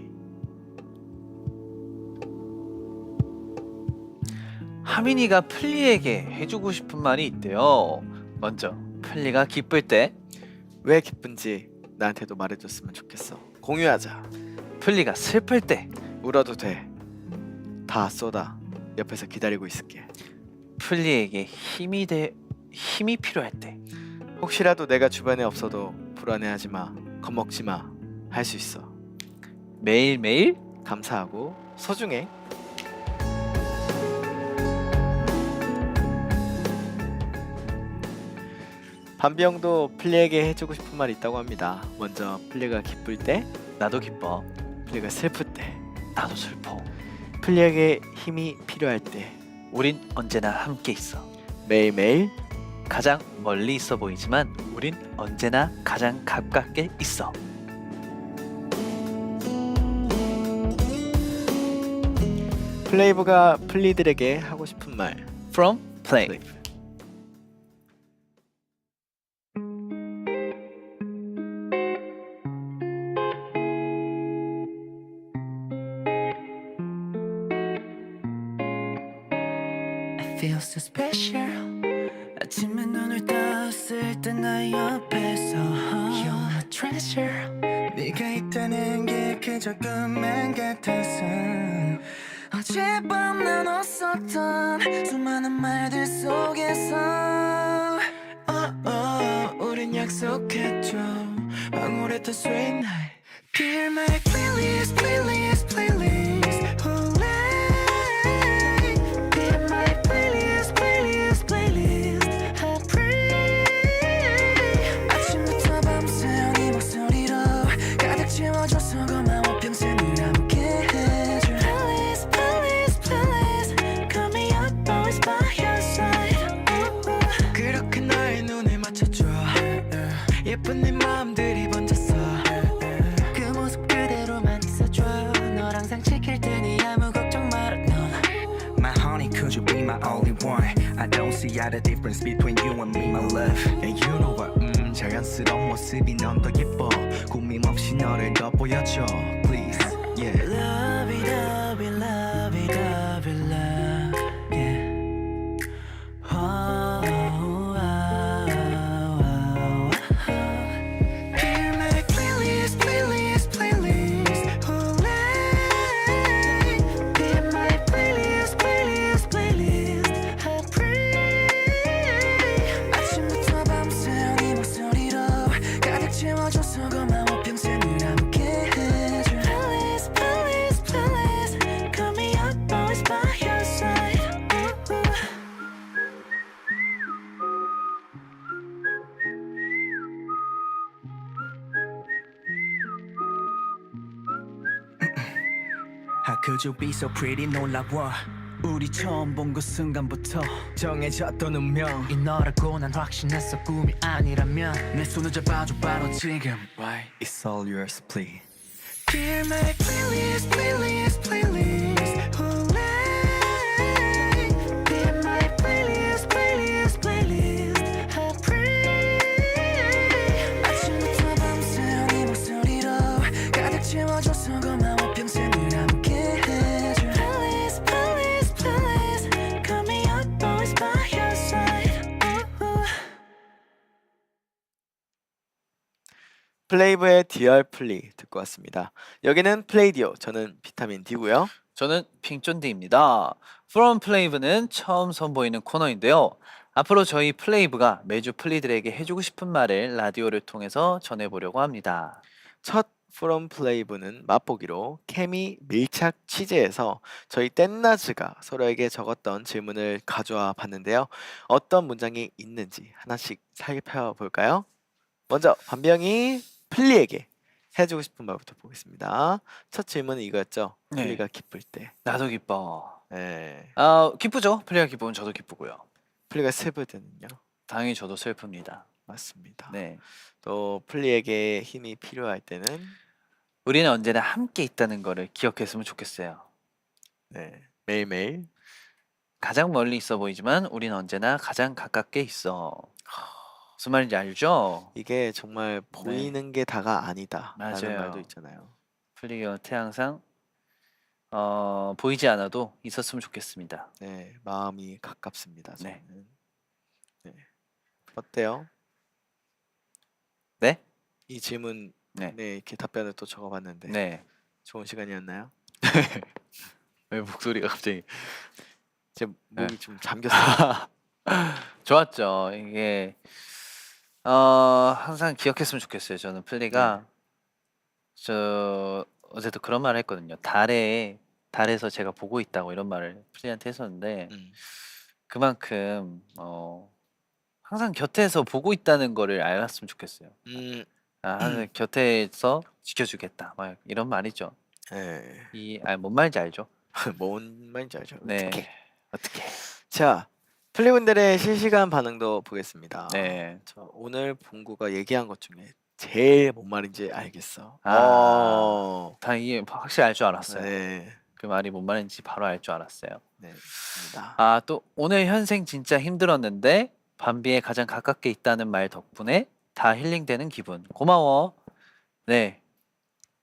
하민이가 플리에게 해주고 싶은 말이 있대요. 먼저 플리가 기쁠 때, 왜 기쁜지 나한테도 말해줬으면 좋겠어. 공유하자. 플리가 슬플 때, 울어도 돼. 다 쏟아. 옆에서 기다리고 있을게. 플리에게 힘이 필요할 때, 혹시라도 내가 주변에 없어도 불안해하지 마. 겁먹지 마. 할 수 있어. 매일매일 감사하고 소중해. 밤비 형도 플리에게 해주고 싶은 말이 있다고 합니다. 먼저 플리가 기쁠 때, 나도 기뻐, 플리가 슬플 때, 나도 슬퍼. 플리에게 힘이 필요할 때, 우린 언제나 함께 있어. 매일매일 가장 멀리 있어 보이지만 우린 언제나 가장 가깝게 있어. 플레이브가 플리들에게 하고 싶은 말. From Play. I feel so special. 아침에 눈을 떴을 때 나 옆에서 You're my treasure. 네가 있다는 게 그저 꿈만 같아서 어젯밤 나눴었던 수많은 말들 속에서 우린 약속했죠. 황홀했던 sweet night. Dear my playlist, playlist, playlist. Dear my playlist, playlist, playlist. I pray. 아침부터 밤새 네 목소리로 가득 채워줘서 고마워. 평생을 함께 해줘. Playlist, playlist, playlist. Call me up, always by your side. 그렇게 나의 눈에 맞춰줘. 예쁜 네 마음들이 번졌어. 그 모습 그대로만 있어줘. 널 항상 지킬 테니 아무 걱정 말아. My honey, could you be my only one? I don't see the difference between you and me, my love. And you know what? 자연스러운 모습이 넌 더 예뻐. 고민 없이 너를 더 보여줘. Please, yeah. Love it, love it, love it, love it, love, yeah. Oh, oh, oh, oh, oh. Hear my playlist, playlist, playlist. Hear my playlist, playlist, playlist. I pray. 아침부터 밤새 네 목소리로 가득 채워줘서 고마워. 평생을 함께 해줘. Playlist, playlist, playlist. Call me up, always by your side. How could you be so pretty? 놀라워. 우리 처음 본 그 순간부터 정해졌던 운명. 이 너라고 난 확신했어. 꿈이 아니라면 내 손을 잡아줘 바로 지금. Why? It's all yours, please. Hear my playlist, playlist, playlist. Hear my playlist, playlist, playlist. I pray. 아침부터 밤새 네 목소리로 가득 채워줘서 고마워. 평생을 함께 해줘. Playlist, playlist, playlist. Call me up, always by your side. 플레이브의 Dear Play 듣고 왔습니다. 여기는 플레이디오. 저는 비타민 D고요. 저는 핑쫀디입니다. From Play는 처음 선보이는 코너인데요. 앞으로 저희 플레이브가 매주 플리들에게 해주고 싶은 말을 라디오를 통해서 전해보려고 합니다. 첫 From Play브는 맛보기로 케미 밀착 취재에서 저희 땐나즈가 서로에게 적었던 질문을 가져와 봤는데요. 어떤 문장이 있는지 하나씩 살펴볼까요? 먼저 밤비 형이 플리에게 해주고 싶은 말부터 보겠습니다. 첫 질문은 이거였죠. 네. 플리가 기쁠 때. 나도 기뻐. 네. 기쁘죠. 플리가 기쁘면 저도 기쁘고요. 플리가 슬플 때는요. 당연히 저도 슬픕니다. 맞습니다. 네. 또 플리에게 힘이 필요할 때는 우리는 언제나 함께 있다는 거를 기억했으면 좋겠어요. 네. 매일매일 가장 멀리 있어 보이지만 우리는 언제나 가장 가깝게 있어. 무슨 말인지 알죠? 이게 정말 보이는 게 다가 아니다. 라는 네. 맞아요. 말도 있잖아요. 플리 곁에 항상 보이지 않아도 있었으면 좋겠습니다. 네, 마음이 가깝습니다. 네. 저는. 네. 어때요? 네? 이 질문 네. 네, 이렇게 답변을 또 적어봤는데 네. 좋은 시간이었나요? 왜 목소리가 갑자기 제 네. 목이 좀 잠겼어요. 좋았죠. 이게 항상 기억했으면 좋겠어요. 저는 플리가 저 어제도 그런 말을 했거든요. 달에서 제가 보고 있다고 이런 말을 플리한테 했었는데 음. 그만큼 항상 곁에서 보고 있다는 거를 알았으면 좋겠어요. 음, 항상 곁에서 지켜주겠다. 막 이런 말이죠. 네. 뭔 말인지 알죠? 뭔 말인지 알죠? 네. 어떻게? 자, 플리분들의 실시간 반응도 보겠습니다. 네. 오늘 봉구가 얘기한 것 중에 제일 뭔 말인지 알겠어. 다 이게 확실히 알 줄 알았어요. 네, 그 말이 뭔 말인지 바로 알 줄 알았어요. 네, 좋습니다. 또 오늘 현생 진짜 힘들었는데 밤비에 가장 가깝게 있다는 말 덕분에 다 힐링되는 기분. 고마워. 네.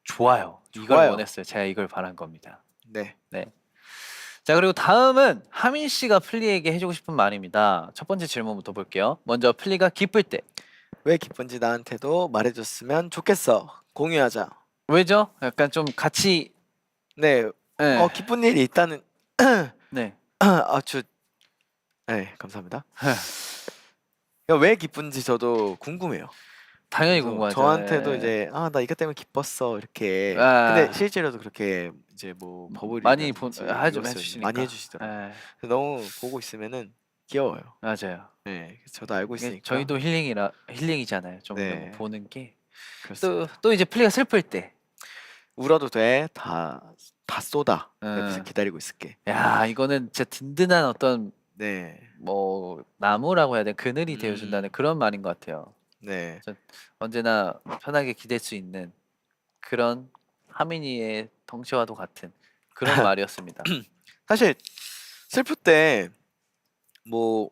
좋아요. 이걸 좋아요. 원했어요. 제가 이걸 바란 겁니다. 네, 자, 그리고 다음은 하민 씨가 플리에게 해주고 싶은 말입니다. 첫 번째 질문부터 볼게요. 먼저 플리가 기쁠 때. 왜 기쁜지 나한테도 말해줬으면 좋겠어. 공유하자. 왜죠? 약간 좀 같이 네, 네. 기쁜 일이 있다는. 네. 네, 감사합니다. 왜 기쁜지 저도 궁금해요. 당연히 그래서 궁금하죠. 저한테도 네. 이제 나 이것 때문에 기뻤어 이렇게. 아. 근데 실제로도 그렇게 이제 뭐 버블이 많이 해주시니까. 많이 해주시더라고요. 네. 그래서 너무 보고 있으면은 귀여워요. 맞아요. 네, 저도 알고 이게 있으니까. 저희도 힐링이잖아요. 좀 네. 보는 게. 그렇습니다. 또 이제 플리가 슬플 때. 울어도 돼. 다 쏟아. 음. 옆에서 기다리고 있을게. 야, 이거는 진짜 든든한 어떤 네, 뭐 나무라고 해야 돼. 그늘이 되어준다는 그런 말인 것 같아요. 네, 언제나 편하게 기댈 수 있는 그런 하민이의 덩치와도 같은 그런 말이었습니다. 사실 슬플 때 뭐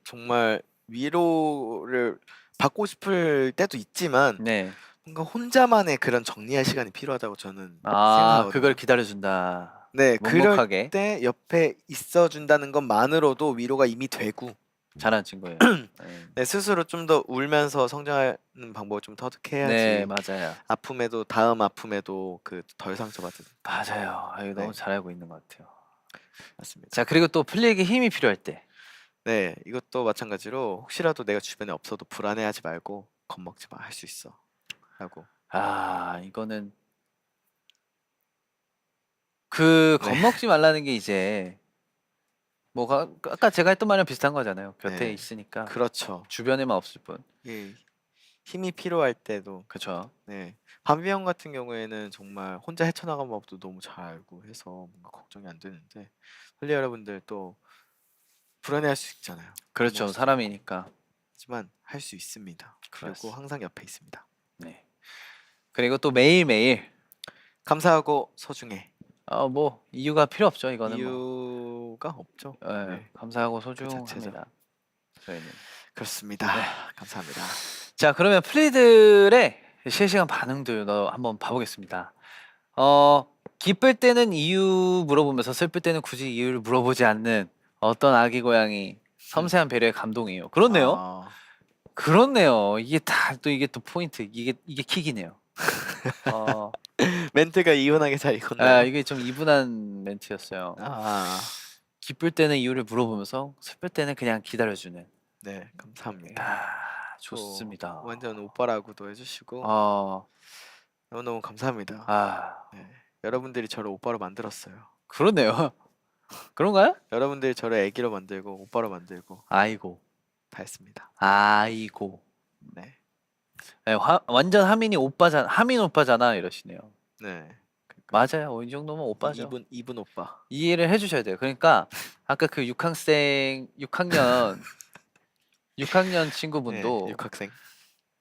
정말 위로를 받고 싶을 때도 있지만 네. 뭔가 혼자만의 그런 정리할 시간이 필요하다고 저는 생각하거든요. 그걸 기다려준다. 네, 그럴 묵묵하게 때 옆에 있어준다는 것만으로도 위로가 이미 되고 잘하는 친구예요. 네. 네, 스스로 좀 더 울면서 성장하는 방법을 좀 터득해야지. 네, 맞아요. 아픔에도 다음 아픔에도 그 덜 상처받은. 맞아요. 이거 너무 네. 잘 알고 있는 것 같아요. 맞습니다. 자, 그리고 또 플리에게 힘이 필요할 때. 네, 이것도 마찬가지로 혹시라도 내가 주변에 없어도 불안해하지 말고 겁먹지 마, 할 수 있어. 라고. 이거는 그 네. 겁먹지 말라는 게 이제 뭐 아까 제가 했던 말이랑 비슷한 거잖아요. 곁에 네. 있으니까 그렇죠. 주변에만 없을 뿐. 예, 힘이 필요할 때도. 그렇죠. 네, 밤비 형 같은 경우에는 정말 혼자 헤쳐나가는 법도 너무 잘 알고 해서 뭔가 걱정이 안 되는데 홀리 여러분들 또 불안해할 수 있잖아요. 그렇죠. 겁먹지 사람이니까. 하지만 할 수 있습니다. 그리고 그렇습니다. 항상 옆에 있습니다. 네. 그리고 또 매일매일 감사하고 소중해. 뭐 이유가 필요 없죠. 이거는 뭐. 이유가 없죠. 네, 네, 감사하고 자체죠. 소중합니다. 저희는. 그렇습니다. 네. 감사합니다. 자, 그러면 플리들의 실시간 반응들 한번 봐보겠습니다. 기쁠 때는 이유 물어보면서 슬플 때는 굳이 이유를 물어보지 않는 어떤 아기 고양이 섬세한 배려의 감동이에요. 그렇네요. 아, 그렇네요. 이게 또 포인트. 이게 킥이네요. 멘트가 이분하게 잘 익었나요? 이게 좀 이분한 멘트였어요. 기쁠 때는 이유를 물어보면서 슬플 때는 그냥 기다려주는. 네, 감사합니다. 좋습니다. 또 완전 오빠라고도 해주시고 너무너무 감사합니다. 네, 여러분들이 저를 오빠로 만들었어요. 그렇네요. 그런가요? 여러분들이 저를 애기로 만들고 오빠로 만들고 아이고. 다 했습니다. 아이고. 네, 네, 완전 하민 오빠잖아 이러시네요. 네. 맞아요. 이 정도면 오빠죠. 이분 오빠. 이해를 해주셔야 돼요. 그러니까 아까 그 6학년 친구분도 네, 육학생.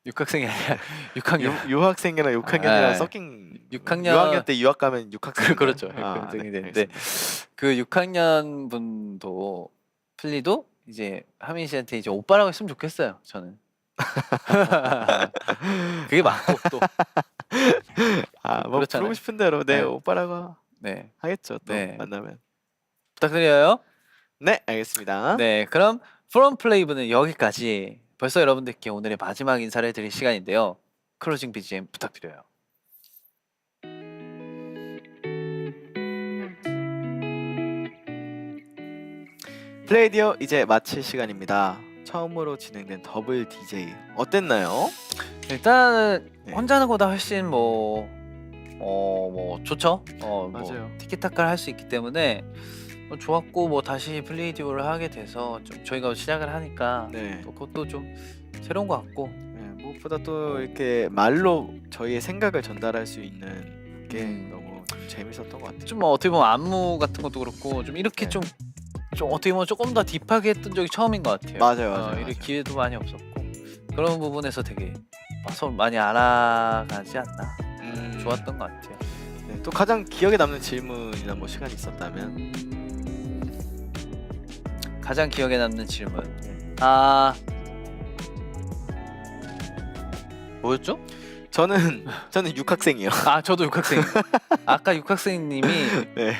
6학생이 아니라 6학년 유학생이랑 6학년이랑 아, 섞인 6학년 6학년 때 유학 가면 6학생. 그렇죠. 아, 6학생이 네, 되는데 알겠습니다. 그 6학년 분도 플리도 이제 하민 씨한테 이제 오빠라고 했으면 좋겠어요. 저는. 그게 맞고 또 뭐 그렇잖아요. 부르고 싶은 대로 네, 네. 오빠라고 네. 하겠죠. 또 네. 만나면. 부탁드려요. 네, 알겠습니다. 네, 그럼 프롬 플레이브는 여기까지. 벌써 여러분들께 오늘의 마지막 인사를 드릴 시간인데요. 클로징 BGM 부탁드려요. 플레이디어 이제 마칠 시간입니다. 처음으로 진행된 더블 DJ 어땠나요? 일단은 네. 혼자 하는 것보다 훨씬 뭐 좋죠. 뭐 맞아요. 티키타카를 할 수 있기 때문에 좋았고 뭐 다시 플레이디오를 하게 돼서 좀 저희가 시작을 하니까 네. 또 그것도 좀 새로운 것 같고 네, 무엇보다 또 이렇게 말로 저희의 생각을 전달할 수 있는 게 너무 좀 재밌었던 것 같아요. 좀 뭐 어떻게 보면 안무 같은 것도 그렇고 좀 이렇게 네. 좀 어떻게 보면 조금 더 딥하게 했던 적이 처음인 것 같아요. 맞아요. 이렇게 맞아요. 기회도 많이 없었고 그런 부분에서 되게 서로 많이 알아가지 않나 좋았던 것 같아요. 네, 또 가장 기억에 남는 질문이나 뭐 시간이 있었다면 가장 기억에 남는 질문. 뭐였죠? 저는 6학생이요. 저도 6학생. 아까 6학생님이 네.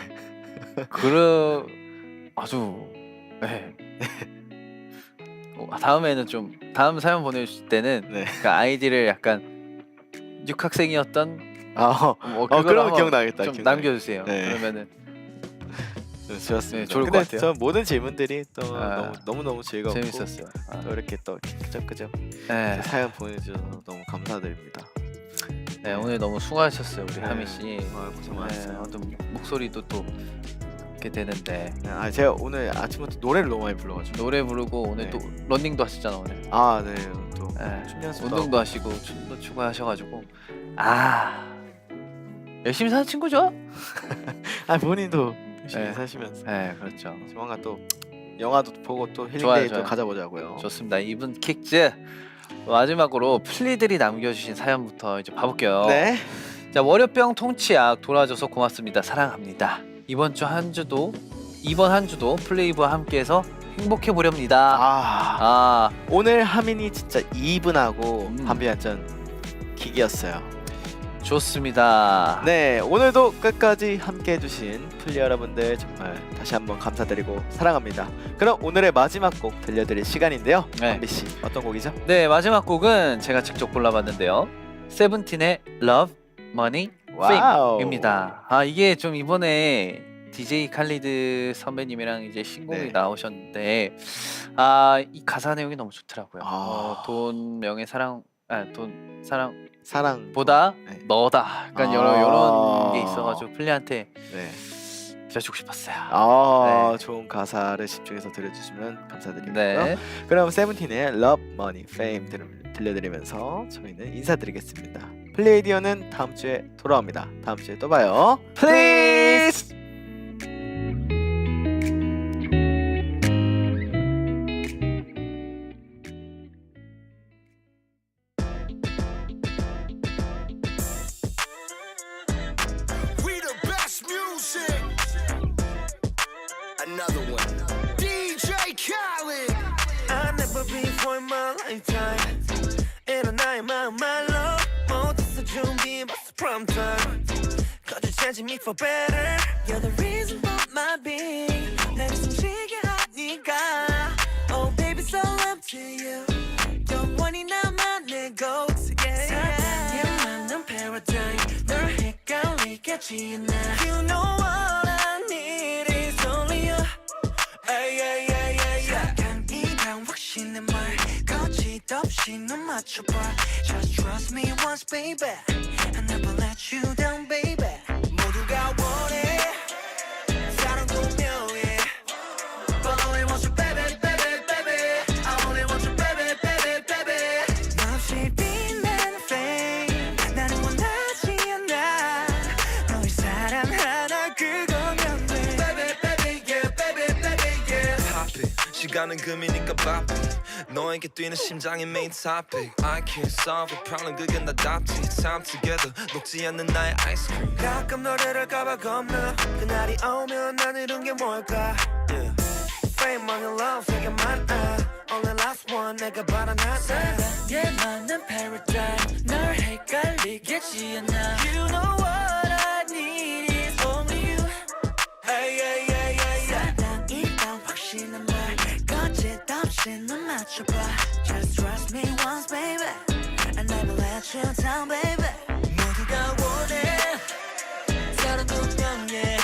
아주 네. 다음에는 좀 다음 사연 보내주실 때는 네. 그 아이디를 약간 6학생이었던 그러면 기억나겠다. 좀 기억나겠다. 남겨주세요. 네. 그러면은 좋았습니다. 네, 좋을 것 근데 같아요. 전 모든 질문들이 또 아, 너무 즐겁고 재밌었어요. 또 이렇게 또 끄적끄적 네. 사연 보내주셔서 너무 감사드립니다. 네, 오늘 너무 수고하셨어요 우리 네. 하민 씨. 고생 많았어요. 또 목소리도 또 이렇게 되는데 네, 제가 오늘 아침부터 노래를 너무 많이 불러가지고 노래 부르고 오늘 네. 또 러닝도 하셨잖아 오늘. 네, 또 네, 춤 연습도 운동도 하시고 춤도 추고 하셔가지고 열심히 사는 친구죠? 본인도 열심히 네. 사시면서 네, 그렇죠. 조만간 또 영화도 보고 또 좋아요, 힐링데이 또 좋아요. 가져보자고요. 좋습니다. 이분 킥즈 마지막으로 플리들이 남겨주신 사연부터 이제 봐볼게요. 네. 자, 월요병 통치약 돌아줘서 고맙습니다. 사랑합니다. 이번 한 주도 플레이브와 함께해서 행복해 보렵니다. 오늘 하민이 진짜 이분하고 음. 반비한전 기기였어요. 좋습니다. 네, 오늘도 끝까지 함께해주신 플리 여러분들 정말 다시 한번 감사드리고 사랑합니다. 그럼 오늘의 마지막 곡 들려드릴 시간인데요. 네. 한비 씨 어떤 곡이죠? 네, 마지막 곡은 제가 직접 골라봤는데요. 세븐틴의 Love, Money, 와우. Fame입니다. 이게 좀 이번에 DJ 칼리드 선배님이랑 이제 신곡이 네. 나오셨는데 이 가사 내용이 너무 좋더라고요. 돈, 명예, 사랑, 사랑보다 네. 너다. 약간 이런 게 있어가지고 플리한테 네. 빌려주고 싶었어요. 네. 좋은 가사를 집중해서 들려주시면 감사드리고요. 네. 그럼 세븐틴의 Love, Money, Fame 들려드리면서 저희는 인사드리겠습니다. 플레이디어는 다음 주에 돌아옵니다. 다음 주에 또 봐요. Please. We the best music. Another one. DJ Khaled. I've never been for in my lifetime 일어나의 마음 말로 못했어 준비해봤어 prom time 거저 change me for better You're the reason for my being 날 숨쉬게 하니까 Oh baby so up to you 영원히 나만 내 go-to 사랑에 맞는 paradigm 널 헷갈리겠지 나 You know all I need is only you Ay, ay, ay, ay, ay. 사랑이란 확신의 말 거짓없이 눈 맞춰봐 Just trust me once baby I never let you down baby 모두가 원해 사랑 분명해 But I only want you baby baby baby I only want you baby baby baby 너 없이 빛나 그거면 돼 Baby baby yeah baby baby yeah Pop it 시간은 금이니까 바삐 너에게 뛰는 심장이 main topic I can't solve a problem 그게 나 답지 Time together 녹지 않는 나의 아이스크림 가끔 너를 할까봐 겁나 그날이 오면 난 이룬 게 뭘까 yeah. Fame, money, love 세개 많아 Only last one 내가 바라는 사랑에 맞는 paradigm 널 헷갈리겠지 않아 You know what I need is only you Hey yeah yeah yeah yeah 사랑이란 확신한 말 거짓 없이 눈 맞춰봐 Just trust me once baby I never let you down baby 모두가 원해 사랑 운명에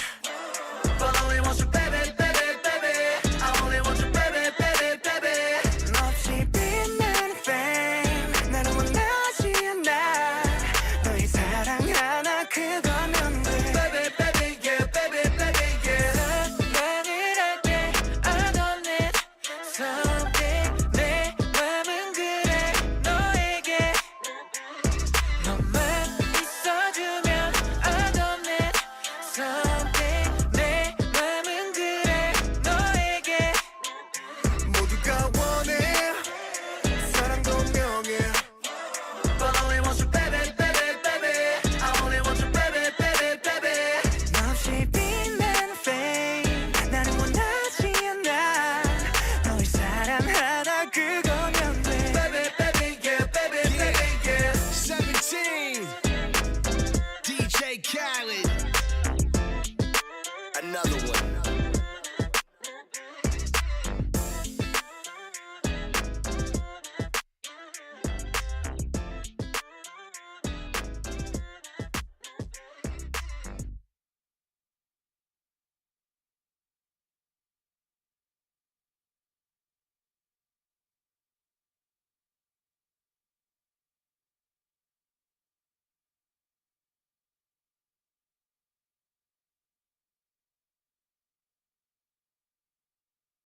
But I only want you baby baby baby I only want you baby baby baby 없이 빛나는 fame 나는 원하지 않아 너의 사랑 하나 그거면 돼 Baby baby yeah baby baby yeah 사랑을 할 때 I don't need something 내 맘은 그래 너에게 너만 있어주면 I don't need something 내 맘은 그래 너에게 모두가 원해 사랑도 명예 But I only want you baby baby baby I only want you baby baby baby 없이 빛나는 fame 나는 원하지 않아 너의 사랑 하나 그거면 돼 Baby baby yeah baby baby yeah 17 DJ Khaled